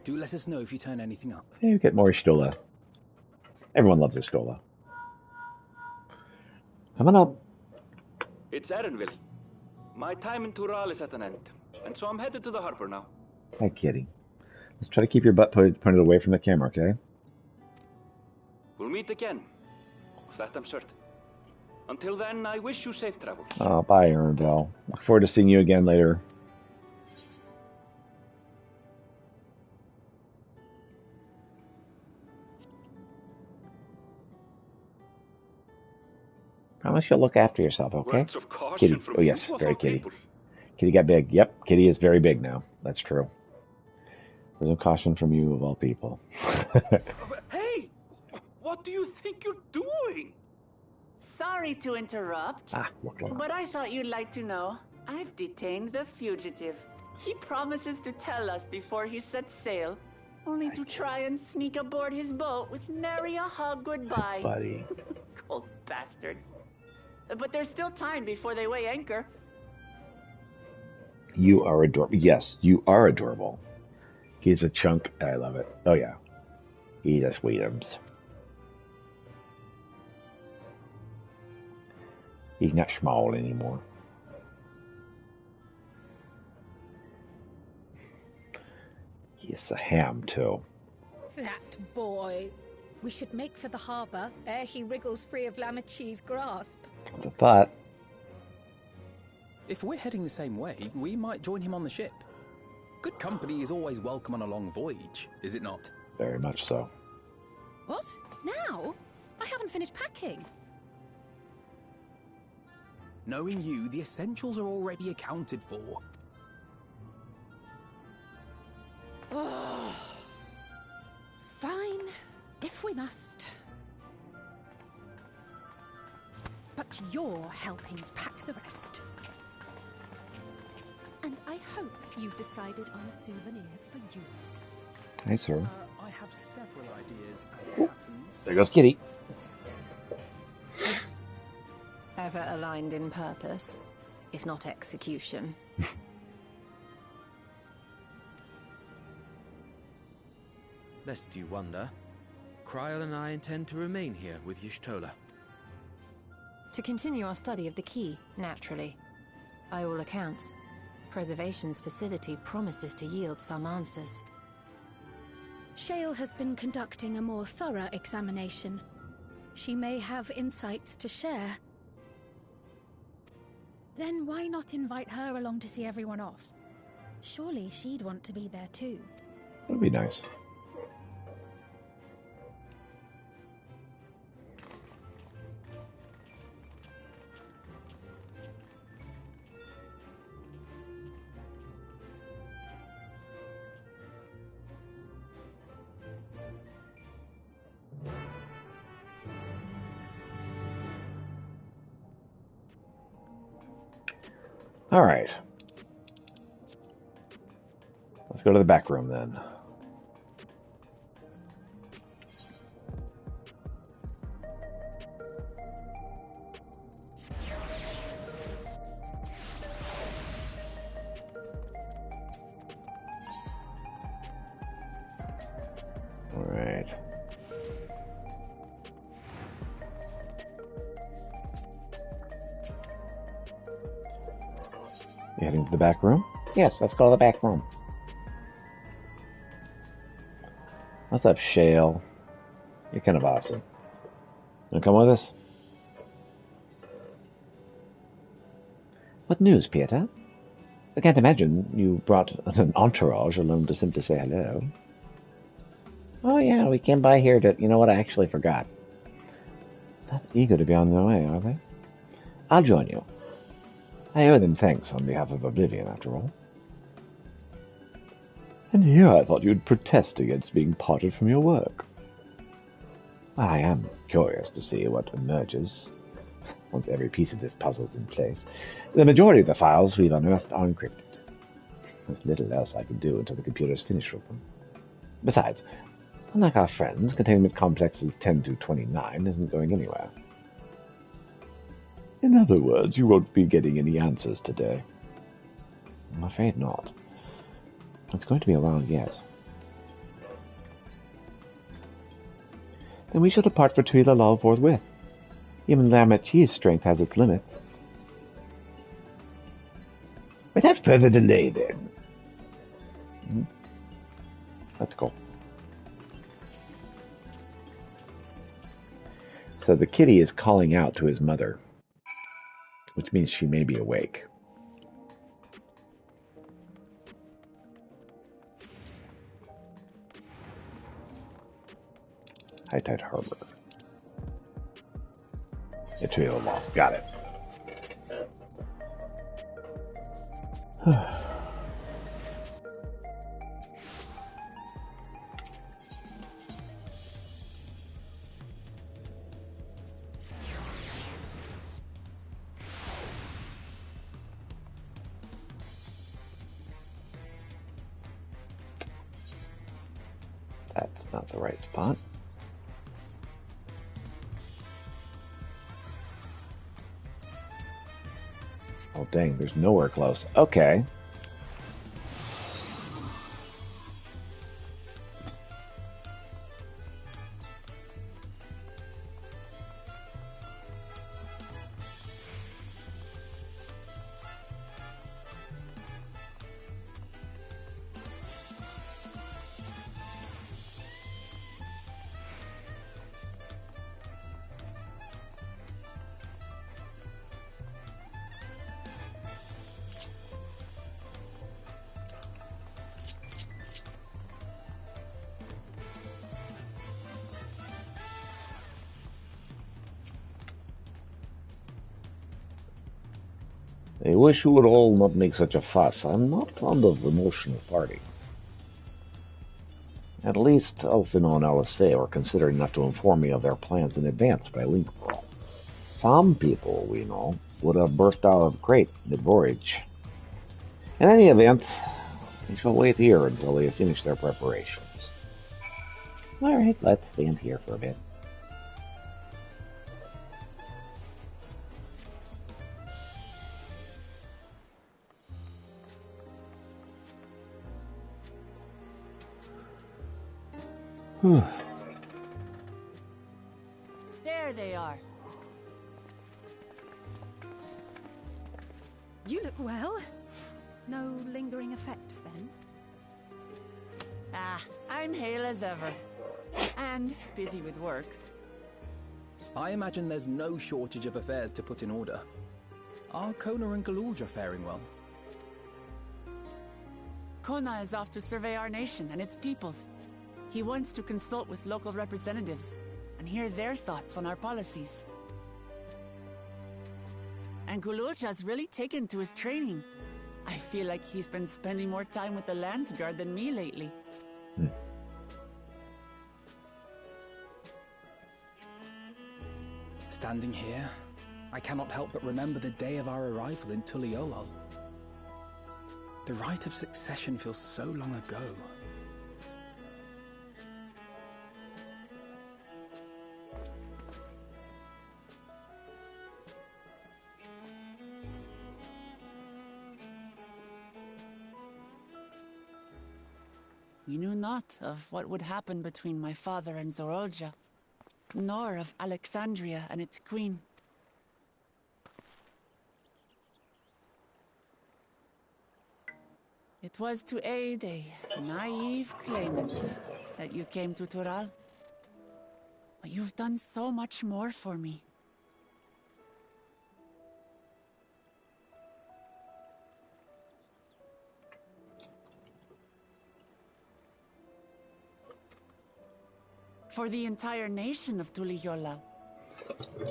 Do let us know if you turn anything up. Hey, you get more Stola. Everyone loves a Stola. Come on up. It's Erenville. My time in Tural is at an end, and so I'm headed to the harbor now. Hi, kitty. Let's try to keep your butt pointed away from the camera, okay? We'll meet again. Of that I'm certain. Until then, I wish you safe travels. Oh, bye, Arendelle. Look forward to seeing you again later. Promise you'll look after yourself, okay? Words of caution Kitty. from Oh, you, yes, of very all kitty. people. Kitty got big. Yep, Kitty is very big now. That's true. There's no caution from you, of all people. Hey! What do you think you're doing? Sorry to interrupt, Look on. but I thought you'd like to know. I've detained the fugitive. He promises to tell us before he sets sail, only to try and sneak aboard his boat with nary a hug goodbye. Buddy. Cold bastard. But there's still time before they weigh anchor. You are adorable. Yes, you are adorable. He's a chunk. I love it. Oh, yeah. Eat us, Williams. He's not small anymore. He's a ham, too. That boy. We should make for the harbour ere he wriggles free of Lamachi's grasp. That's a thought. If we're heading the same way, we might join him on the ship. Good company is always welcome on a long voyage, is it not? Very much so. What? Now? I haven't finished packing. Knowing you, the essentials are already accounted for. Oh. Fine, if we must. But you're helping pack the rest. And I hope you've decided on a souvenir for use. Hi, sir. I have several ideas as it happens. There goes Kitty. Ever aligned in purpose, if not execution. Lest you wonder, Kryl and I intend to remain here with Y'shtola. To continue our study of the key, naturally. By all accounts, Preservation's facility promises to yield some answers. Shale has been conducting a more thorough examination. She may have insights to share. Then why not invite her along to see everyone off? Surely she'd want to be there too. That'd be nice. All right. Let's go to the back room then. All right. You heading to the back room? Yes, let's go to the back room. What's up, Shale? You're kind of awesome. Wanna come with us? What news, Peter? I can't imagine you brought an entourage alone to simply say hello. Oh yeah, we came by here to... You know what, I actually forgot. Not eager to be on their way, are they? I'll join you. I owe them thanks on behalf of Oblivion, after all. And here I thought you'd protest against being parted from your work. I am curious to see what emerges once every piece of this puzzle's in place. The majority of the files we've unearthed are encrypted. There's little else I can do until the computer's finished with them. Besides, unlike our friends, containment complexes 10 through 29 isn't going anywhere. In other words, you won't be getting any answers today. I'm afraid not. It's going to be a while yet. Then we shall depart for Tuilalau forthwith. Even Lametchi's strength has its limits. Without further delay, then. Let's go. So the kitty is calling out to his mother, which means she may be awake. High Tide Harbor. Tuilalau. Got it. That's not the right spot. Oh, dang, there's nowhere close. Okay. I wish you would all not make such a fuss. I'm not fond of emotional parties. At least, Elfino and LSA are considering not to inform me of their plans in advance by link roll. Some people, we know, would have burst out of the crate mid-voyage. In any event, we shall wait here until they have finished their preparations. Alright, let's stand here for a bit. There they are. You look well. No lingering effects, then? Ah, I'm hale as ever. And busy with work. I imagine there's no shortage of affairs to put in order. Are Kona and Galulja faring well? Kona is off to survey our nation and its peoples. He wants to consult with local representatives and hear their thoughts on our policies. And Galulja's really taken to his training. I feel like he's been spending more time with the Landsguard than me lately. Standing here, I cannot help but remember the day of our arrival in Tuliolol. The rite of succession feels so long ago. We knew not of what would happen between my father and Zorolja, nor of Alexandria and its queen. It was to aid a naive claimant that you came to Tural. But you've done so much more for me. For the entire nation of Tuliyola,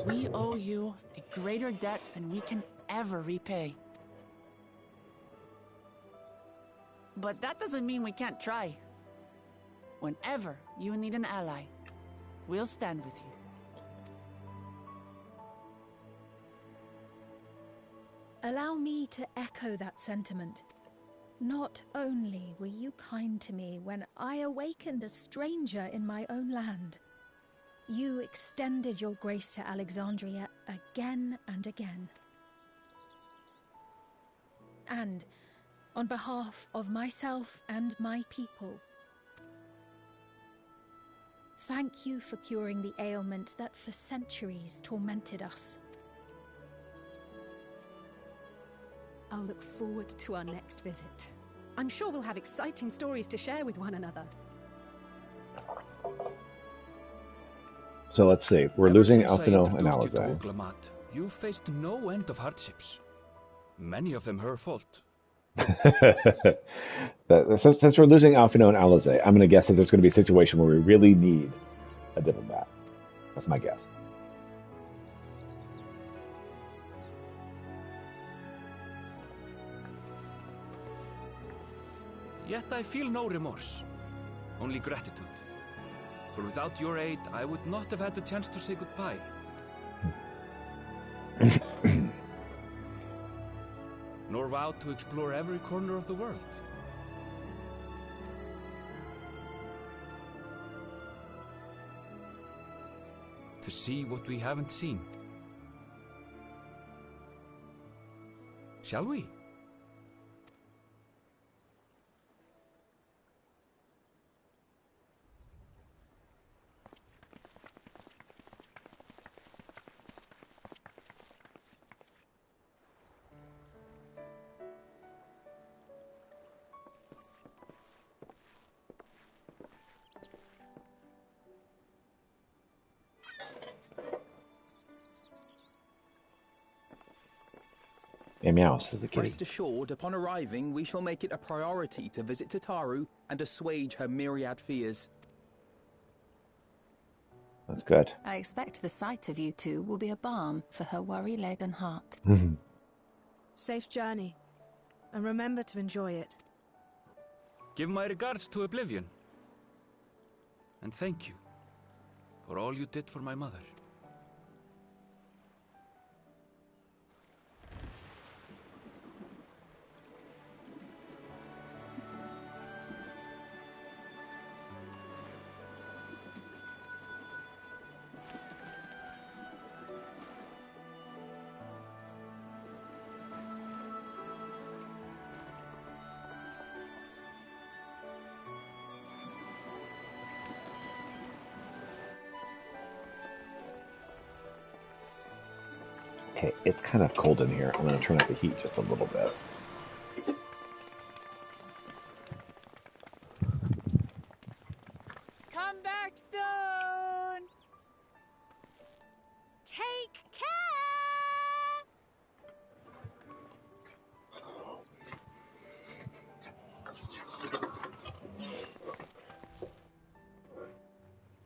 we owe you a greater debt than we can ever repay. But that doesn't mean we can't try. Whenever you need an ally, we'll stand with you. Allow me to echo that sentiment. Not only were you kind to me when I awakened a stranger in my own land, You extended your grace to Alexandria again and again. And on behalf of myself and my people, thank you for curing the ailment that for centuries tormented us. I'll look forward to our next visit. I'm sure we'll have exciting stories to share with one another. So let's see. We're losing Alphino and Ever since I Alizé. introduced you to Uklamat, you've faced no end of hardships. Many of them her fault. Since we're losing Alphino and Alizé, I'm going to guess that there's going to be a situation where we really need a diplomat. That's my guess. Yet I feel no remorse, only gratitude. For without your aid, I would not have had the chance to say goodbye. Nor vowed to explore every corner of the world. To see what we haven't seen. Shall we? Yeah, meow, says the kitty. Rest assured, upon arriving, we shall make it a priority to visit Tataru and assuage her myriad fears. That's good. I expect the sight of you two will be a balm for her worry-laden heart. Safe journey. And remember to enjoy it. Give my regards to Oblivion. And thank you for all you did for my mother. Okay, it's kind of cold in here. I'm going to turn up the heat just a little bit. Come back soon! Take care!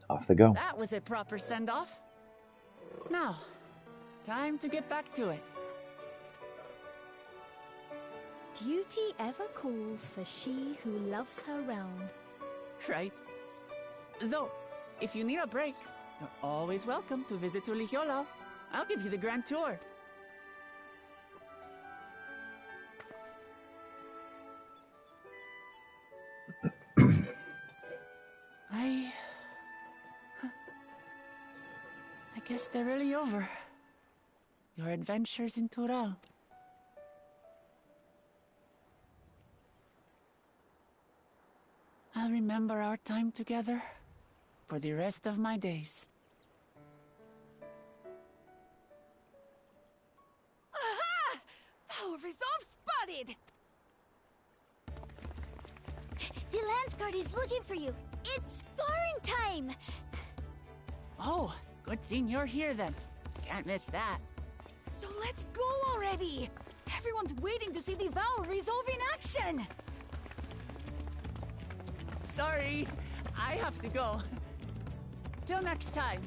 Off they go. That was a proper send-off. Now, time to get back to it. Duty ever calls for she who loves her round. Right? Though, if you need a break, you're always welcome to visit Ulihiolo. I'll give you the grand tour. I guess they're really over. Your adventures in Tural. I'll remember our time together for the rest of my days. Aha! Power resolve spotted! The Lance Guard is looking for you. It's sparring time! Oh, good thing you're here then. Can't miss that. So let's go already! Everyone's waiting to see the Vow resolve in action! Sorry, I have to go. Till next time.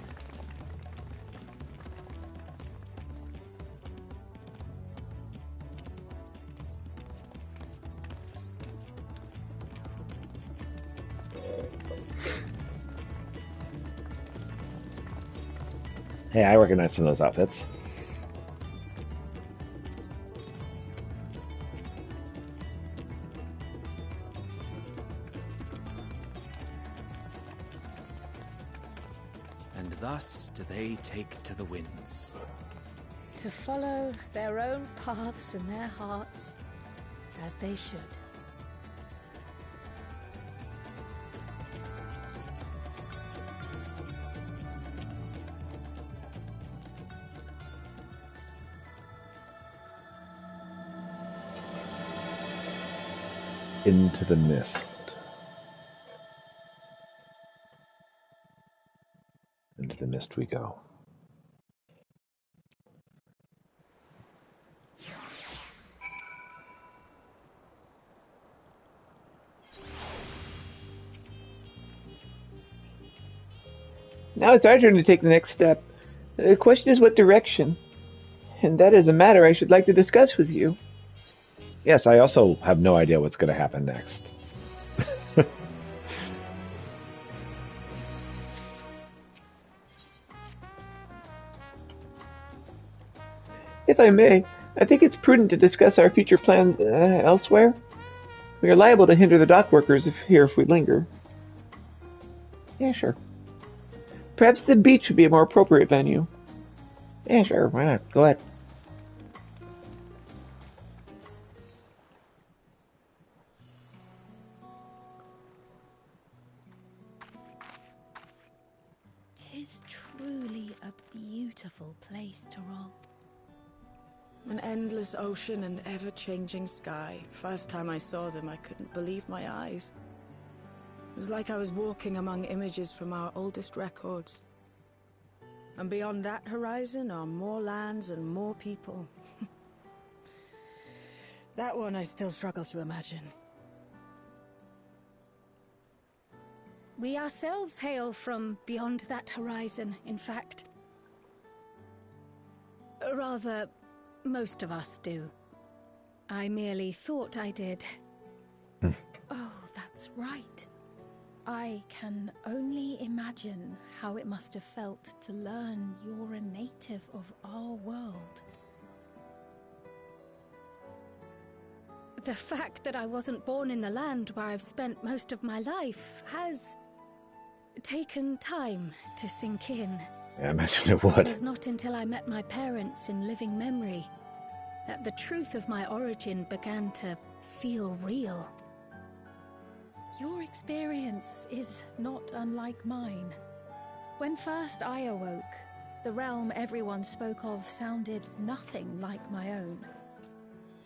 Hey, I recognize some of those outfits. And thus do they take to the winds. To follow their own paths in their hearts, as they should. Into the mist. Into the mist we go. Now it's our turn to take the next step. The question is what direction. And that is a matter I should like to discuss with you. Yes, I also have no idea what's going to happen next. If I may, I think it's prudent to discuss our future plans elsewhere. We are liable to hinder the dock workers if we linger. Yeah, sure. Perhaps the beach would be a more appropriate venue. Yeah, sure. Why not? Go ahead. Tis truly a beautiful place to roam. An endless ocean and ever-changing sky. First time I saw them, I couldn't believe my eyes. It was like I was walking among images from our oldest records. And beyond that horizon are more lands and more people. That one I still struggle to imagine. We ourselves hail from beyond that horizon, in fact. Rather, most of us do. I merely thought I did. Oh, that's right. I can only imagine how it must have felt to learn you're a native of our world. The fact that I wasn't born in the land where I've spent most of my life has taken time to sink in. Yeah, I imagine it would. It was not until I met my parents in living memory that the truth of my origin began to feel real. Your experience is not unlike mine. When first I awoke, the realm everyone spoke of sounded nothing like my own.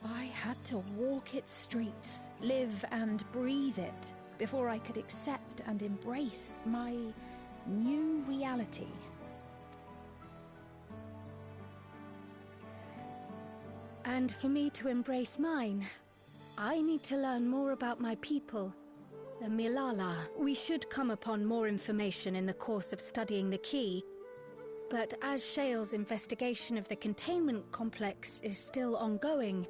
I had to walk its streets, live and breathe it, before I could accept and embrace my new reality. And for me to embrace mine, I need to learn more about my people, the Milala. We should come upon more information in the course of studying the key, but as Shale's investigation of the containment complex is still ongoing,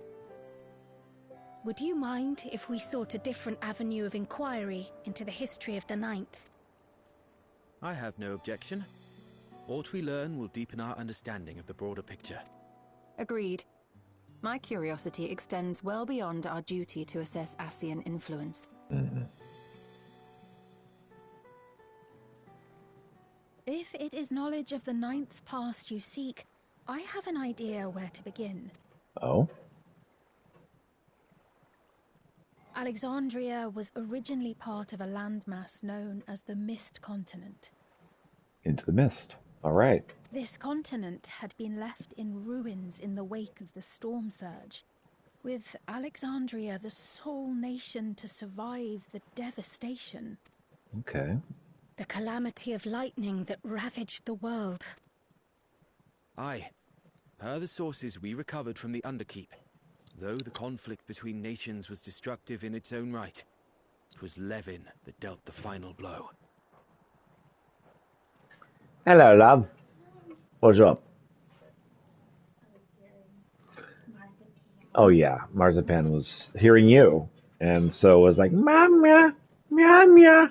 would you mind if we sought a different avenue of inquiry into the history of the Ninth? I have no objection. What we learn will deepen our understanding of the broader picture. Agreed. My curiosity extends well beyond our duty to assess Ascian influence. If it is knowledge of the Ninth's past you seek, I have an idea where to begin. Oh? Alexandria was originally part of a landmass known as the Mist Continent. Into the mist. All right. This continent had been left in ruins in the wake of the storm surge, with Alexandria the sole nation to survive the devastation. Okay. The calamity of lightning that ravaged the world. Aye. Per the sources we recovered from the Underkeep, though the conflict between nations was destructive in its own right, it was Levin that dealt the final blow. Hello, love. What's up? Oh yeah, Marzipan was hearing you, and so was like, "Mama, meow, meow."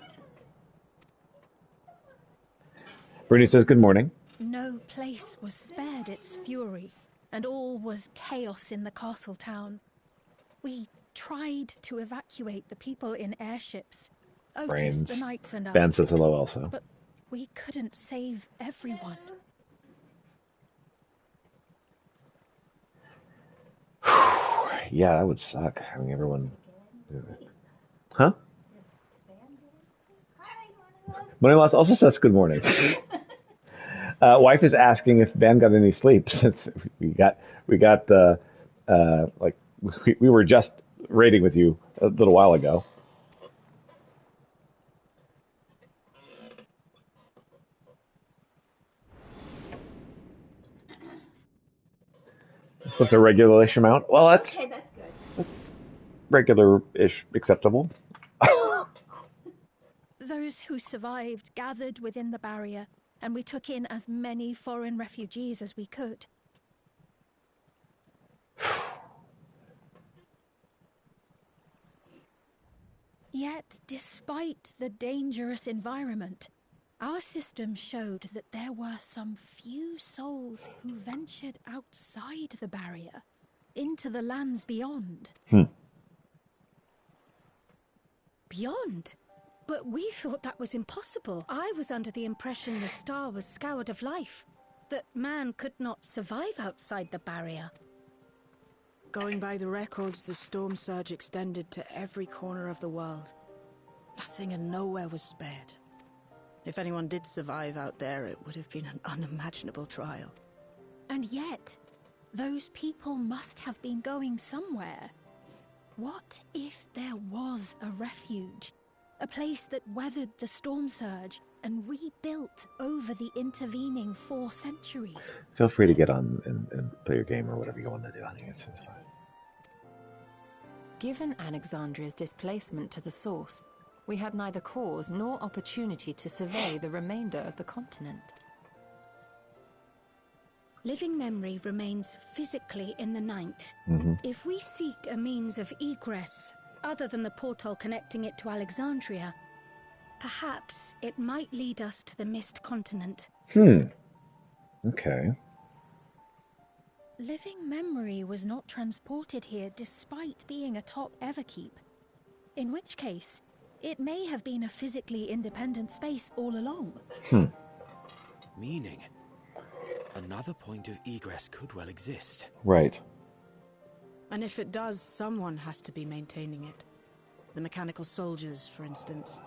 Brittany says, "Good morning." No place was spared its fury, and all was chaos in the castle town. We tried to evacuate the people in airships. Otis, Brains. the knights, and I. Ben says hello also. But We couldn't save everyone. Yeah, that would suck, having everyone... Huh? Morning Lost also says good morning. Wife is asking if Ben got any sleep since we were just raiding with you a little while ago. What's the regular-ish amount? Well, that's regular-ish acceptable. Those who survived gathered within the barrier, and we took in as many foreign refugees as we could. Yet, despite the dangerous environment, our system showed that there were some few souls who ventured outside the barrier, into the lands beyond. Beyond? But we thought that was impossible. I was under the impression the star was scoured of life, that man could not survive outside the barrier. Going by the records, the storm surge extended to every corner of the world. Nothing and nowhere was spared. If anyone did survive out there, it would have been an unimaginable trial. And yet, those people must have been going somewhere. What if there was a refuge? A place that weathered the storm surge and rebuilt over the intervening 4 centuries. Feel free to get on and play your game or whatever you want to do. I think it's fine. Given Alexandria's displacement to the source, we had neither cause nor opportunity to survey the remainder of the continent. Living memory remains physically in the 9th. If we seek a means of egress other than the portal connecting it to Alexandria, perhaps it might lead us to the Mist Continent. Okay. Living memory was not transported here despite being atop Everkeep, in which case it may have been a physically independent space all along. Meaning, another point of egress could well exist. Right. And if it does, someone has to be maintaining it. The mechanical soldiers, for instance.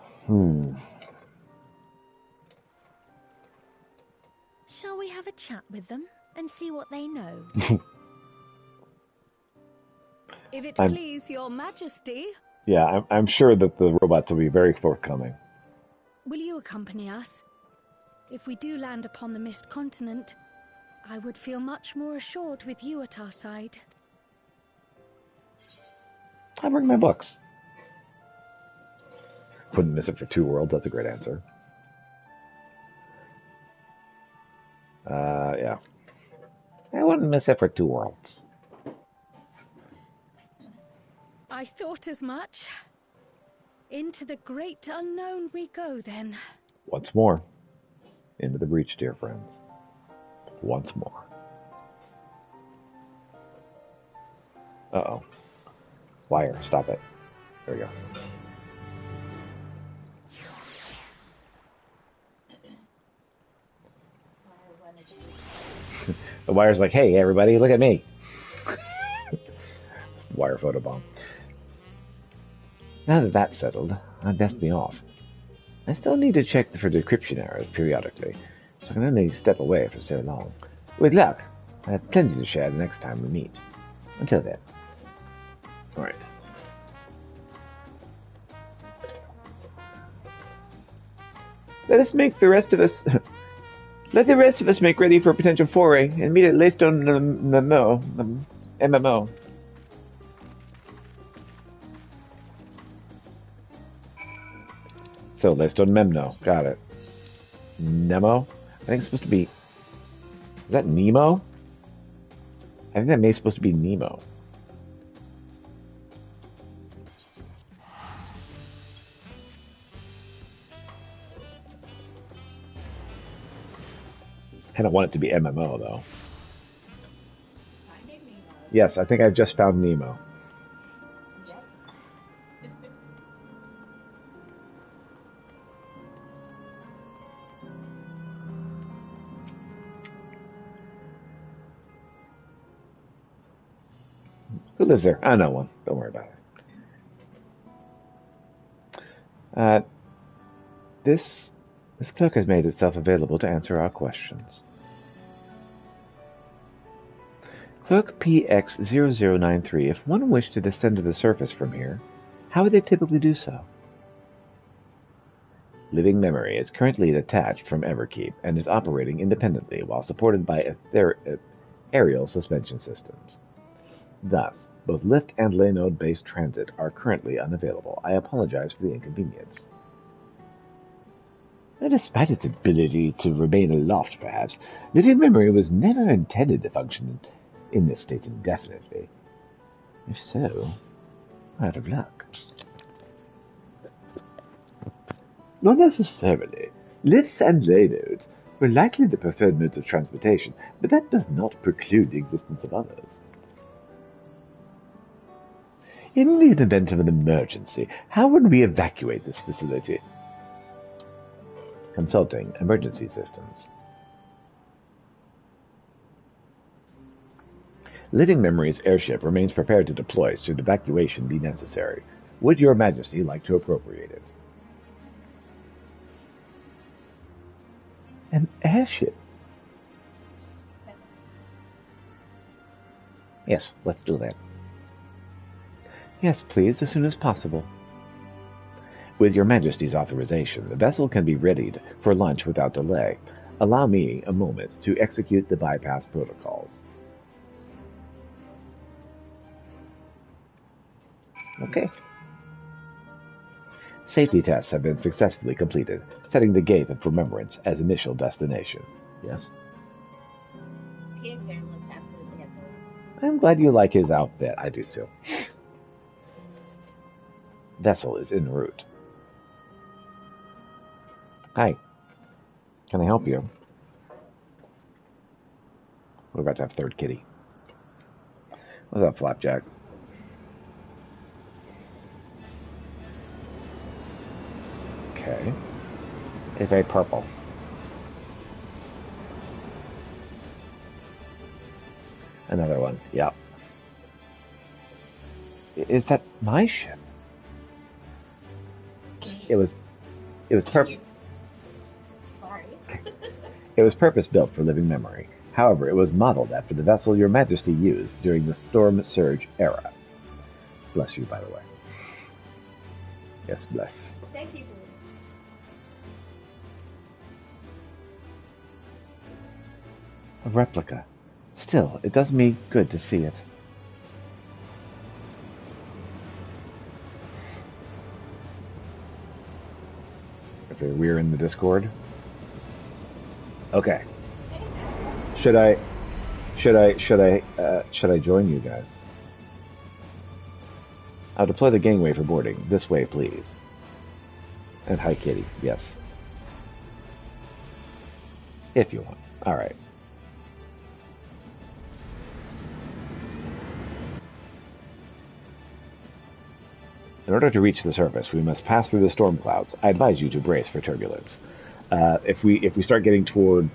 Shall we have a chat with them and see what they know? If it please your majesty. Yeah, I'm sure that the robots will be very forthcoming. Will you accompany us? If we do land upon the Mist Continent, I would feel much more assured with you at our side. I'll bring my books. Wouldn't miss it for 2 worlds. That's a great answer. Yeah. I wouldn't miss it for 2 worlds. I thought as much. Into the great unknown we go, then. Once more. Into the breach, dear friends. Once more. Uh-oh. Wire, stop it. There we go. The wire's like, hey, everybody, look at me. Wire photobomb. Now that that's settled, I'd best be off. I still need to check for decryption errors periodically, so I can only step away for so long. With luck, I have plenty to share the next time we meet. Until then. Alright. Let the rest of us make ready for a potential foray and meet at Laystone MMO. So, Laystone Memno. Got it. Nemo? I think it's supposed to be... Is that Nemo? I think that may be supposed to be Nemo. Kind of want it to be MMO, though. Yes, I think I've just found Nemo. Who lives there? I know one. Don't worry about it. This clerk has made itself available to answer our questions. Clerk PX0093, if one wished to descend to the surface from here, how would they typically do so? Living Memory is currently detached from Everkeep and is operating independently while supported by aerial suspension systems. Thus, both lift and lay node-based transit are currently unavailable. I apologize for the inconvenience. Despite its ability to remain aloft, perhaps, Living Memory was never intended to function in this state indefinitely. If so, out of luck. Not necessarily. Lifts and lay nodes were likely the preferred modes of transportation, but that does not preclude the existence of others. In the event of an emergency, how would we evacuate this facility? Consulting emergency systems. Living Memory's airship remains prepared to deploy should evacuation be necessary. Would your Majesty like to appropriate it? An airship? Yes, let's do that. Yes, please, as soon as possible. With your Majesty's authorization, the vessel can be readied for launch without delay. Allow me a moment to execute the bypass protocols. Okay. Safety tests have been successfully completed, setting the Gate of Remembrance as initial destination. Yes? I'm glad you like his outfit. I do too. Vessel is en route. Hi. Can I help you? We're about to have third kitty. What's up, Flapjack? Okay. It's very purple. Another one. Yep. Is that my ship? It was Sorry. It was purpose-built for Living Memory. However, it was modeled after the vessel Your Majesty used during the Storm Surge era. Bless you, by the way. Yes, bless. Thank you. A replica. Still, it does me good to see it. Okay, we're in the Discord. Okay. Should I join you guys? I'll deploy the gangway for boarding. This way, please. And hi, Kitty. Yes. If you want. All right. In order to reach the surface, we must pass through the storm clouds. I advise you to brace for turbulence. If we start getting toward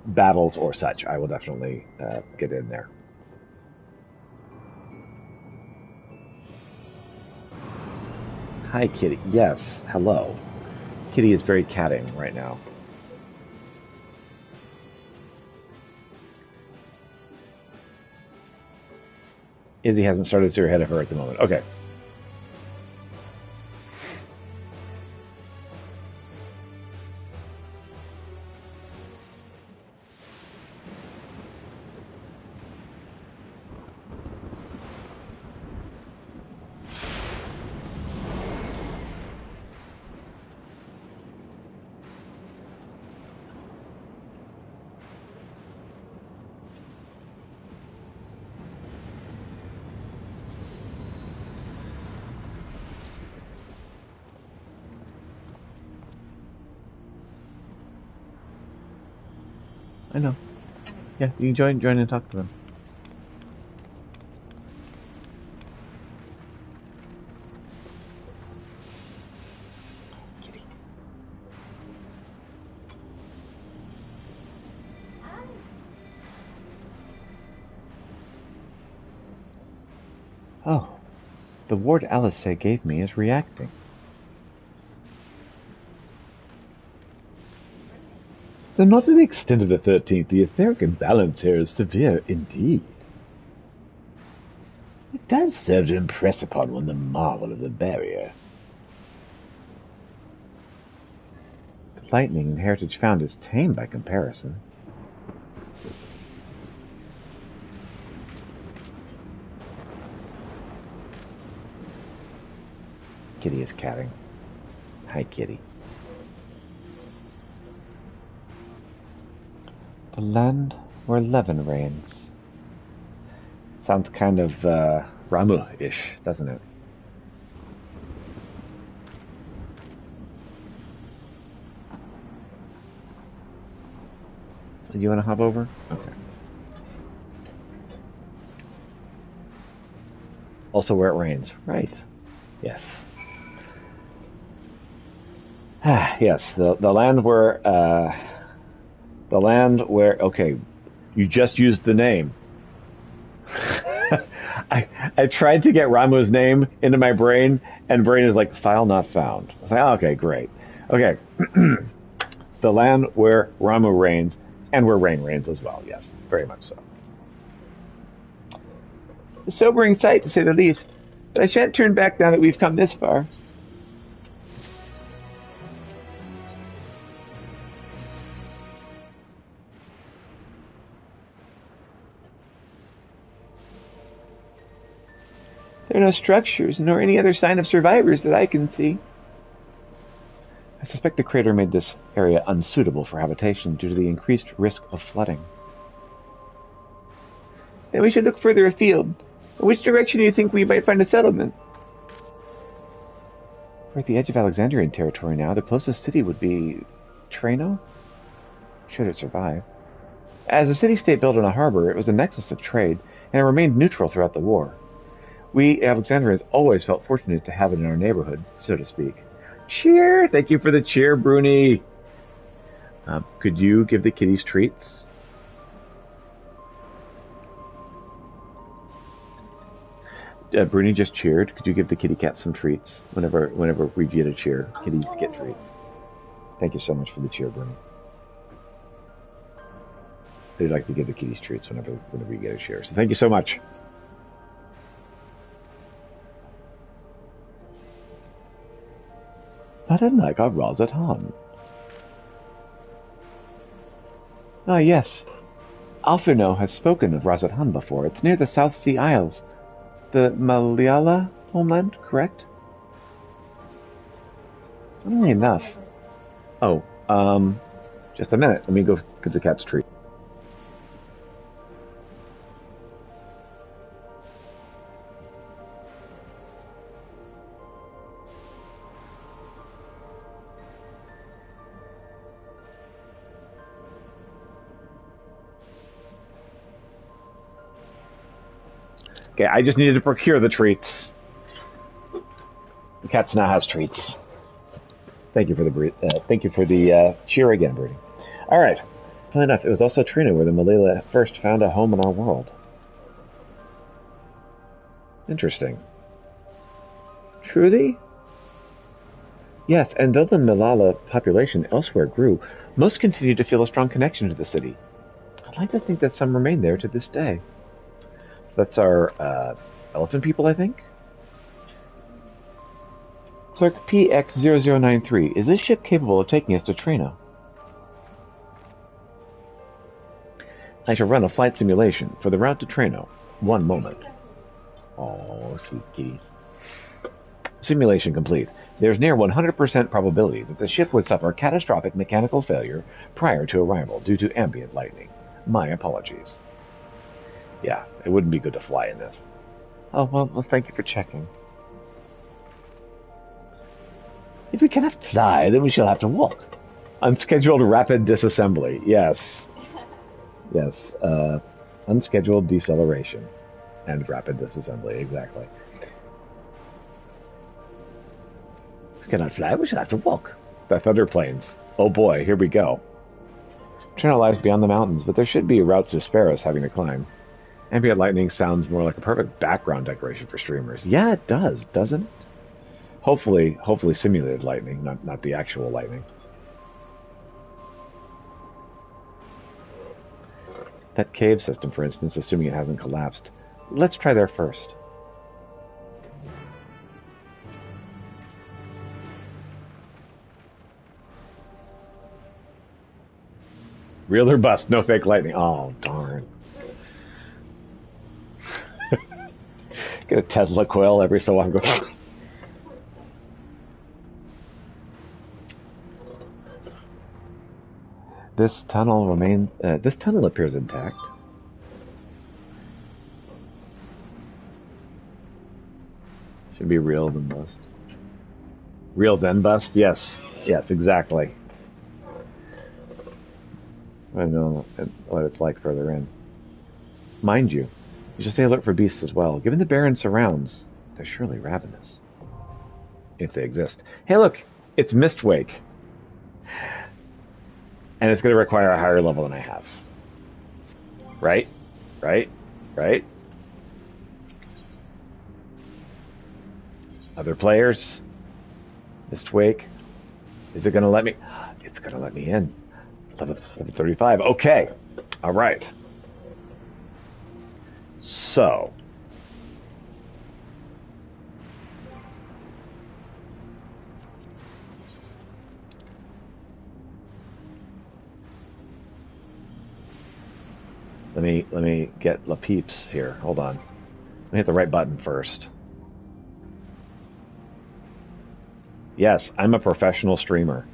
battles or such, I will definitely get in there. Hi, Kitty. Yes, hello. Kitty is very catting right now. Izzy hasn't started, so you're ahead of her at the moment. Okay. I know. Yeah, you can join and talk to them. Oh, the ward Alice gave me is reacting. Though not to the extent of the 13th, the etheric imbalance here is severe indeed. It does serve to impress upon one the marvel of the barrier. The lightning in Heritage Found is tame by comparison. Kitty is catting. Hi, Kitty. The land where Levin reigns. Sounds kind of Ramu-ish, doesn't it? You want to hop over? Okay. Also where it rains. Right. Yes. Yes, the land where okay, you just used the name. I tried to get Ramu's name into my brain, and brain is like, file not found. I was like, oh, okay, great. Okay. The land where Ramu reigns, and where rain reigns as well, yes, very much so. A sobering sight, to say the least, but I shan't turn back now that we've come this far. There are no structures, nor any other sign of survivors that I can see. I suspect the crater made this area unsuitable for habitation due to the increased risk of flooding. Then we should look further afield. In which direction do you think we might find a settlement? We're at the edge of Alexandrian territory now. The closest city would be Treno? Should it survive? As a city-state built on a harbor, it was the nexus of trade, and it remained neutral throughout the war. We Alexandrians always felt fortunate to have it in our neighborhood, so to speak. Cheer! Thank you for the cheer, Bruni! Could you give the kitties treats? Bruni just cheered. Could you give the kitty cat some treats? Whenever we get a cheer, kitties get treats. Thank you so much for the cheer, Bruni. They like to give the kitties treats whenever we get a cheer. So thank you so much. Not unlike our Razat Han. Ah, yes. Alferno has spoken of Razat Han before. It's near the South Sea Isles. The Malayala homeland, correct? Funnily enough. Oh, just a minute. Let me go get the cat's treat. Okay, I just needed to procure the treats. The cat now has treats. Thank you for the cheer again, Brady. All right. Funny enough, it was also Trina where the Malila first found a home in our world. Interesting. Truly? Yes, and though the Malala population elsewhere grew, most continued to feel a strong connection to the city. I'd like to think that some remain there to this day. So that's our elephant people, I think? Clerk PX0093, is this ship capable of taking us to Treno? I shall run a flight simulation for the route to Treno. One moment. Oh, sweet kitties. Simulation complete. There's near 100% probability that the ship would suffer catastrophic mechanical failure prior to arrival due to ambient lightning. My apologies. Yeah, it wouldn't be good to fly in this. Oh, well, thank you for checking. If we cannot fly, then we shall have to walk. Unscheduled rapid disassembly. Yes. Yes. Unscheduled deceleration. And rapid disassembly, exactly. If we cannot fly, we shall have to walk. The thunder plains. Oh boy, here we go. Treno lies beyond the mountains, but there should be routes to spare us having to climb. Ambient lightning sounds more like a perfect background decoration for streamers. Yeah, it does, doesn't it? Hopefully simulated lightning, not the actual lightning. That cave system, for instance, assuming it hasn't collapsed. Let's try there first. Real or bust, no fake lightning. Oh, darn. Get a Tesla coil every so often. This tunnel appears intact. Should be real then bust. Real then bust? Yes, exactly. I know what it's like further in. Mind you should stay alert for beasts as well. Given the barren surrounds, they're surely ravenous. If they exist. Hey look, it's Mistwake. And it's going to require a higher level than I have. Right? Other players? Mistwake? Is it going to let me? It's going to let me in. Level 35. Okay. All right. So. Let me get La Peeps here. Hold on. Let me hit the right button first. Yes, I'm a professional streamer.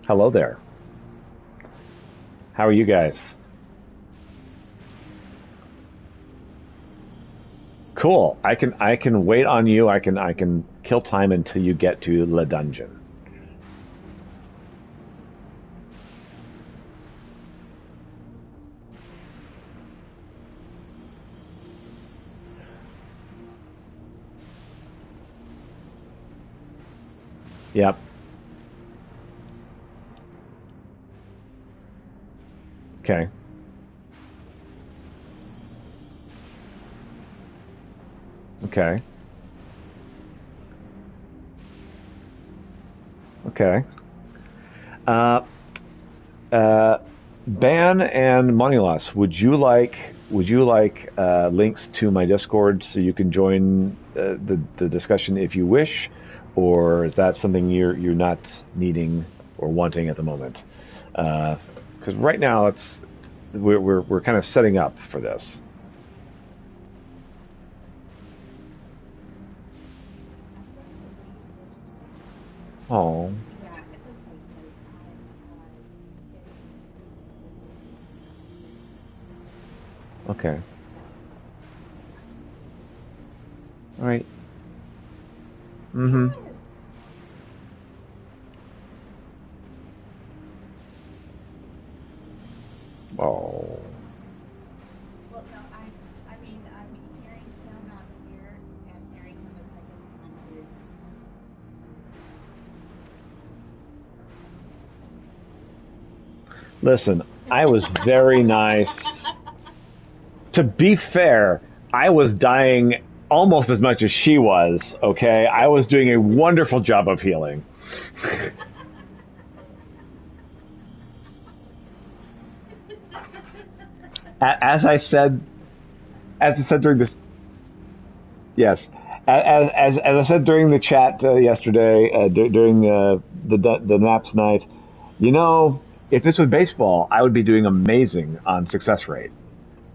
Hello there. How are you guys? Cool. I can wait on you. I can kill time until you get to the dungeon. Yep. Okay. Okay. Okay. Ban and Moneyloss, would you like links to my Discord so you can join the discussion if you wish, or is that something you're not needing or wanting at the moment? Because right now we're kind of setting up for this. Oh. Okay. All right. Mm-hmm. Oh. Well, no, I mean, I'm hearing him out here and hearing him as I can hear. Listen, I was very nice. To be fair, I was dying almost as much as she was, okay? I was doing a wonderful job of healing. As I said during this, yes, as I said during the chat yesterday, during the Naps night, you know, if this was baseball, I would be doing amazing on success rate.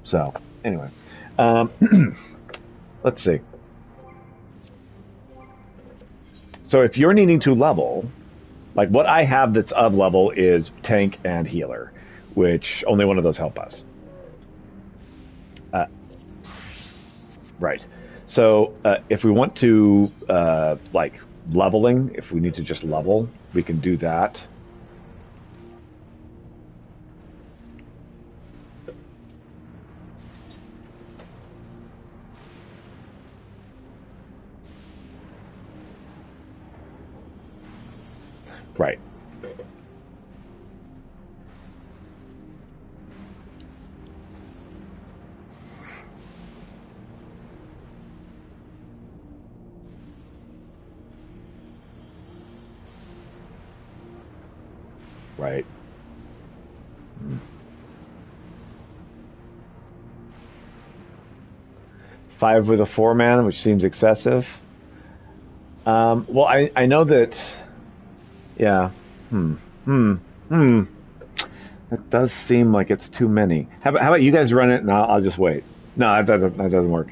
So, anyway, let's see. So if you're needing to level, like what I have that's of level is tank and healer, which only one of those help us. Right. So if we want to, like leveling, if we need to just level, we can do that. Right. Right. 5 with a 4-man, which seems excessive. Well, I know that. Yeah. Hmm. Hmm. Hmm. That does seem like it's too many. How about you guys run it and I'll just wait. No, that doesn't work.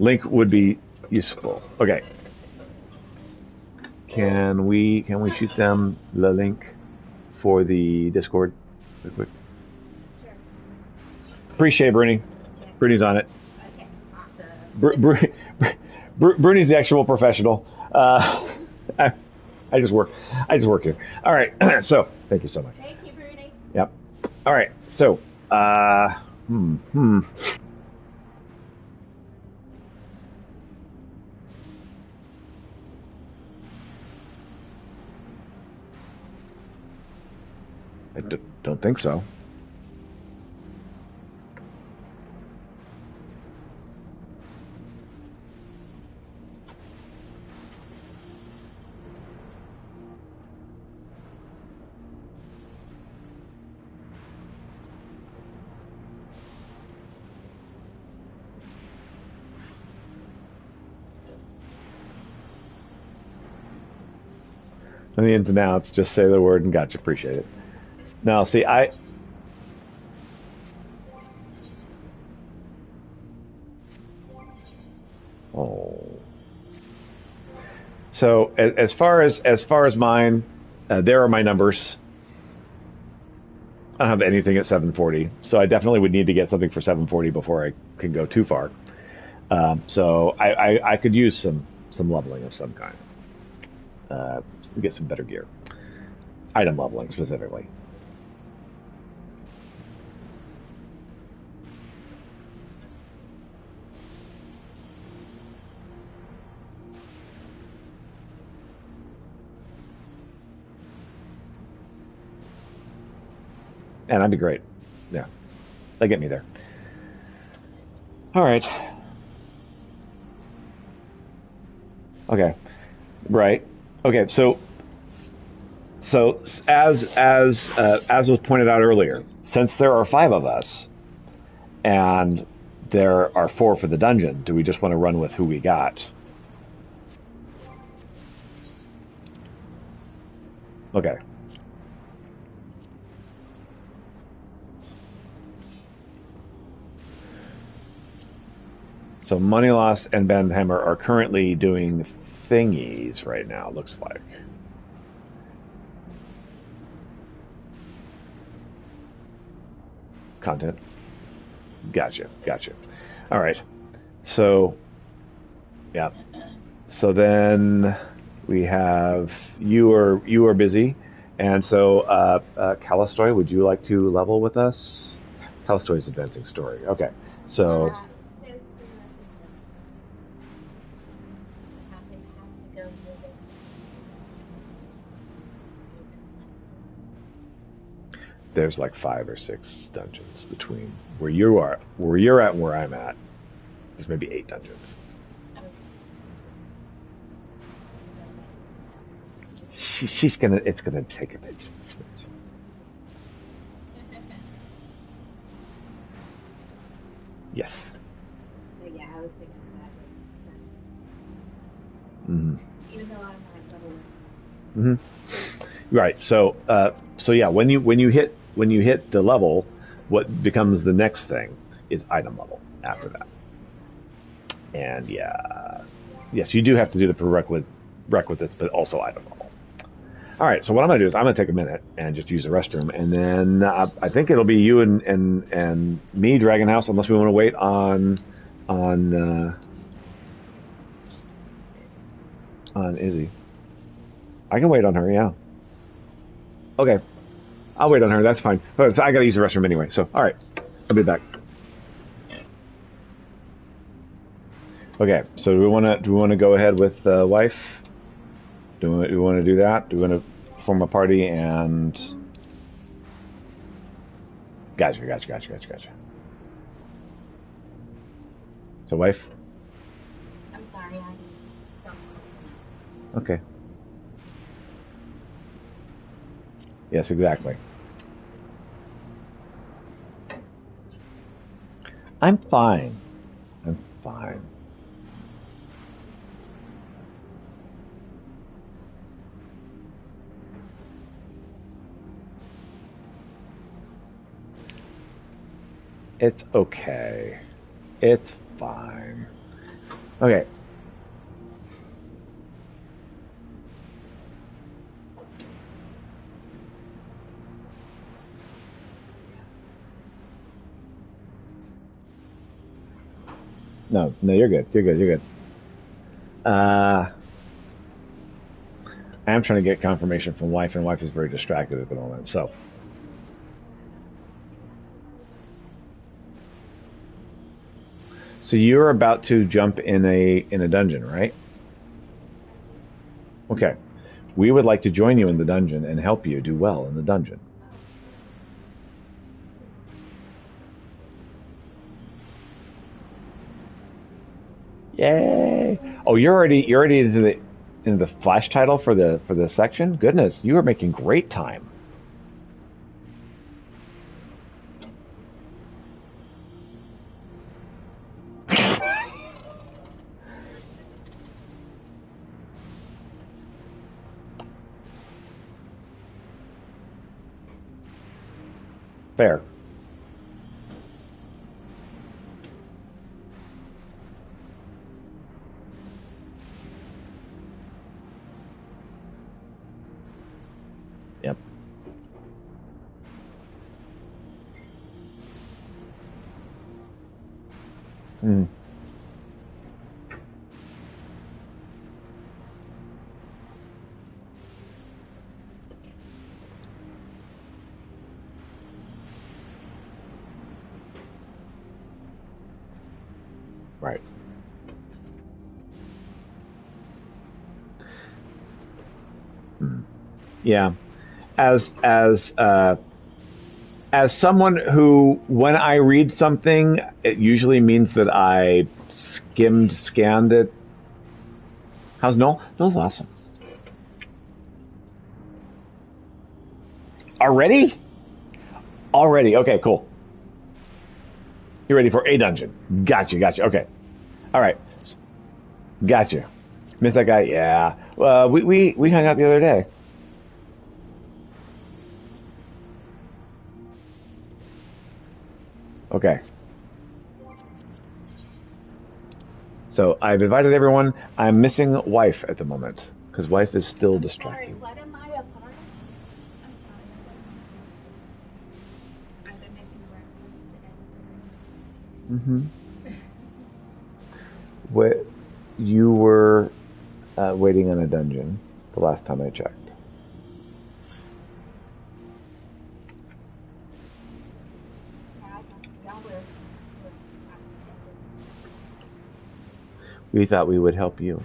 Link would be useful. Okay. Can we shoot them the link for the Discord real quick? Sure. Appreciate Bruni. Bruni's on it. Okay, awesome. Bruni's the actual professional. I just work. I just work here. All right. So thank you so much. Thank you, Bruni. Yep. All right. So I don't think so. And the ins and outs, just say the word and gotcha. Appreciate it. Now, see, Oh. So as far as mine, there are my numbers. I don't have anything at 740, so I definitely would need to get something for 740 before I can go too far. So I could use some leveling of some kind. Get some better gear. Item leveling specifically. And that'd be great. Yeah. They get me there. All right. Okay. Right. Okay. So as was pointed out earlier, since there are 5 of us, and there are 4 for the dungeon, do we just want to run with who we got? Okay. So Money Lost and Ben Hammer are currently doing thingies right now, looks like. Content. Gotcha. All right. So, yeah. So then we have you are busy, and so Callistoy, would you like to level with us? Callistoy's advancing story. Okay. So. There's 3 lessons. Have to go with it. There's like 5 or 6 dungeons between where you're at, and where I'm at. There's maybe 8 dungeons. It's gonna take a bit. Yes. But yeah, I was thinking that. Mm-hmm. Even though I'm not level 1. Mm-hmm. Right. So yeah, when you hit the level, what becomes the next thing is item level after that. And yeah, yes, you do have to do the prerequisites, but also item level. All right. So what I'm gonna do is I'm gonna take a minute and just use the restroom, and then I think it'll be you and me, Dragon House, unless we want to wait on Izzy. I can wait on her. Yeah. Okay. I'll wait on her. That's fine. Oh, so I gotta use the restroom anyway. So, all right, I'll be back. Okay. So do we want to go ahead with the wife? Do we want to do that? Do we want to form a party and? Gotcha. So, wife. I'm sorry, I don't. Okay. Yes, exactly. I'm fine. It's okay. It's fine. Okay. No, you're good. You're good. I am trying to get confirmation from wife, and wife is very distracted at the moment. So you're about to jump in a dungeon, right? Okay. We would like to join you in the dungeon and help you do well in the dungeon. Yay! Oh, you're already into the flash title for the section? Goodness, you are making great time. Fair. Yep. Hmm. Right. Hmm. Yeah. As someone who, when I read something, it usually means that I scanned it. How's Noel? Noel's awesome. Already? Okay, cool. You're ready for a dungeon. Gotcha. Okay. All right. Gotcha. Miss that guy? Yeah. We hung out the other day. Okay. So I've invited everyone. I'm missing wife at the moment because wife is still distracted. Sorry, what am I a part of? I'm sorry. I've been making reference to What you were waiting on a dungeon the last time I checked. We thought we would help you.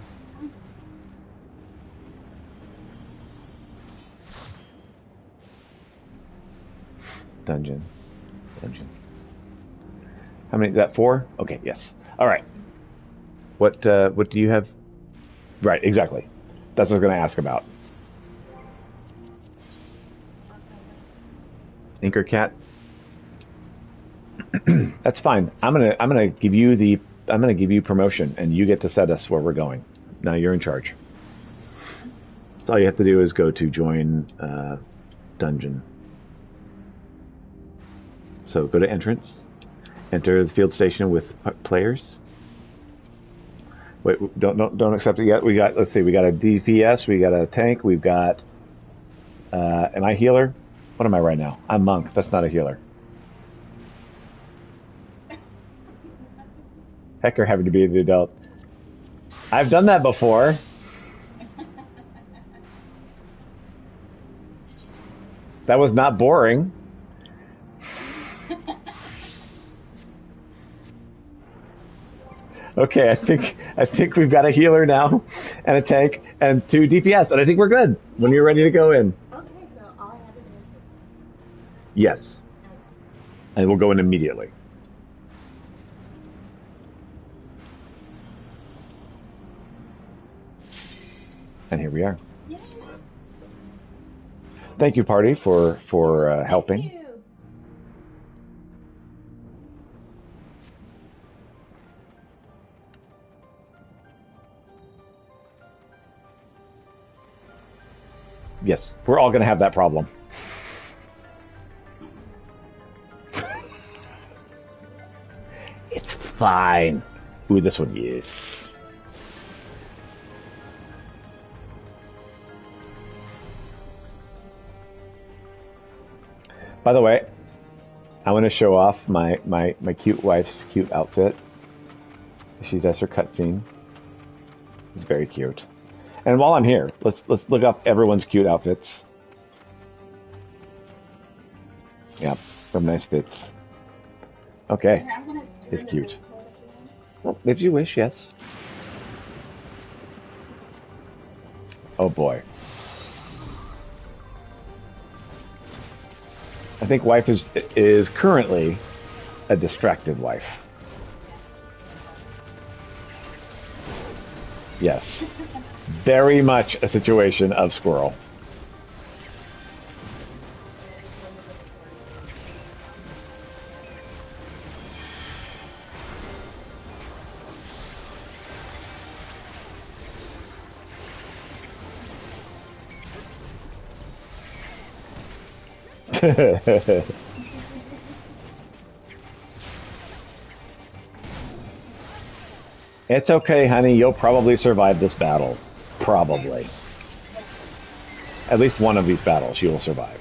Dungeon. How many? That 4? Okay, yes. All right. What do you have? Right, exactly. That's what I was going to ask about. Anchor Cat. That's fine. I'm gonna give you promotion, and you get to set us where we're going. Now you're in charge. So all you have to do is go to join dungeon. So go to entrance, enter the field station with players. Wait, don't accept it yet. Let's see, we got a DPS, we got a tank, we've got. Am I healer? What am I right now? I'm monk. That's not a healer. Hecker having to be the adult. I've done that before. That was not boring. Okay, I think we've got a healer now, and a tank, and 2 DPS, and I think we're good when you're ready to go in. Okay, so all I have to do is... Yes. And we'll go in immediately. And here we are. Yay. Thank you, party, for helping. Thank you. Yes, we're all going to have that problem. It's fine. Ooh, this one, yes. By the way, I want to show off my cute wife's cute outfit. She does her cutscene. It's very cute. And while I'm here, let's look up everyone's cute outfits. Yeah, some nice fits. Okay, it's cute. Well, if you wish, yes. Oh boy. I think wife is currently a distracted wife. Yes. Very much a situation of squirrel. It's okay, honey. You'll probably survive this battle. Probably. At least one of these battles you will survive.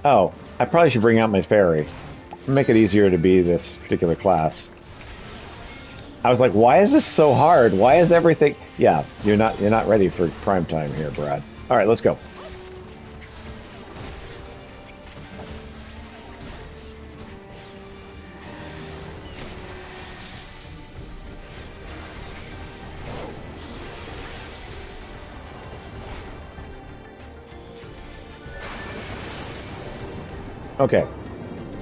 Oh, I probably should bring out my fairy. Make it easier to be this particular class. I was like, why is this so hard? Why is everything... Yeah, you're not ready for prime time here, Brad. All right, let's go. Okay,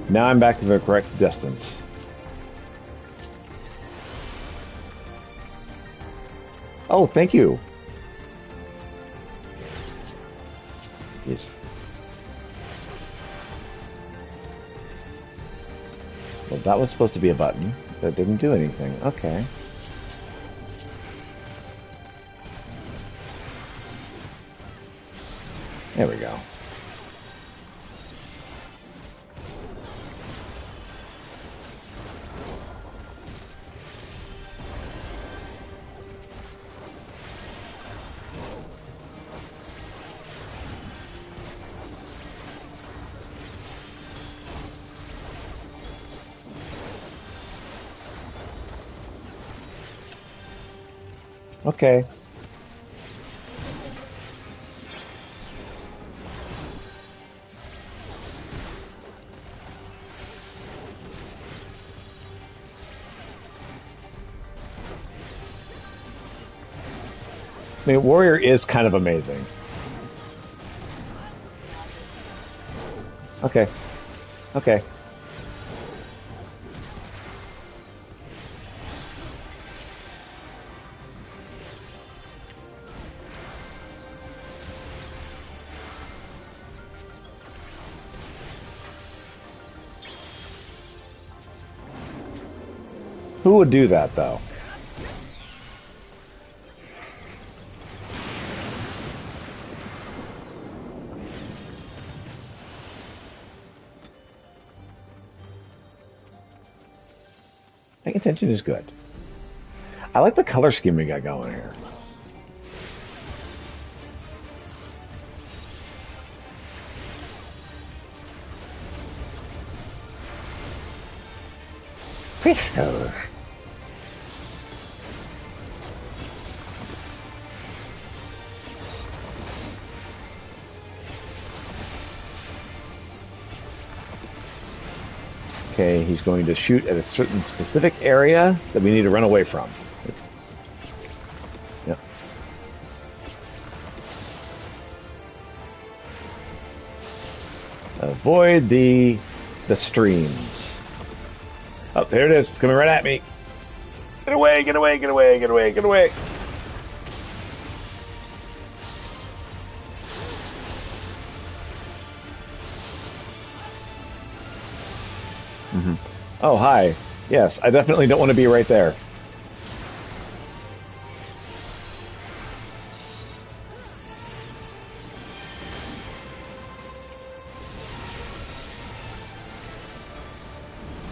now I'm back to the correct distance. Oh, thank you. Yes. Well, that was supposed to be a button. That didn't do anything. Okay. There we go. Okay. I mean, Warrior is kind of amazing. Okay. Okay. Who would do that, though? Paying attention is good. I like the color scheme we got going here. Crystals. Okay, he's going to shoot at a certain specific area that we need to run away from. Yep. Avoid the streams. Oh, there it is. It's coming right at me. Get away, get away, get away, get away, get away. Oh, hi. Yes, I definitely don't want to be right there.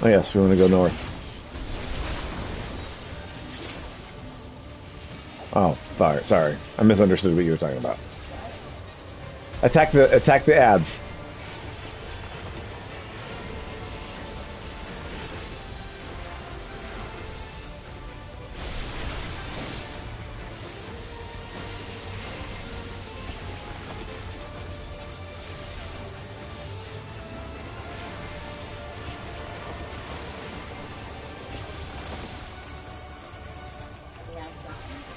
Oh, yes, we want to go north. Oh, sorry. I misunderstood what you were talking about. Attack the ads.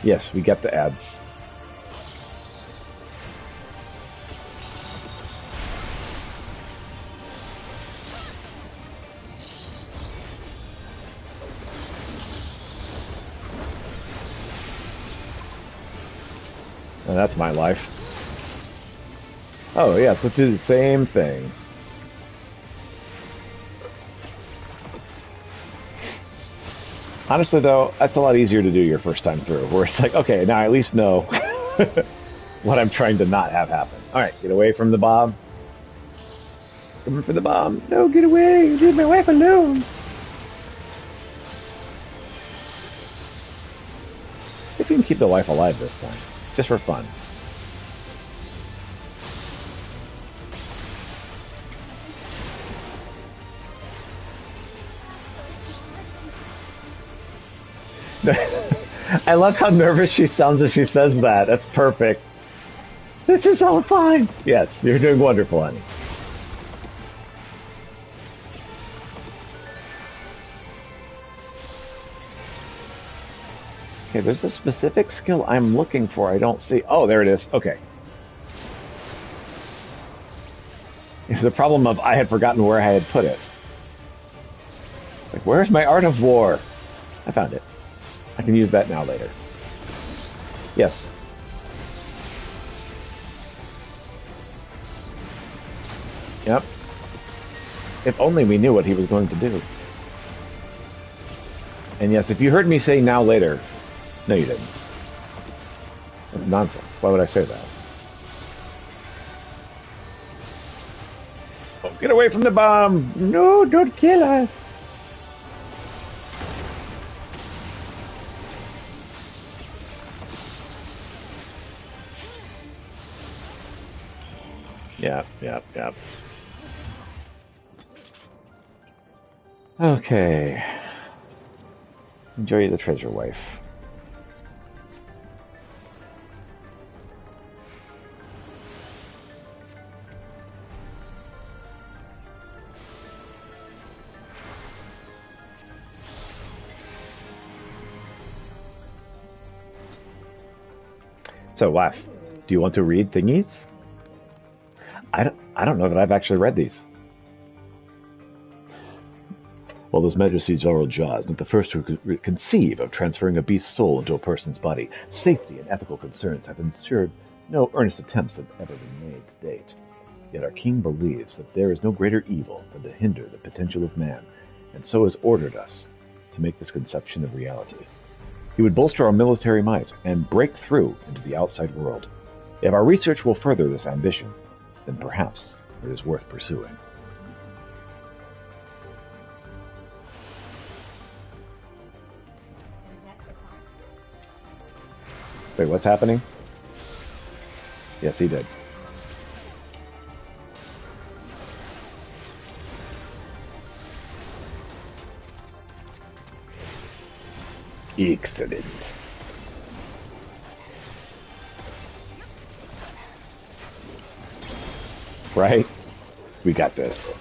Yes, we get the ads. And that's my life. Oh, yeah, let's do the same thing. Honestly, though, that's a lot easier to do your first time through, where it's like, okay, now I at least know what I'm trying to not have happen. All right, get away from the bomb. Coming for the bomb. No, get away. Leave my wife alone. See if we can keep the wife alive this time, just for fun. I love how nervous she sounds as she says that. That's perfect. This is all fine. Yes, you're doing wonderful, honey. Okay, there's a specific skill I'm looking for. I don't see. Oh, there it is. Okay. It's the problem of I had forgotten where I had put it. Like, where's my Art of War? I found it. I can use that now later. Yes. Yep. If only we knew what he was going to do. And yes, if you heard me say now later, no you didn't. That's nonsense. Why would I say that? Oh, get away from the bomb! No, don't kill us! Yep. Okay. Enjoy the treasure wife. So, wife, do you want to read thingies? I don't know that I've actually read these. While His Majesty Zorro Jaw is not the first to conceive of transferring a beast's soul into a person's body, safety and ethical concerns have ensured no earnest attempts have ever been made to date. Yet our king believes that there is no greater evil than to hinder the potential of man, and so has ordered us to make this conception a reality. He would bolster our military might and break through into the outside world. If our research will further this ambition, then perhaps it is worth pursuing. Wait, what's happening? Yes, he did. Excellent. Right? We got this.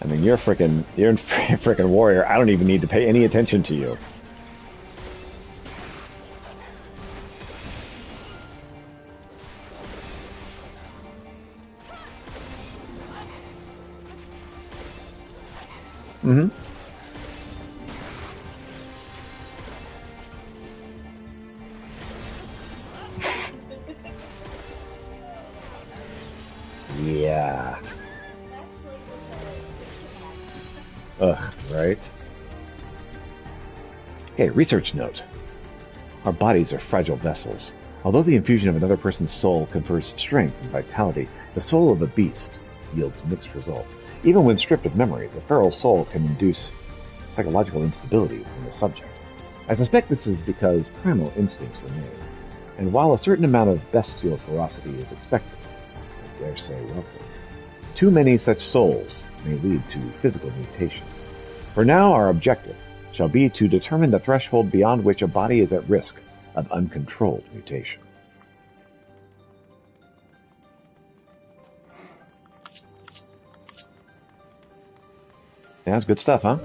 I mean, you're a freaking warrior. I don't even need to pay any attention to you. Mm-hmm. Yeah. Ugh, right? Okay, research note. Our bodies are fragile vessels. Although the infusion of another person's soul confers strength and vitality, the soul of a beast yields mixed results. Even when stripped of memories, a feral soul can induce psychological instability in the subject. I suspect this is because primal instincts remain, and while a certain amount of bestial ferocity is expected, I dare say welcome, too many such souls may lead to physical mutations. For now, our objective shall be to determine the threshold beyond which a body is at risk of uncontrolled mutation. Yeah, that's good stuff, huh?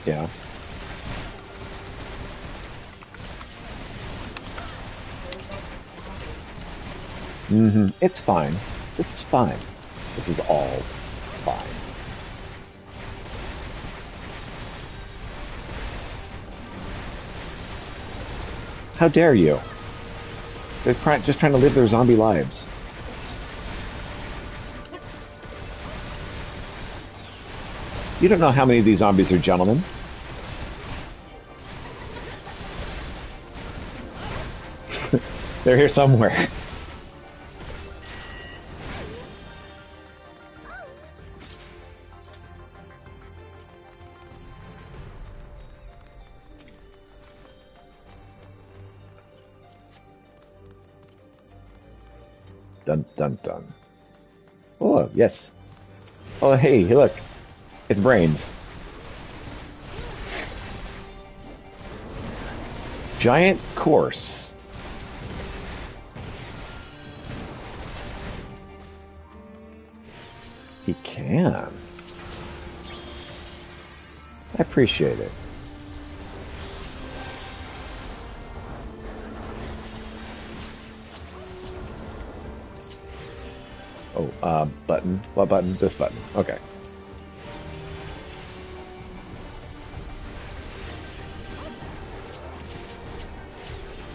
Yeah. Mm-hmm. It's fine. This is fine. This is all fine. How dare you? They're just trying to live their zombie lives. You don't know how many of these zombies are gentlemen. They're here somewhere. Dun dun dun. Oh, yes. Oh, hey, look. It's brains. Giant course. He can. I appreciate it. Oh, button. What button? This button. Okay.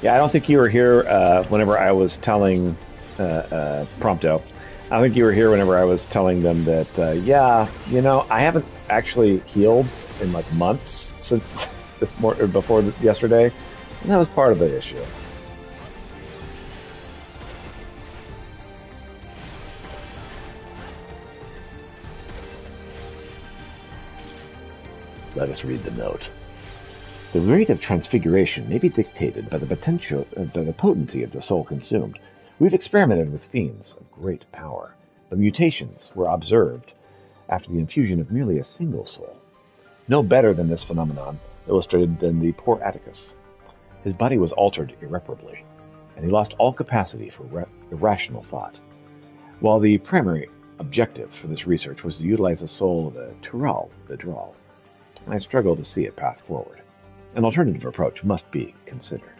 Yeah, I don't think you were here whenever I was telling Prompto. I think you were here whenever I was telling them that, yeah, you know, I haven't actually healed in like months since before yesterday, and that was part of the issue. Let us read the note. The rate of transfiguration may be dictated by the potency of the soul consumed. We've experimented with fiends of great power, but mutations were observed after the infusion of merely a single soul. No better than this phenomenon illustrated than the poor Atticus. His body was altered irreparably, and he lost all capacity for irrational thought. While the primary objective for this research was to utilize the soul of a Tural, the Drawl, I struggle to see a path forward. An alternative approach must be considered.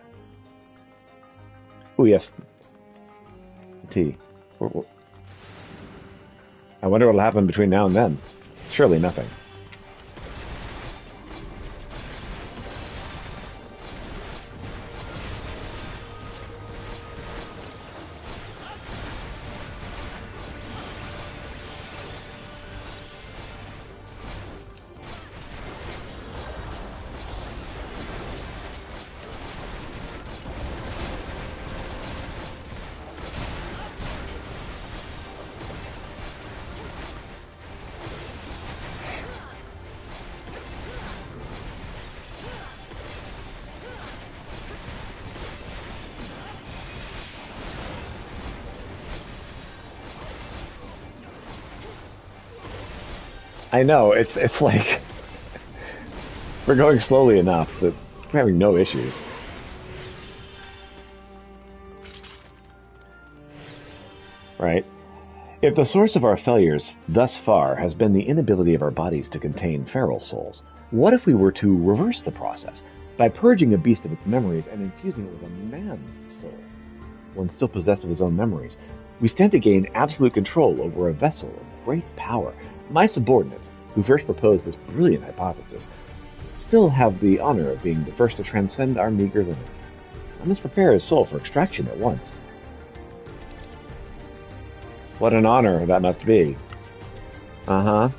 Oh, yes. T. I wonder what will happen between now and then. Surely nothing. I know, it's like we're going slowly enough that we're having no issues. Right? If the source of our failures thus far has been the inability of our bodies to contain feral souls, what if we were to reverse the process by purging a beast of its memories and infusing it with a man's soul, one still possessed of his own memories? We stand to gain absolute control over a vessel of great power. My subordinates, who first proposed this brilliant hypothesis, still have the honor of being the first to transcend our meager limits. I must prepare his soul for extraction at once. What an honor that must be. Uh-huh.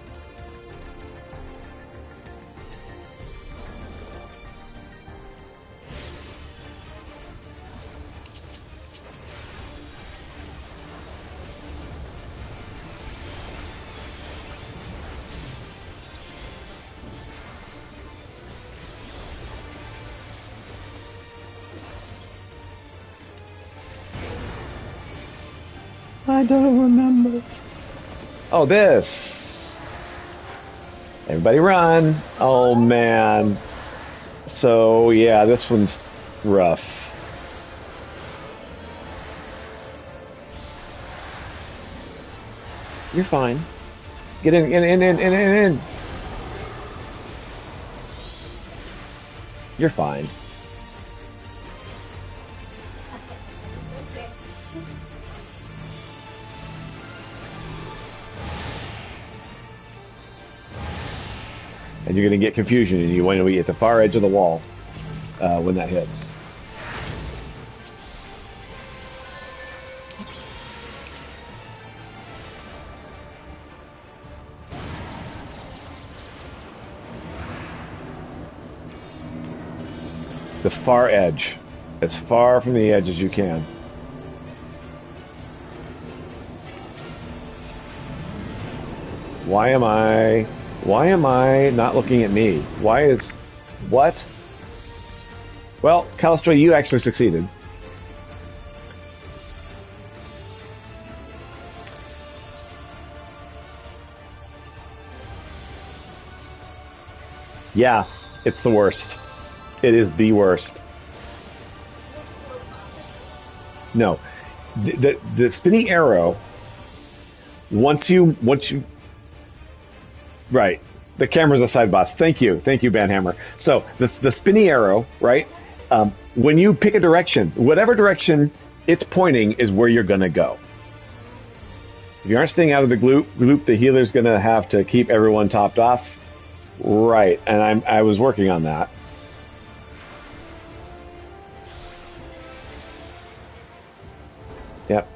I don't remember. Oh, this. Everybody run. Oh, man. So, yeah, this one's rough. You're fine. Get in. You're fine. And you're going to get confusion, and you want to be at the far edge of the wall when that hits. The far edge. As far from the edge as you can. Why am I not looking at me? Why is... What? Well, Calistray, you actually succeeded. Yeah, it's the worst. It is the worst. No. The spinning arrow, once you... Right. The camera's a side boss. Thank you, Banhammer. So the spinny arrow, right? When you pick a direction, whatever direction it's pointing is where you're gonna go. If you aren't staying out of the loop, the healer's gonna have to keep everyone topped off. Right, and I was working on that. Yep.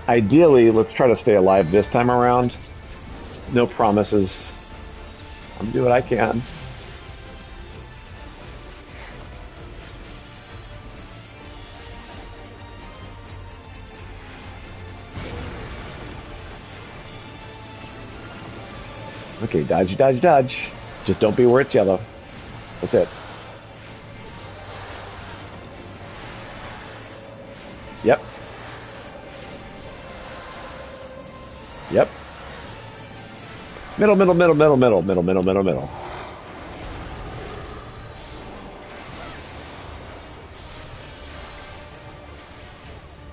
Ideally, let's try to stay alive this time around. No promises. I'm gonna do what I can. Okay, dodge, dodge, dodge. Just don't be where it's yellow. That's it. Yep. Yep. Middle.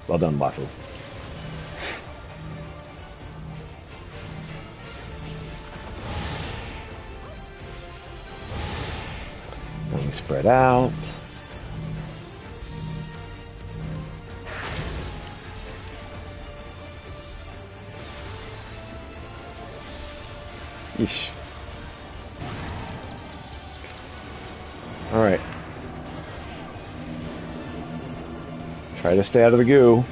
Well done, Waffle. Let me spread out. Yeesh. All right. Try to stay out of the goo.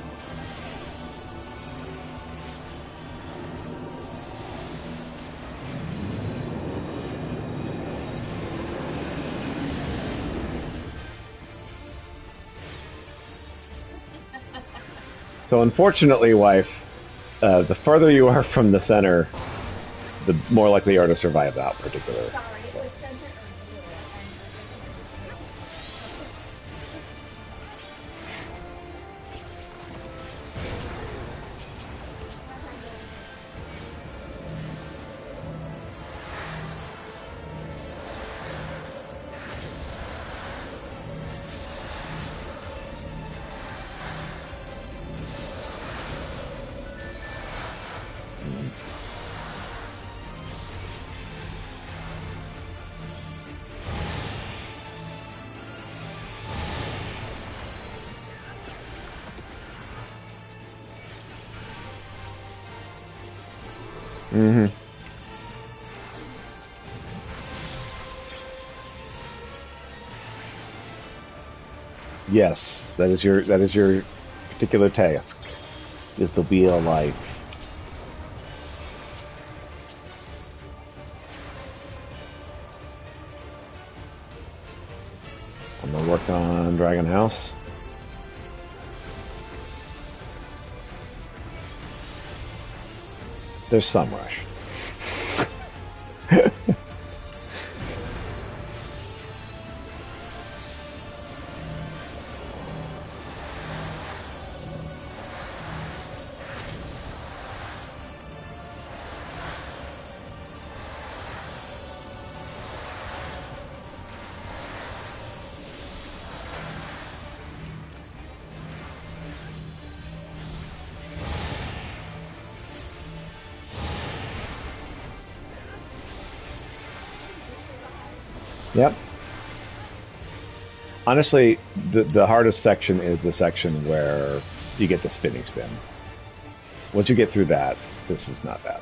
So unfortunately, wife, the farther you are from the center, the more likely you are to survive that particular. Sorry, it was center Mm-hmm. Yes, that is your particular task. Is the wheel of life. I'm gonna work on Dragon House. There's some rush. Yep. Honestly, the hardest section is the section where you get the spinning spin. Once you get through that, this is not bad.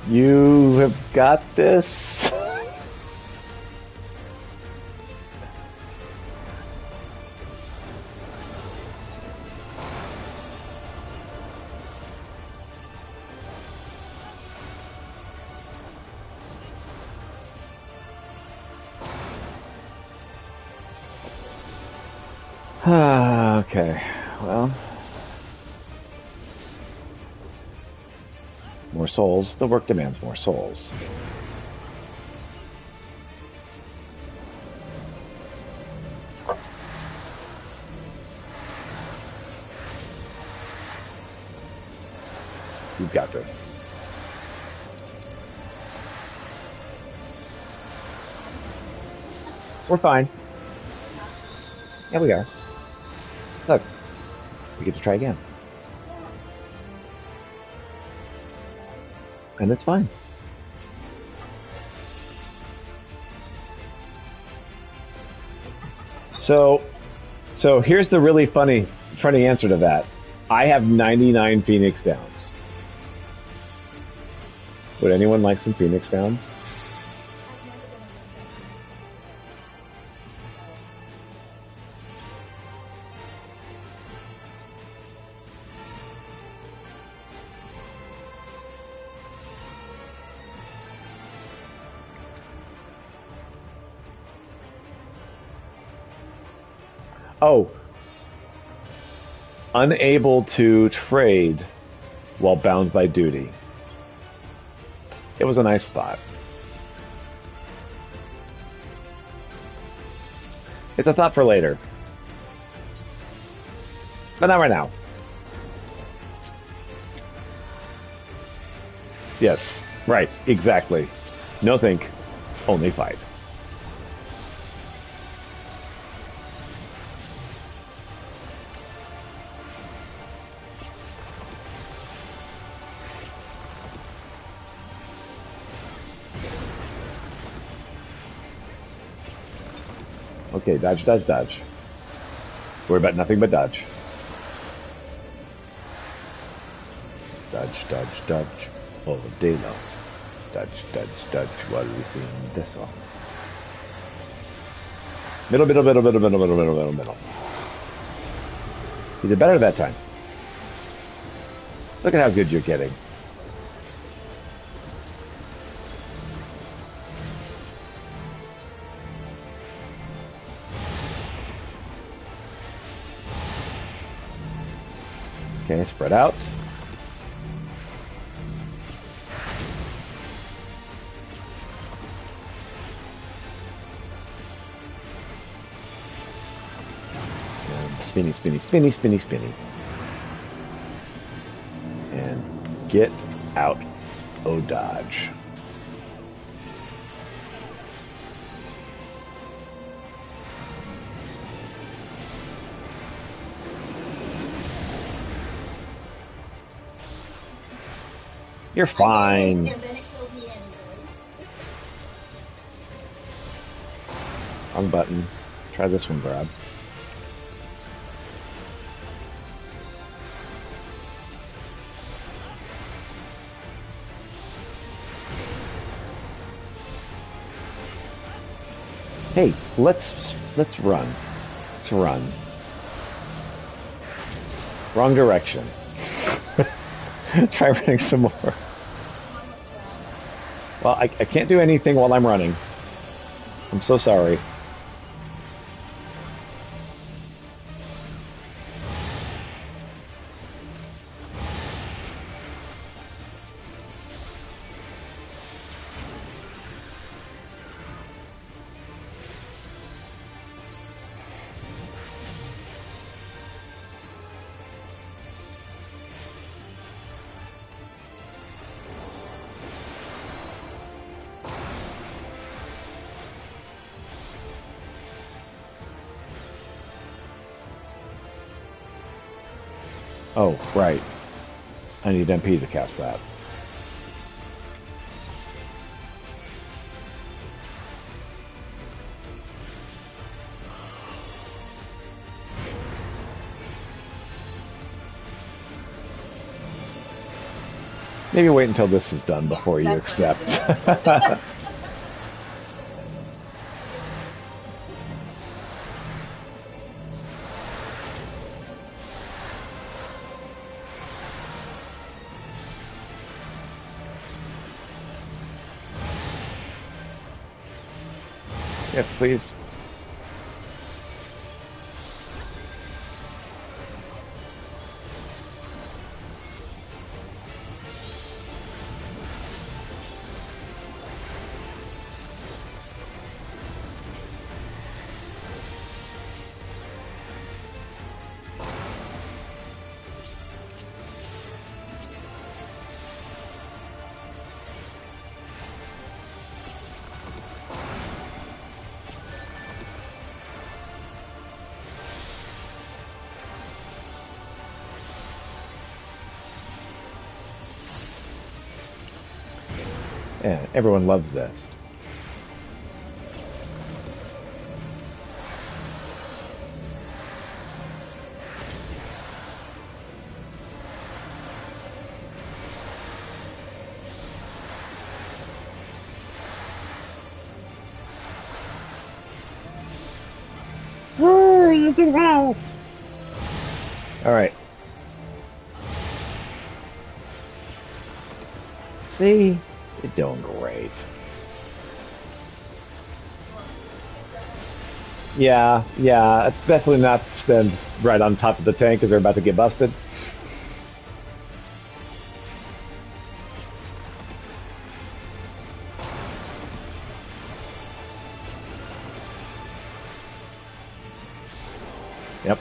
You have got this. Okay, well. More souls. The work demands more souls. You've got this. We're fine. Yeah, we are. Look, we get to try again. And it's fine. So here's the really funny answer to that. I have 99 Phoenix Downs. Would anyone like some Phoenix Downs? Oh, unable to trade while bound by duty. It was a nice thought. It's a thought for later. But not right now. Yes, right, exactly. No think, only fight. Okay, dodge, dodge, dodge. Worry about nothing but dodge. Dodge, dodge, dodge. All day long. Dodge, dodge, dodge while we sing this song. Middle, middle, middle, middle, middle, middle, middle, middle, middle. He did better that time. Look at how good you're getting. Okay, spread out. And spinny, spinny, spinny, spinny, spinny. And get out. Oh, dodge. You're fine. Wrong button. Try this one, Brad. Hey, let's run. Let's run. Wrong direction. Try running some more. Well, I can't do anything while I'm running. I'm so sorry. Oh, right. I need MP to cast that. Maybe wait until this is done before you accept. Yes, please. Yeah, everyone loves this. Oh, you did well. All right. See? You're doing great. Yeah, it's definitely not stand right on top of the tank because they're about to get busted. Yep.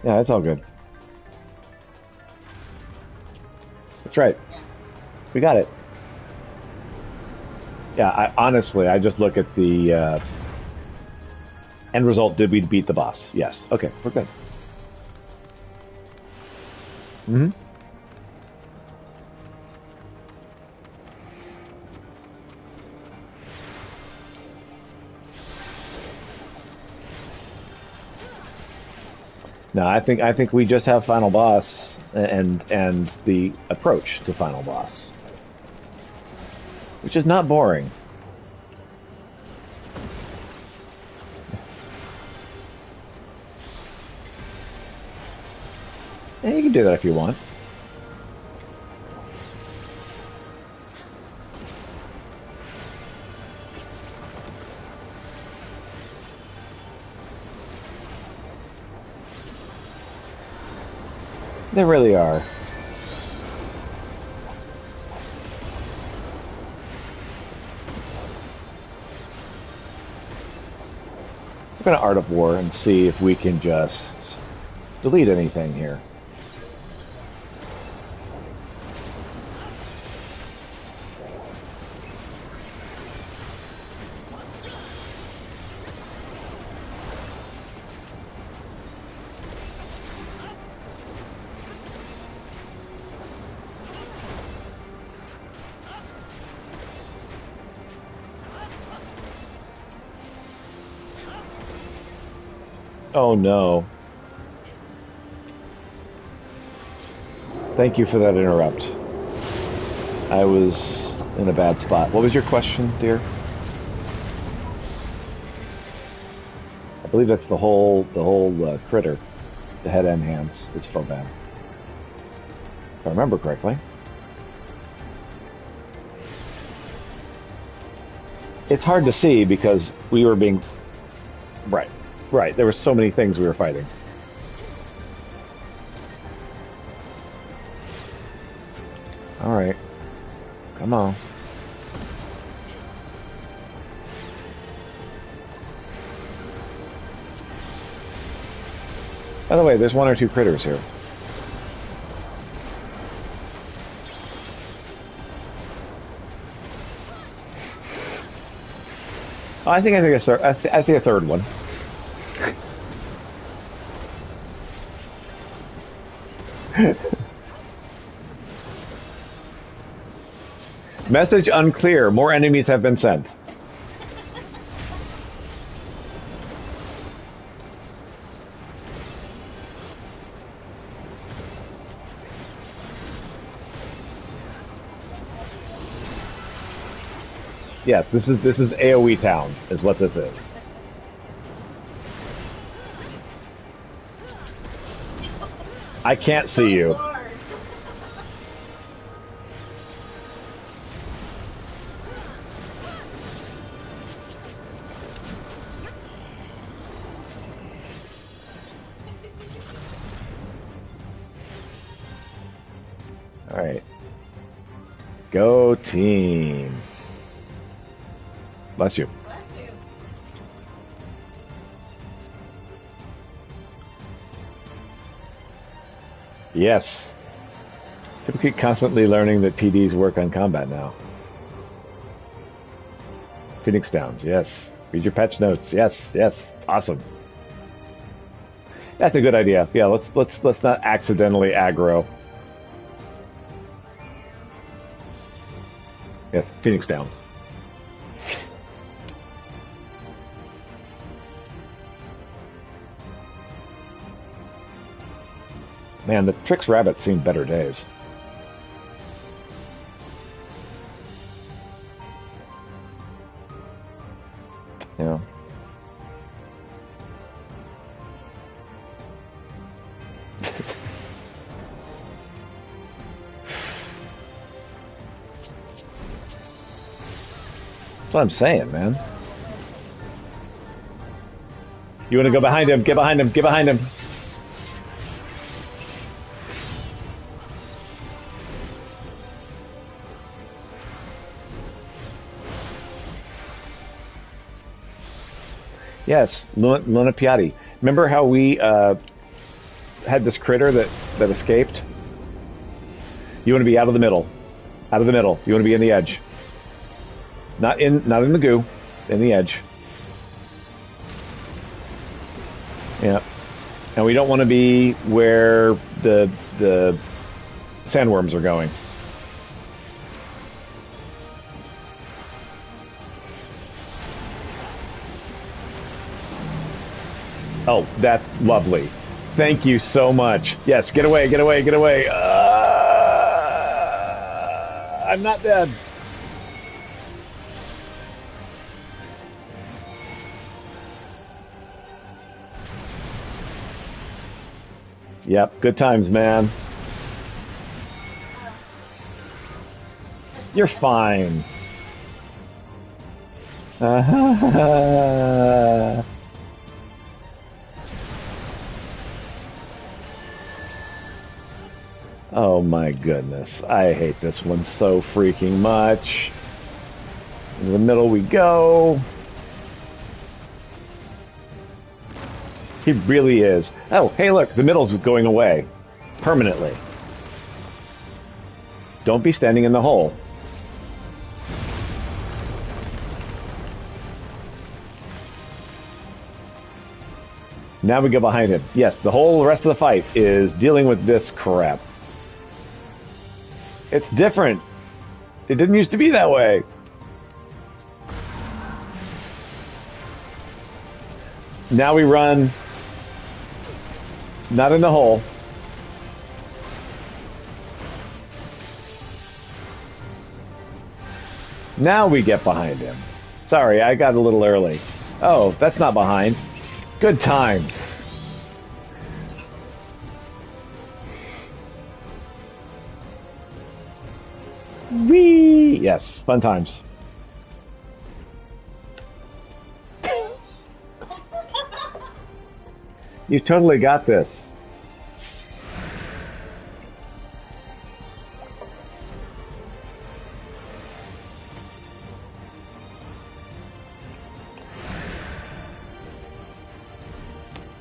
Yeah, it's all good. That's right. We got it. Yeah, I just look at the end result. Did we beat the boss? Yes. Okay, we're good. Mm-hmm. No, I think we just have final boss and the approach to final boss, which is not boring. And you can do that if you want. They really are. We're going to Art of War and see if we can just delete anything here. Oh no. Thank you for that interrupt. I was in a bad spot. What was your question, dear? I believe that's the whole critter. The head and hands is Foban. If I remember correctly. It's hard to see because we were being... Right, there were so many things we were fighting. Alright. Come on. By the way, there's one or two critters here. Oh, I see a third one. Message unclear. More enemies have been sent. Yes, this is AoE town is what this is. I can't see you. All right. Go team. Bless you. Yes. People keep constantly learning that PDs work on combat now. Phoenix Downs, yes. Read your patch notes, yes. Awesome. That's a good idea. Yeah, let's not accidentally aggro. Yes, Phoenix Downs. Man, the Trix Rabbit's seen better days. Yeah. That's what I'm saying, man. You want to go behind him? Get behind him. Get behind him. Yes, Luna Piatti. Remember how we had this critter that escaped? You want to be out of the middle. Out of the middle. You want to be in the edge. Not in the goo. In the edge. Yeah. And we don't want to be where the sandworms are going. Oh, that's lovely. Thank you so much. Yes, get away, get away, get away. I'm not dead. Yep, good times, man. You're fine. Oh my goodness. I hate this one so freaking much. In the middle we go. He really is. Oh, hey look, the middle's going away. Permanently. Don't be standing in the hole. Now we go behind him. Yes, the whole rest of the fight is dealing with this crap. It's different. It didn't used to be that way. Now we run, not in the hole. Now we get behind him. Sorry, I got a little early. Oh, that's not behind. Good times. Whee! Yes, fun times. You totally got this.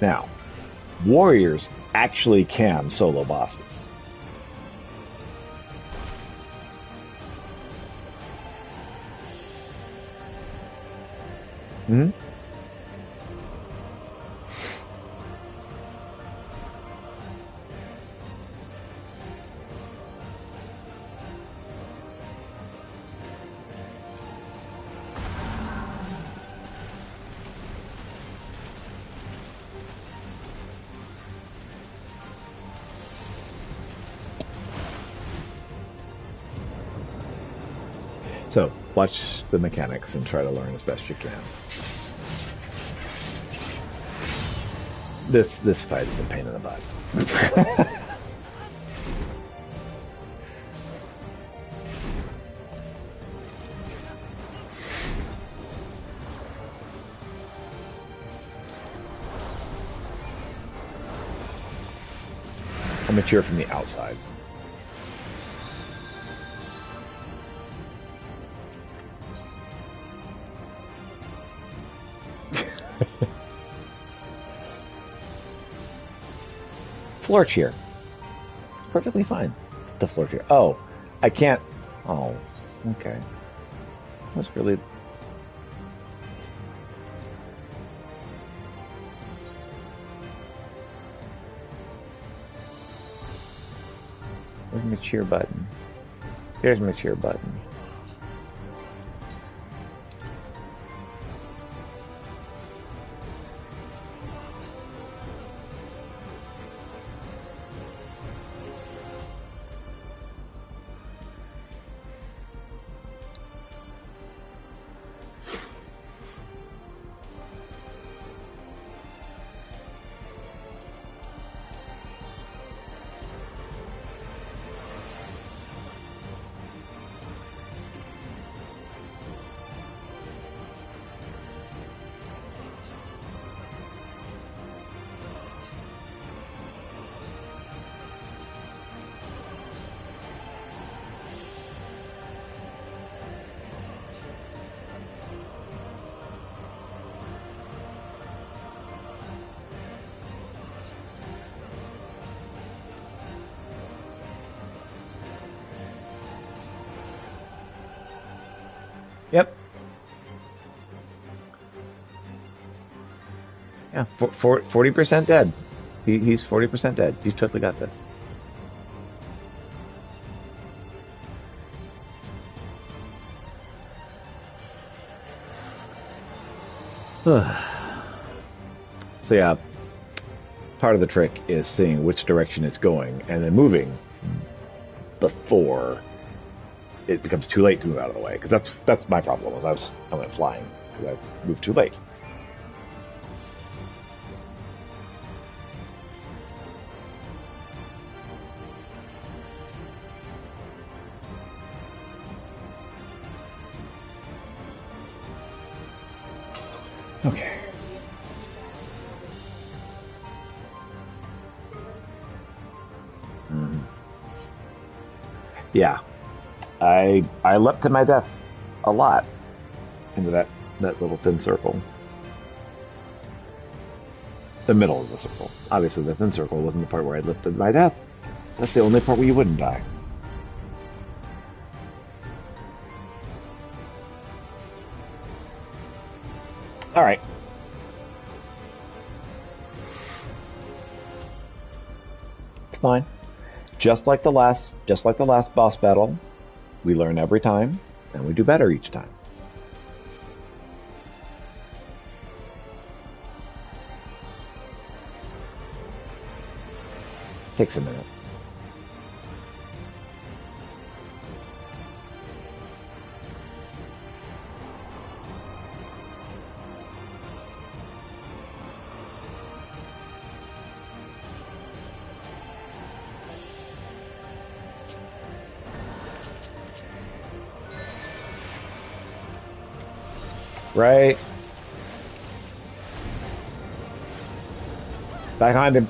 Now, warriors actually can solo bosses. Hmm? So, watch the mechanics and try to learn as best you can. This fight is a pain in the butt. I'm mature from the outside. Floor cheer. It's perfectly fine. The floor cheer. Oh, I can't. Oh, okay. That's really. Where's my cheer button? There's my cheer button. Yep. Yeah, 40% dead. He's 40% dead. He's totally got this. So yeah, part of the trick is seeing which direction it's going and then moving before it becomes too late to move out of the way. Because that's my problem. Was I went flying because I moved too late. Okay. Yeah. I leapt to my death a lot into that little thin circle. The middle of the circle. Obviously, the thin circle wasn't the part where I leapt to my death. That's the only part where you wouldn't die. All right. It's fine. Just like the last boss battle, we learn every time, and we do better each time. Takes a minute. Right. Behind him.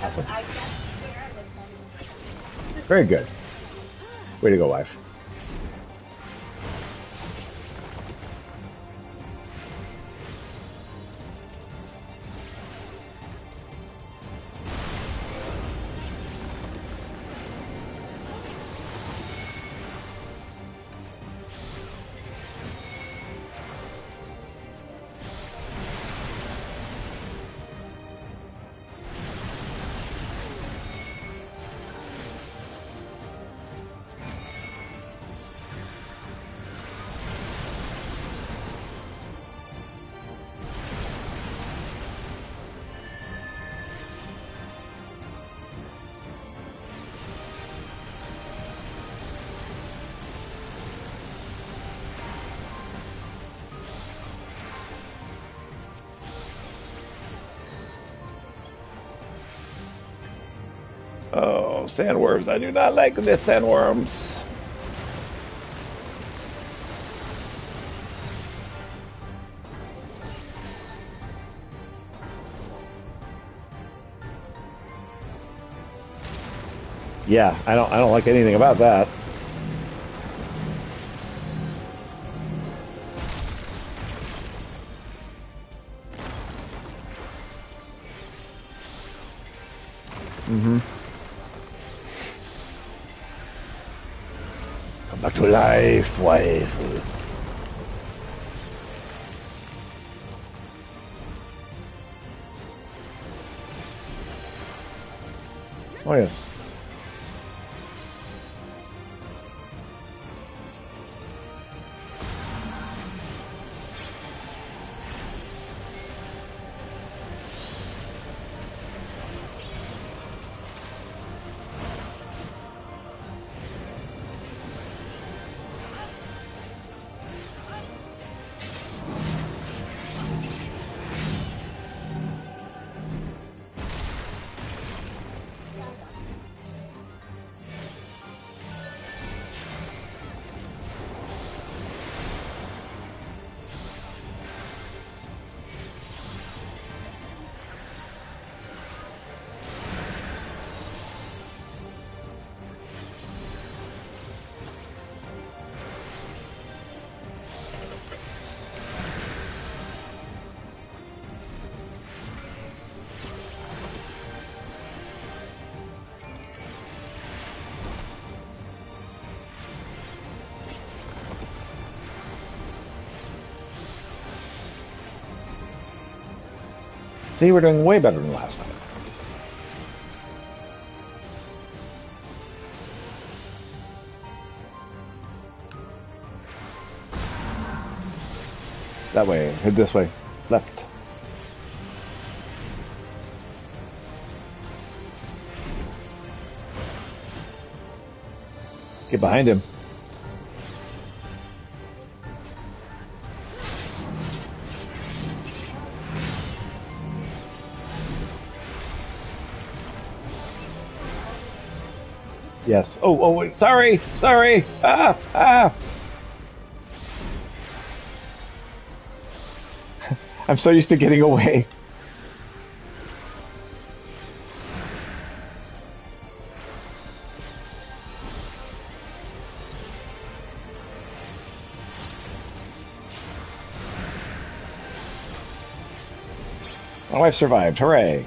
Awesome. Very good. Way to go, wife. Oh, sandworms. I do not like the sandworms. Yeah, I don't like anything about that. Mm-hmm. Come back to life, wife. Oh, yes. See, we're doing way better than last time. That way, head this way. Left. Get behind him. Yes. Oh, wait. Sorry. Sorry. Ah. I'm so used to getting away. My wife survived. Hooray.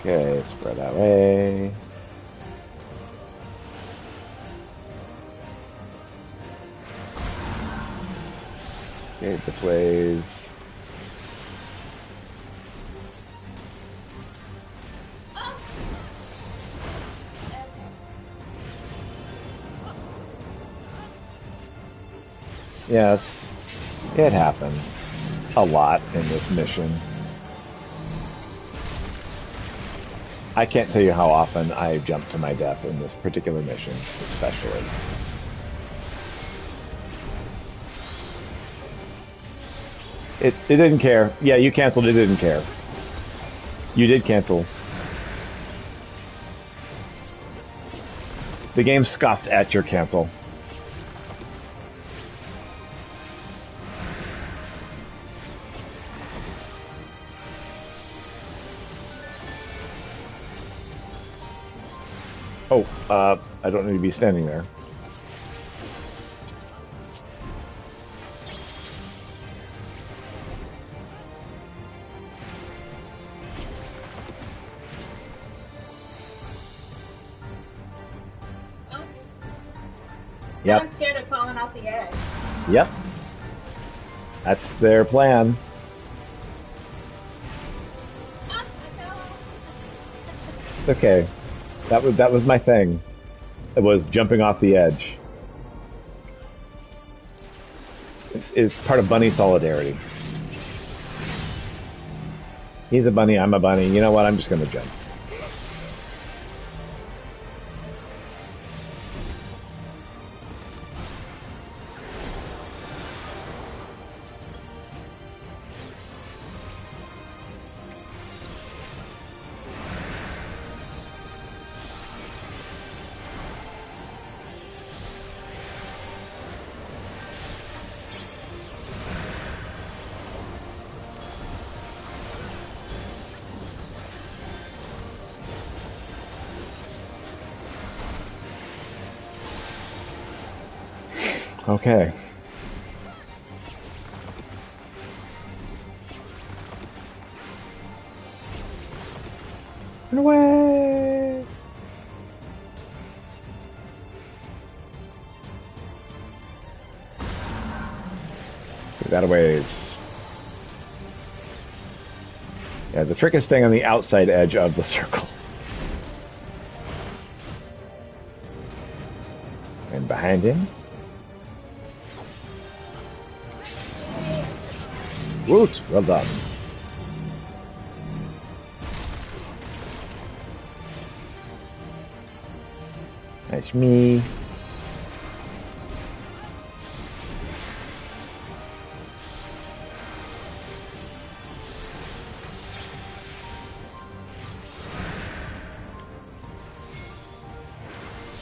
Okay, spread that way. Okay, this way's. Yes, it happens a lot in this mission. I can't tell you how often I jump to my death in this particular mission, especially. It didn't care. Yeah, you canceled, it didn't care. You did cancel. The game scoffed at your cancel. Oh, I don't need to be standing there. Yep. I'm scared of falling off the edge. Yep. That's their plan. Okay. That was my thing. It was jumping off the edge. It's part of bunny solidarity. He's a bunny, I'm a bunny. You know what? I'm just gonna jump. Okay. Run away! Get that a ways. Yeah, the trick is staying on the outside edge of the circle. And behind him. Woot! Well done. That's me.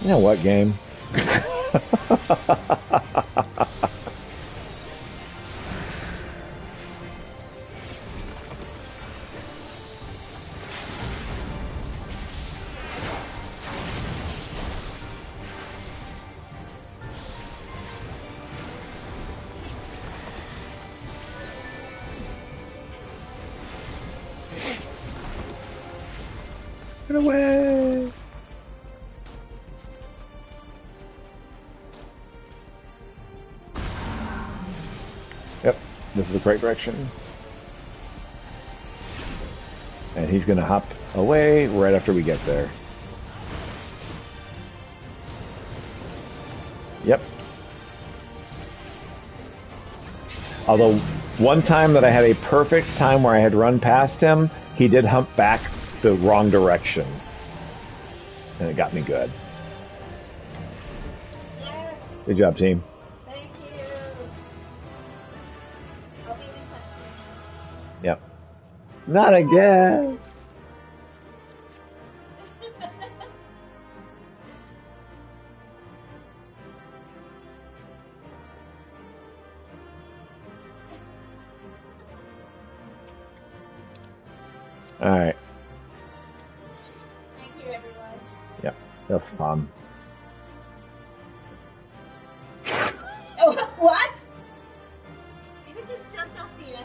You know what, game? Get away! Yep. This is the correct direction. And he's going to hop away right after we get there. Yep. Although, one time that I had a perfect time where I had run past him, he did hump back the wrong direction. And it got me good. Good job, team. Thank you. I'll be in touch. Yep. Not again. All right. Thank you, everyone. Yep. That's fun. Oh, what? You just jumped off the edge.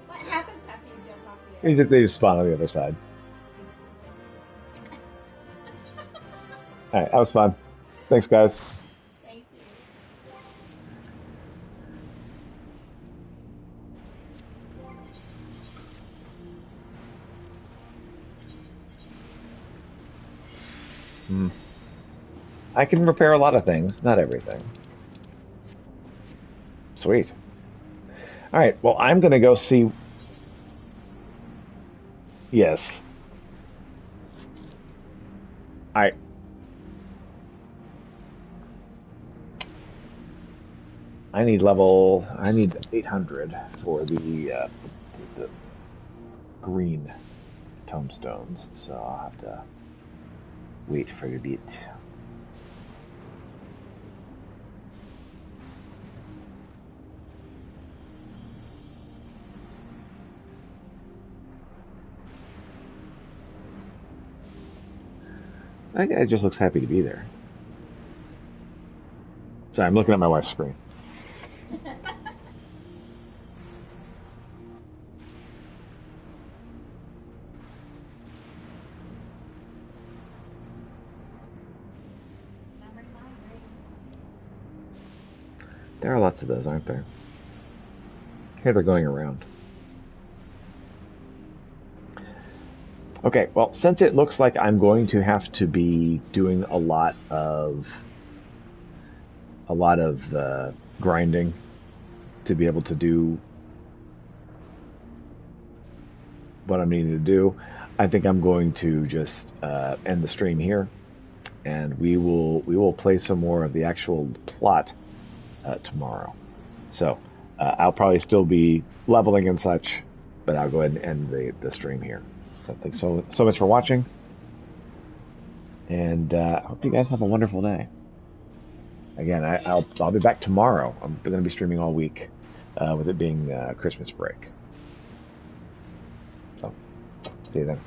What happens after you jump off the edge? They just spawn on the other side. All right, that was fun. Thanks, guys. Thank you. I can repair a lot of things, not everything. Sweet. All right, well, I'm going to go see... Yes. All right. I need 800 for the green tombstones, so I'll have to wait for a bit. That guy just looks happy to be there. Sorry, I'm looking at my wife's screen. There are lots of those, aren't there? Here they're going around. Okay, well, since it looks like I'm going to have to be doing a lot of grinding to be able to do what I'm needing to do, I think I'm going to just end the stream here, and we will play some more of the actual plot tomorrow. So I'll probably still be leveling and such, but I'll go ahead and end the stream here. So thanks so much for watching, and I hope you guys have a wonderful day. Again, I'll be back tomorrow. I'm going to be streaming all week, with it being Christmas break. So, see you then.